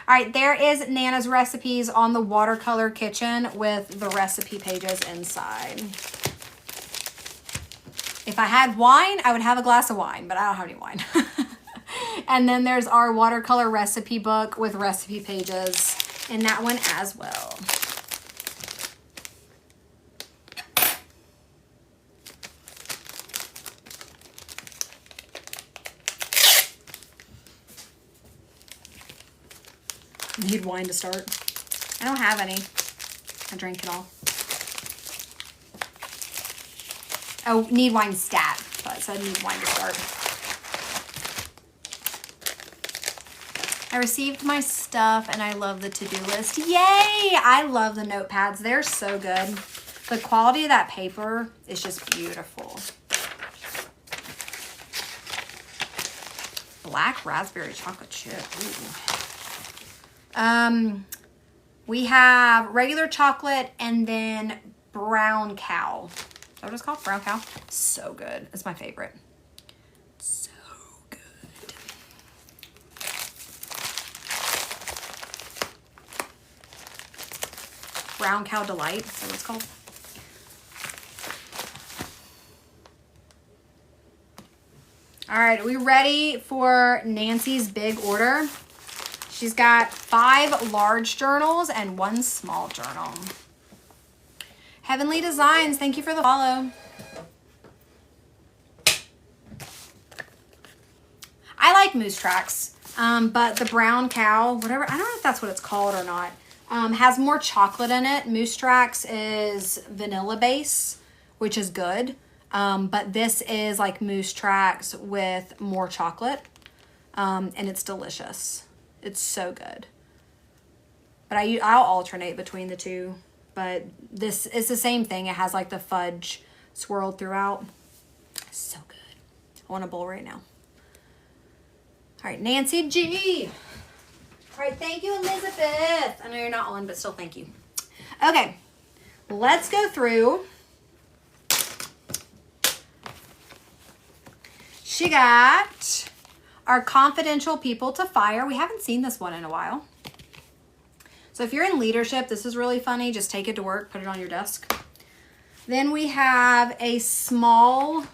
right, there is Nana's recipes on the watercolor kitchen with the recipe pages inside. If I had wine, I would have a glass of wine, but I don't have any wine. And then there's our watercolor recipe book with recipe pages in that one as well. Need wine to start? I don't have any. I drank it all. Oh, need wine stat. But it said need wine to start. I received my stuff and I love the to-do list. Yay! I love the notepads. They're so good. The quality of that paper is just beautiful. Black raspberry chocolate chip. Ooh. We have regular chocolate and then brown cow. Is that what it's called? Brown cow? So good. It's my favorite. So good. Brown cow delight. Is that what it's called? All right, are we ready for Nancy's big order? She's got 5 large journals and 1 small journal. Heavenly Designs, thank you for the follow. I like moose tracks, but the brown cow, whatever, I don't know if that's what it's called or not, has more chocolate in it. Moose tracks is vanilla base, which is good, but this is like moose tracks with more chocolate, and it's delicious. It's so good. But I'll alternate between the two. But this is the same thing. It has like the fudge swirled throughout. So good. I want a bowl right now. All right, Nancy G. All right, thank you, Elizabeth. I know you're not on, but still thank you. Okay, let's go through. She got our confidential people to fire. We haven't seen this one in a while. So if you're in leadership, this is really funny. Just take it to work, put it on your desk. Then we have a small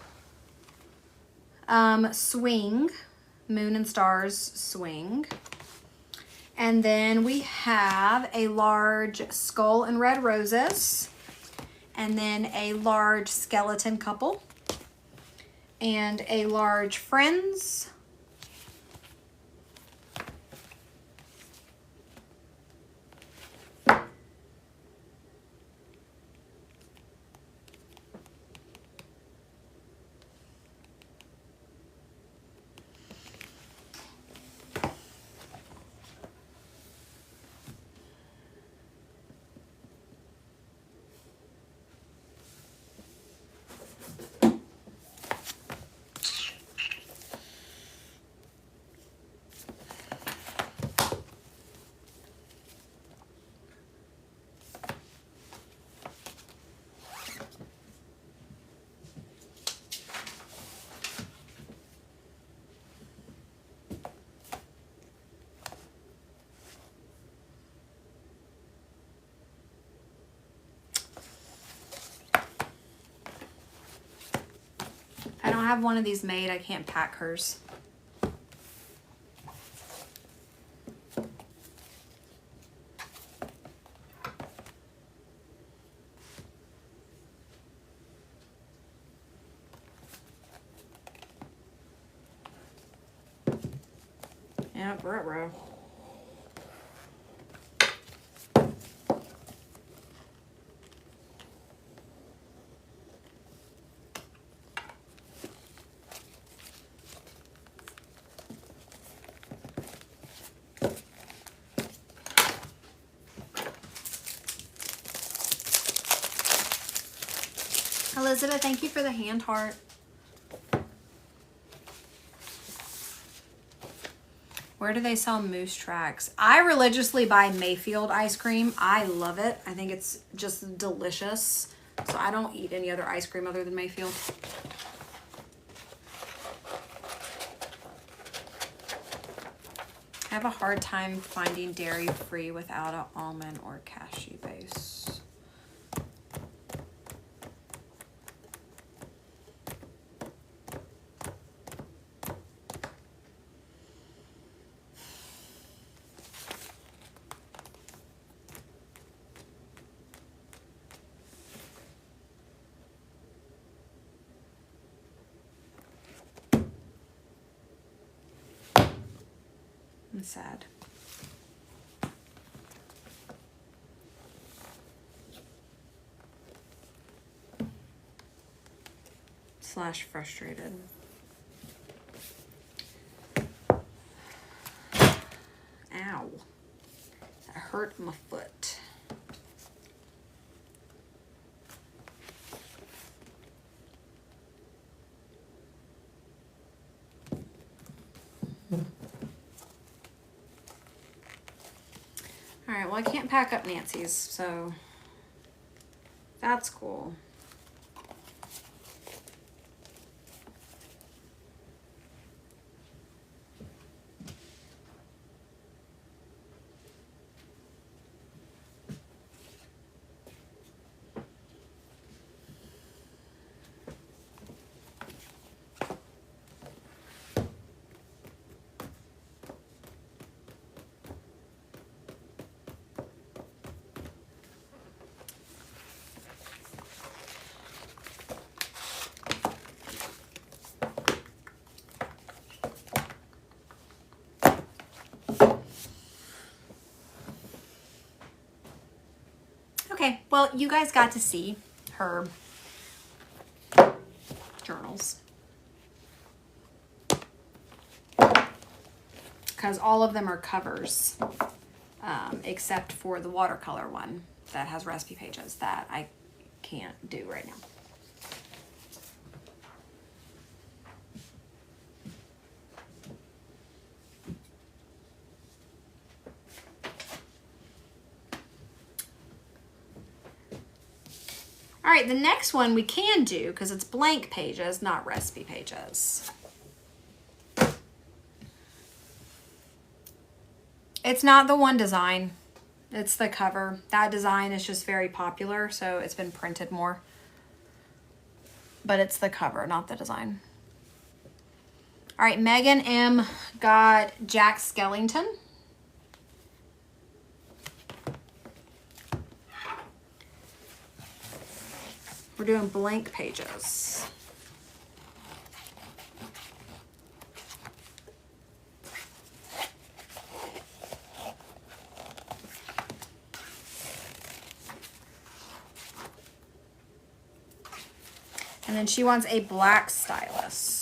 swing, moon and stars swing. And then we have a large skull and red roses. And then a large skeleton couple. And a large friends. have one of these made. I can't pack hers. Yep, ruh-roh. Elizabeth, thank you for the hand heart. Where do they sell Moose Tracks? I religiously buy Mayfield ice cream. I love it. I think it's just delicious. So I don't eat any other ice cream other than Mayfield. I have a hard time finding dairy-free without an almond or cashew base. I'm sad. Slash frustrated. Ow. That hurt my foot. All right, well, I can't pack up Nancy's, so that's cool. Okay, well, you guys got to see her journals. Because all of them are covers, except for the watercolor one that has recipe pages that I can't do right now. All right, the next one we can do because it's blank pages, not recipe pages. It's not the one design, it's the cover. That design is just very popular, so it's been printed more. But it's the cover, not the design. All right, Megan M got Jack Skellington. We're doing blank pages. And then she wants a black stylus.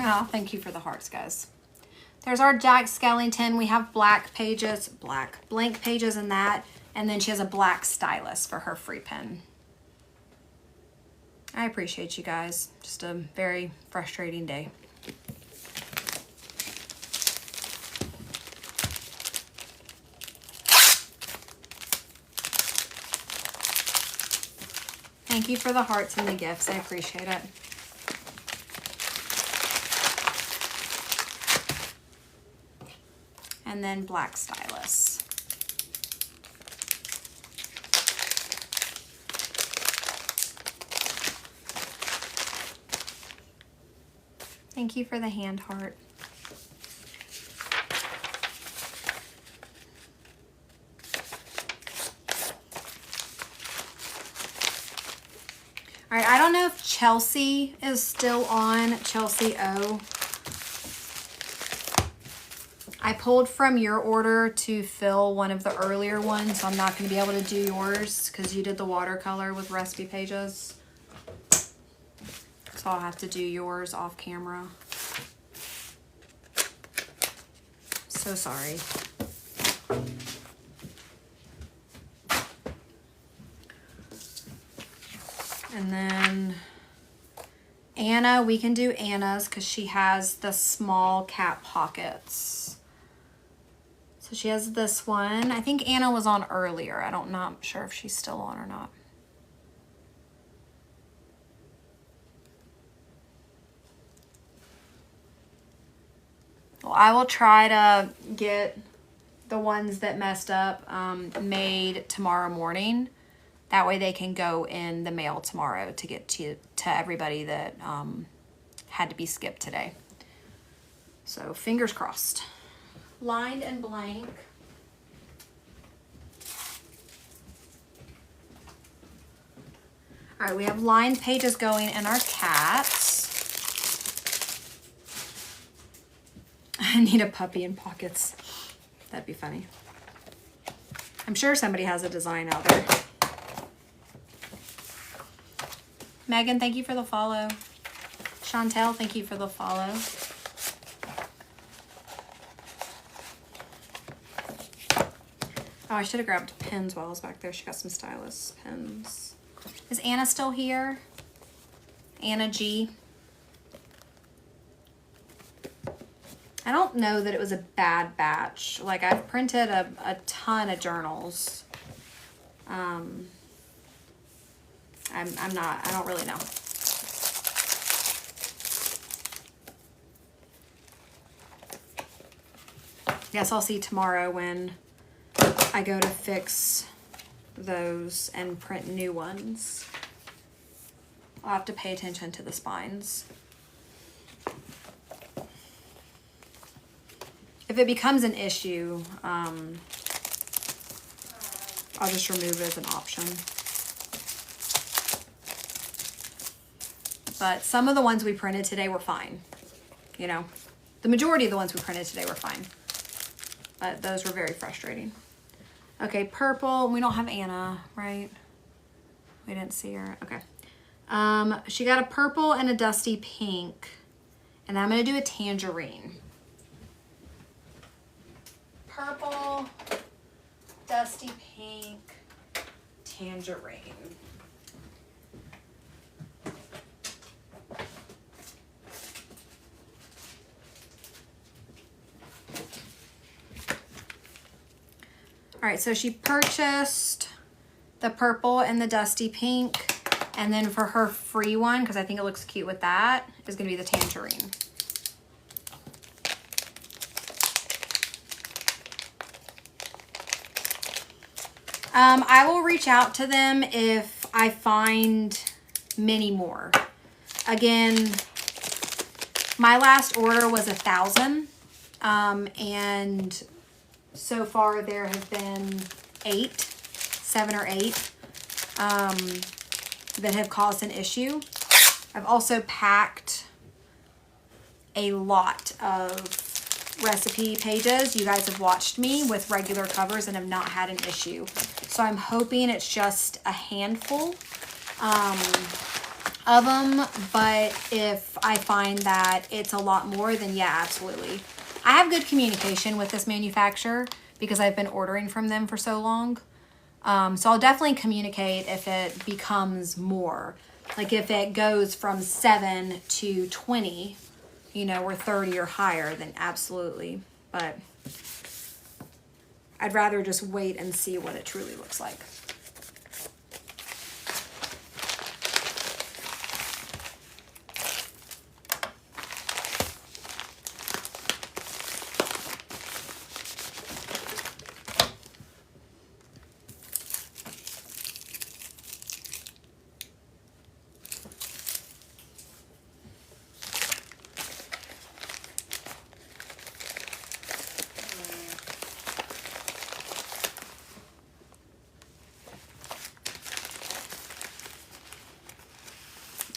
Oh, thank you for the hearts, guys. There's our Jack Skellington. We have blank pages in that. And then she has a black stylus for her free pen. I appreciate you guys. Just a very frustrating day. Thank you for the hearts and the gifts. I appreciate it. And then black stylus. Thank you for the hand heart. All right, I don't know if Chelsea is still on, Chelsea O. I pulled from your order to fill one of the earlier ones, so I'm not going to be able to do yours because you did the watercolor with recipe pages. So I'll have to do yours off camera. So sorry. And then Anna, we can do Anna's because she has the small cap pockets. So she has this one. I think Anna was on earlier. I'm not sure if she's still on or not. Well, I will try to get the ones that messed up made tomorrow morning. That way they can go in the mail tomorrow to get to everybody that had to be skipped today. So fingers crossed. Lined and blank. All right, we have lined pages going in our cats. I need a puppy in pockets. That'd be funny. I'm sure somebody has a design out there. Megan, thank you for the follow. Chantel, thank you for the follow. Oh, I should have grabbed pens while I was back there. She got some stylus pens. Is Anna still here? Anna G. I don't know that it was a bad batch. Like, I've printed a ton of journals. I'm not, I don't really know. Guess I'll see tomorrow when I go to fix those and print new ones. I'll have to pay attention to the spines. If it becomes an issue, I'll just remove it as an option. But some of the ones we printed today were fine. You know, the majority of the ones we printed today were fine. But those were very frustrating. Okay, purple. We don't have Anna, right? We didn't see her. Okay. She got a purple and a dusty pink. And I'm going to do a tangerine. Purple, dusty pink, tangerine. All right, so she purchased the purple and the dusty pink, and then for her free one, because I think it looks cute with that, is going to be the tangerine. I will reach out to them if I find many more. Again, my last order was 1,000, and so far there have been 7 or 8 that have caused an issue. I've also packed a lot of recipe pages. You guys have watched me with regular covers and have not had an issue. So I'm hoping it's just a handful of them, but if I find that it's a lot more, then yeah, absolutely. I have good communication with this manufacturer because I've been ordering from them for so long. So I'll definitely communicate if it becomes more. Like if it goes from 7 to 20, you know, or 30 or higher, then absolutely. But I'd rather just wait and see what it truly looks like.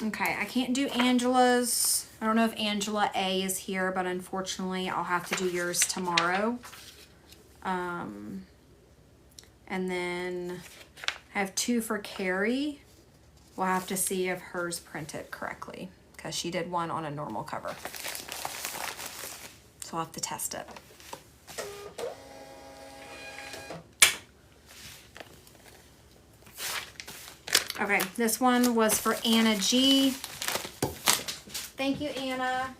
Okay, I can't do Angela's. I don't know if Angela A is here, but unfortunately I'll have to do yours tomorrow. And then I have 2 for Carrie. We'll have to see if hers printed correctly because she did one on a normal cover. So I'll have to test it. Okay, this one was for Anna G. Thank you, Anna.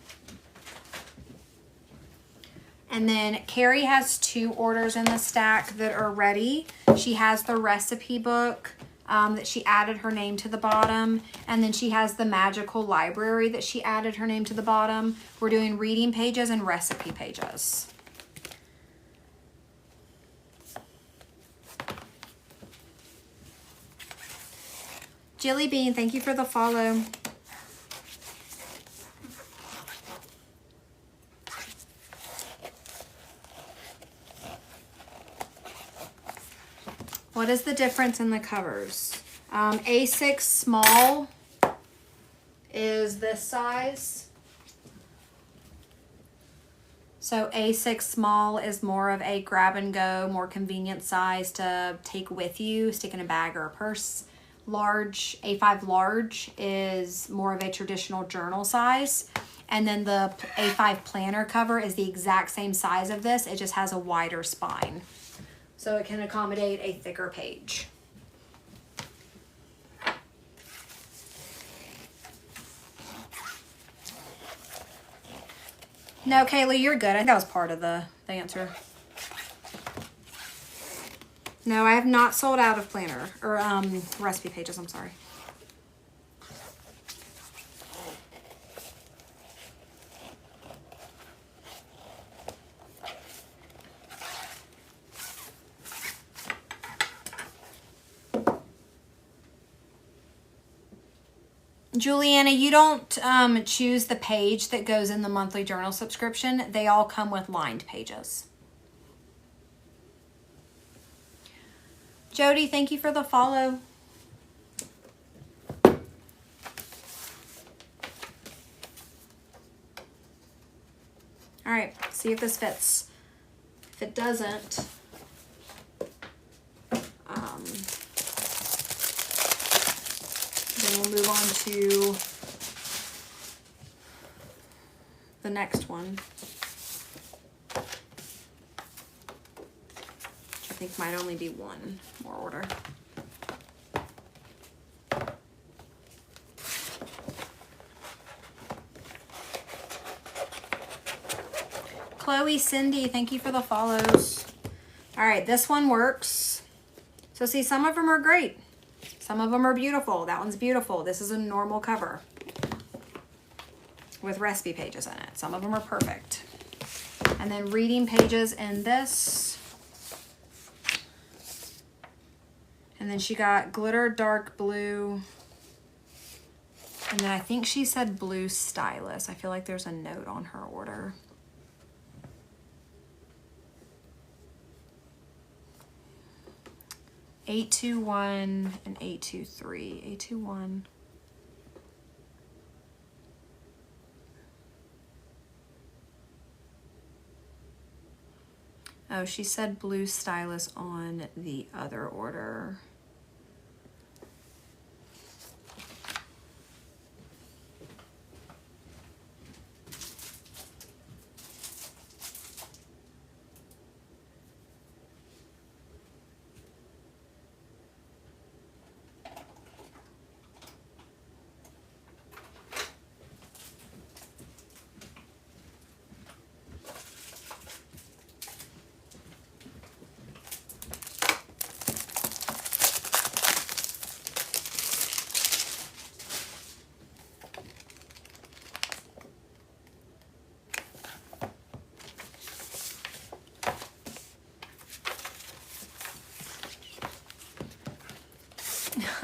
And then Carrie has 2 orders in the stack that are ready. She has the recipe book that she added her name to the bottom. And then she has the magical library that she added her name to the bottom. We're doing reading pages and recipe pages. Jilly Bean, thank you for the follow. What is the difference in the covers? A6 small is this size. So A6 small is more of a grab and go, more convenient size to take with you, stick in a bag or a purse. Large, A5 large is more of a traditional journal size. And then the A5 planner cover is the exact same size of this. It just has a wider spine. So it can accommodate a thicker page. No, Kayla, you're good. I think that was part of the answer. No, I have not sold out of planner or recipe pages. I'm sorry. Juliana, you don't choose the page that goes in the monthly journal subscription. They all come with lined pages. Jody, thank you for the follow. All right, see if this fits. If it doesn't, then we'll move on to the next one. I think might only be one more order. Chloe, Cindy, thank you for the follows. All right, this one works. So see, some of them are great. Some of them are beautiful. That one's beautiful. This is a normal cover with recipe pages in it. Some of them are perfect. And then reading pages in this. And then she got glitter dark blue. And then I think she said blue stylus. I feel like there's a note on her order. $821 and $823. $821. Oh, she said blue stylus on the other order.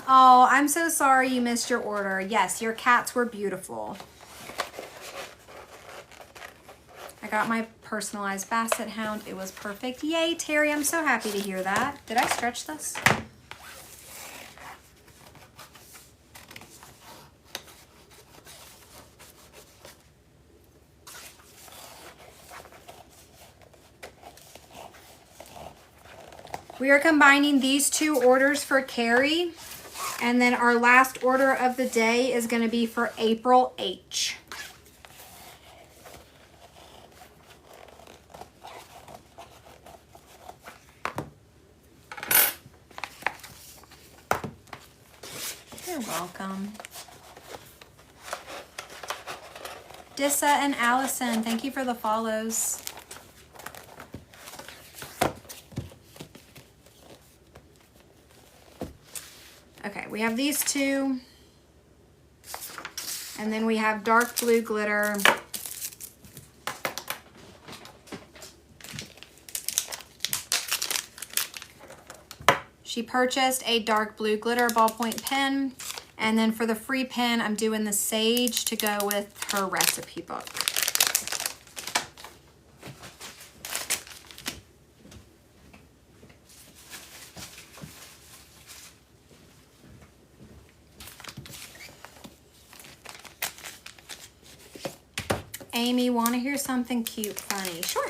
Oh, I'm so sorry you missed your order. Yes, your cats were beautiful. I got my personalized basset hound. It was perfect. Yay, Terry, I'm so happy to hear that. Did I stretch this? We are combining these two orders for Carrie. And then our last order of the day is going to be for April H. You're welcome. Dissa and Allison, thank you for the follows. Okay, we have these two. And then we have dark blue glitter. She purchased a dark blue glitter ballpoint pen. And then for the free pen, I'm doing the Sage to go with her recipe book. Amy, want to hear something cute, funny? Sure.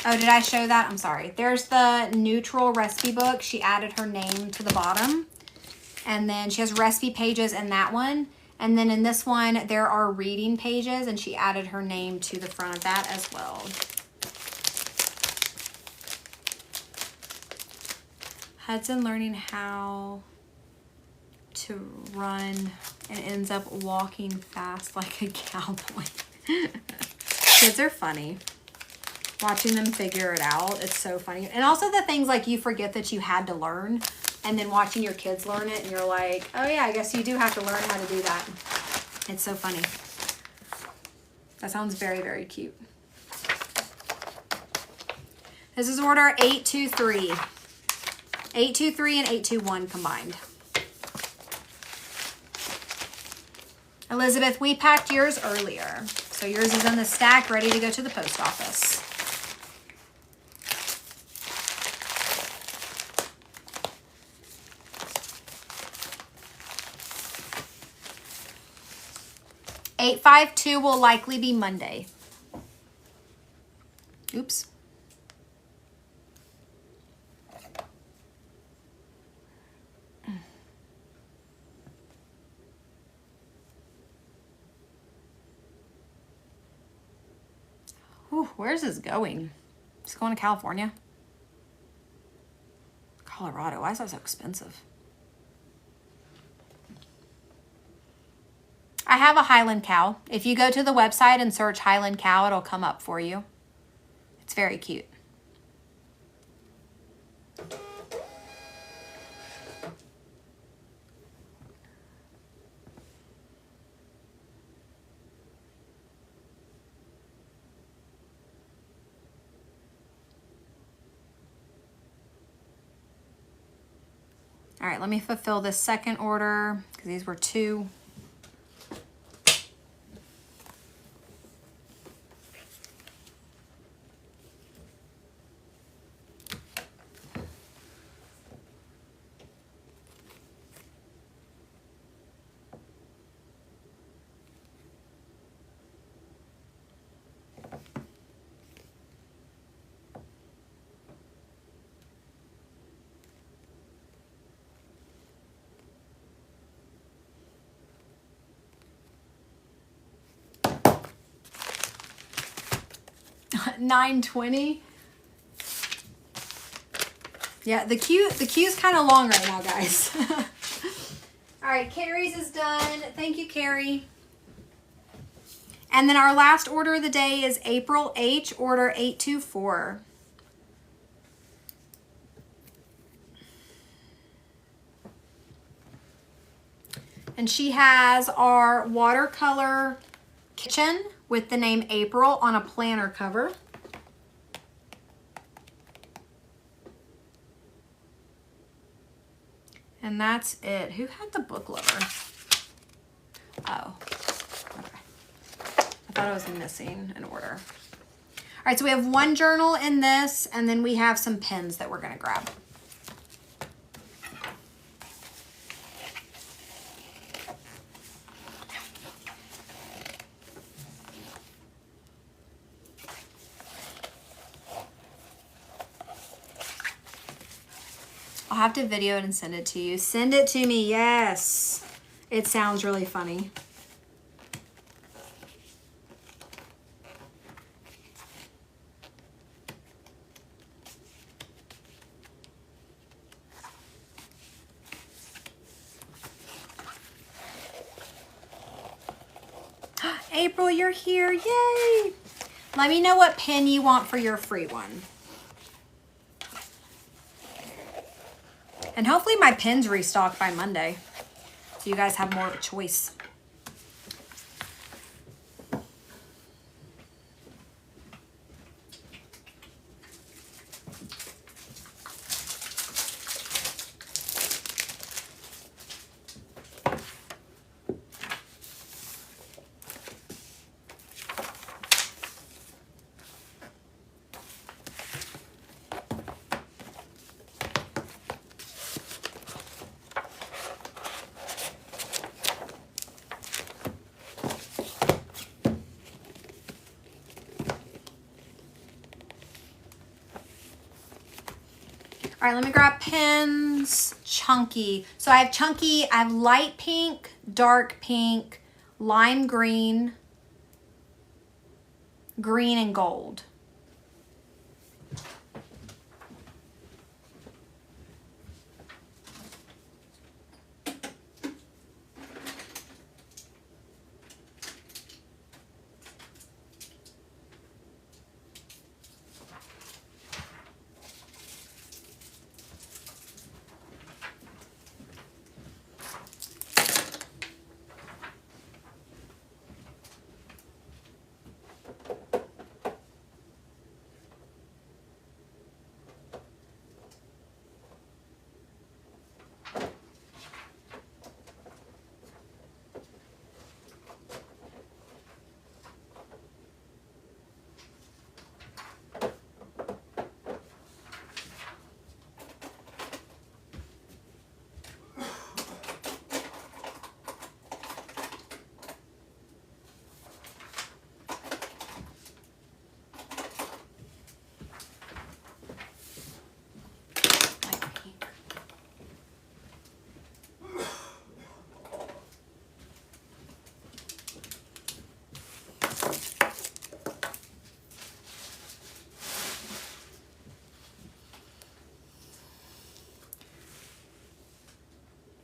Oh, did I show that? I'm sorry. There's the neutral recipe book. She added her name to the bottom. And then she has recipe pages in that one. And then in this one, there are reading pages, and she added her name to the front of that as well. Hudson learning how to run and ends up walking fast like a cowboy. Kids are funny. Watching them figure it out, it's so funny. And also the things like you forget that you had to learn, and then watching your kids learn it, and you're like, oh yeah, I guess you do have to learn how to do that. It's so funny. That sounds very, very cute. This is order 823. 823 and 821 combined. Elizabeth, we packed yours earlier. So yours is in the stack, ready to go to the post office. $852 will likely be Monday. Oops. Ooh, where's this going? It's going to California? Colorado. Why is that so expensive? I have a Highland cow. If you go to the website and search Highland cow, it'll come up for you. It's very cute. All right, let me fulfill this second order because these were two. $9.20. Yeah, the queue's kind of long right now, guys. All right, Carrie's is done. Thank you, Carrie. And then our last order of the day is April H, order 824. And she has our watercolor kitchen with the name April on a planner cover. And that's it. Who had the book lover? Oh, okay. I thought I was missing an order. All right, so we have one journal in this, and then we have some pens that we're gonna grab. I'll have to video it and send it to you. Send it to me, yes. It sounds really funny. April, you're here, yay! Let me know what pen you want for your free one. And hopefully my pen's restocked by Monday, so you guys have more of a choice. All right, let me grab pens. Chunky. So I have chunky, I have light pink, dark pink, lime green, green, and gold.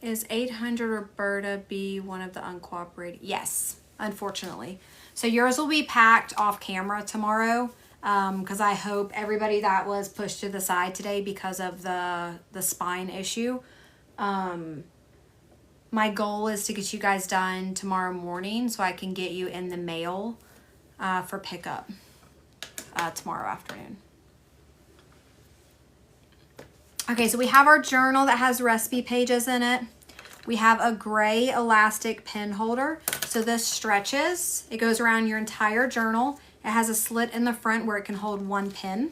Is 800 Roberta B one of the uncooperated? Yes, unfortunately. So yours will be packed off camera tomorrow, because I hope everybody that was pushed to the side today because of the spine issue. My goal is to get you guys done tomorrow morning so I can get you in the mail for pickup tomorrow afternoon. Okay, so we have our journal that has recipe pages in it. We have a gray elastic pen holder. So this stretches. It goes around your entire journal. It has a slit in the front where it can hold one pen.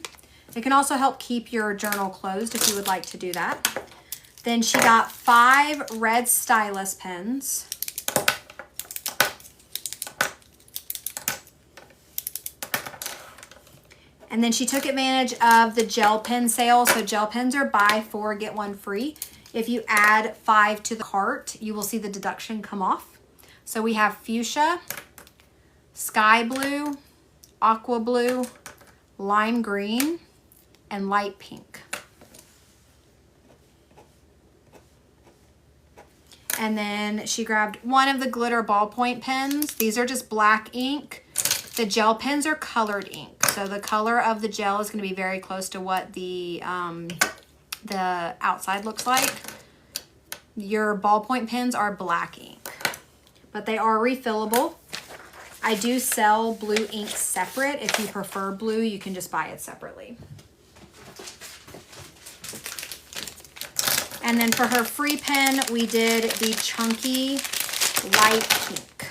It can also help keep your journal closed if you would like to do that. Then she got 5 red stylus pens. And then she took advantage of the gel pen sale. So gel pens are buy 4, get 1 free. If you add 5 to the cart, you will see the deduction come off. So we have fuchsia, sky blue, aqua blue, lime green, and light pink. And then she grabbed one of the glitter ballpoint pens. These are just black ink. The gel pens are colored ink. So the color of the gel is going to be very close to what the outside looks like. Your ballpoint pens are black ink, but they are refillable. I do sell blue ink separate. If you prefer blue, you can just buy it separately. And then for her free pen, we did the chunky light pink.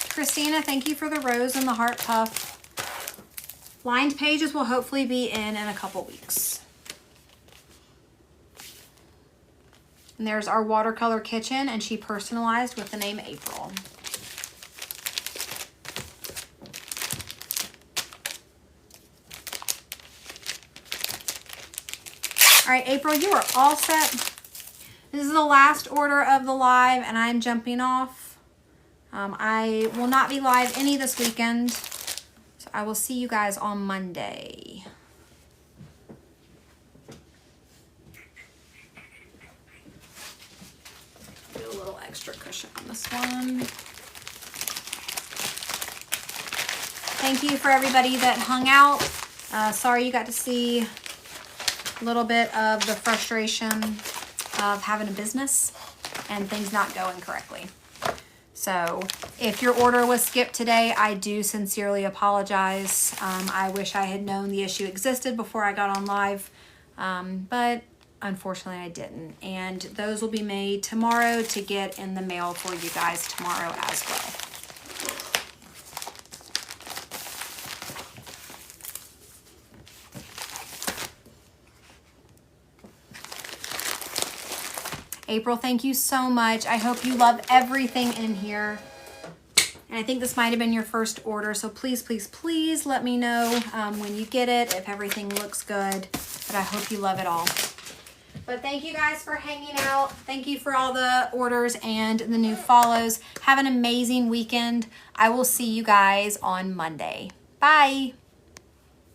Christina, thank you for the rose and the heart puff. Lined pages will hopefully be in a couple weeks. And there's our watercolor kitchen, and she personalized with the name April. All right, April, you are all set. This is the last order of the live, and I'm jumping off. I will not be live any this weekend, so I will see you guys on Monday. Do a little extra cushion on this one. Thank you for everybody that hung out. Sorry you got to see a little bit of the frustration of having a business and things not going correctly. So if your order was skipped today, I do sincerely apologize. I wish I had known the issue existed before I got on live, but unfortunately I didn't. And those will be made tomorrow to get in the mail for you guys tomorrow as well. April, thank you so much. I hope you love everything in here. And I think this might have been your first order, so please, please, please let me know when you get it, if everything looks good. But I hope you love it all. But thank you guys for hanging out. Thank you for all the orders and the new follows. Have an amazing weekend. I will see you guys on Monday. Bye.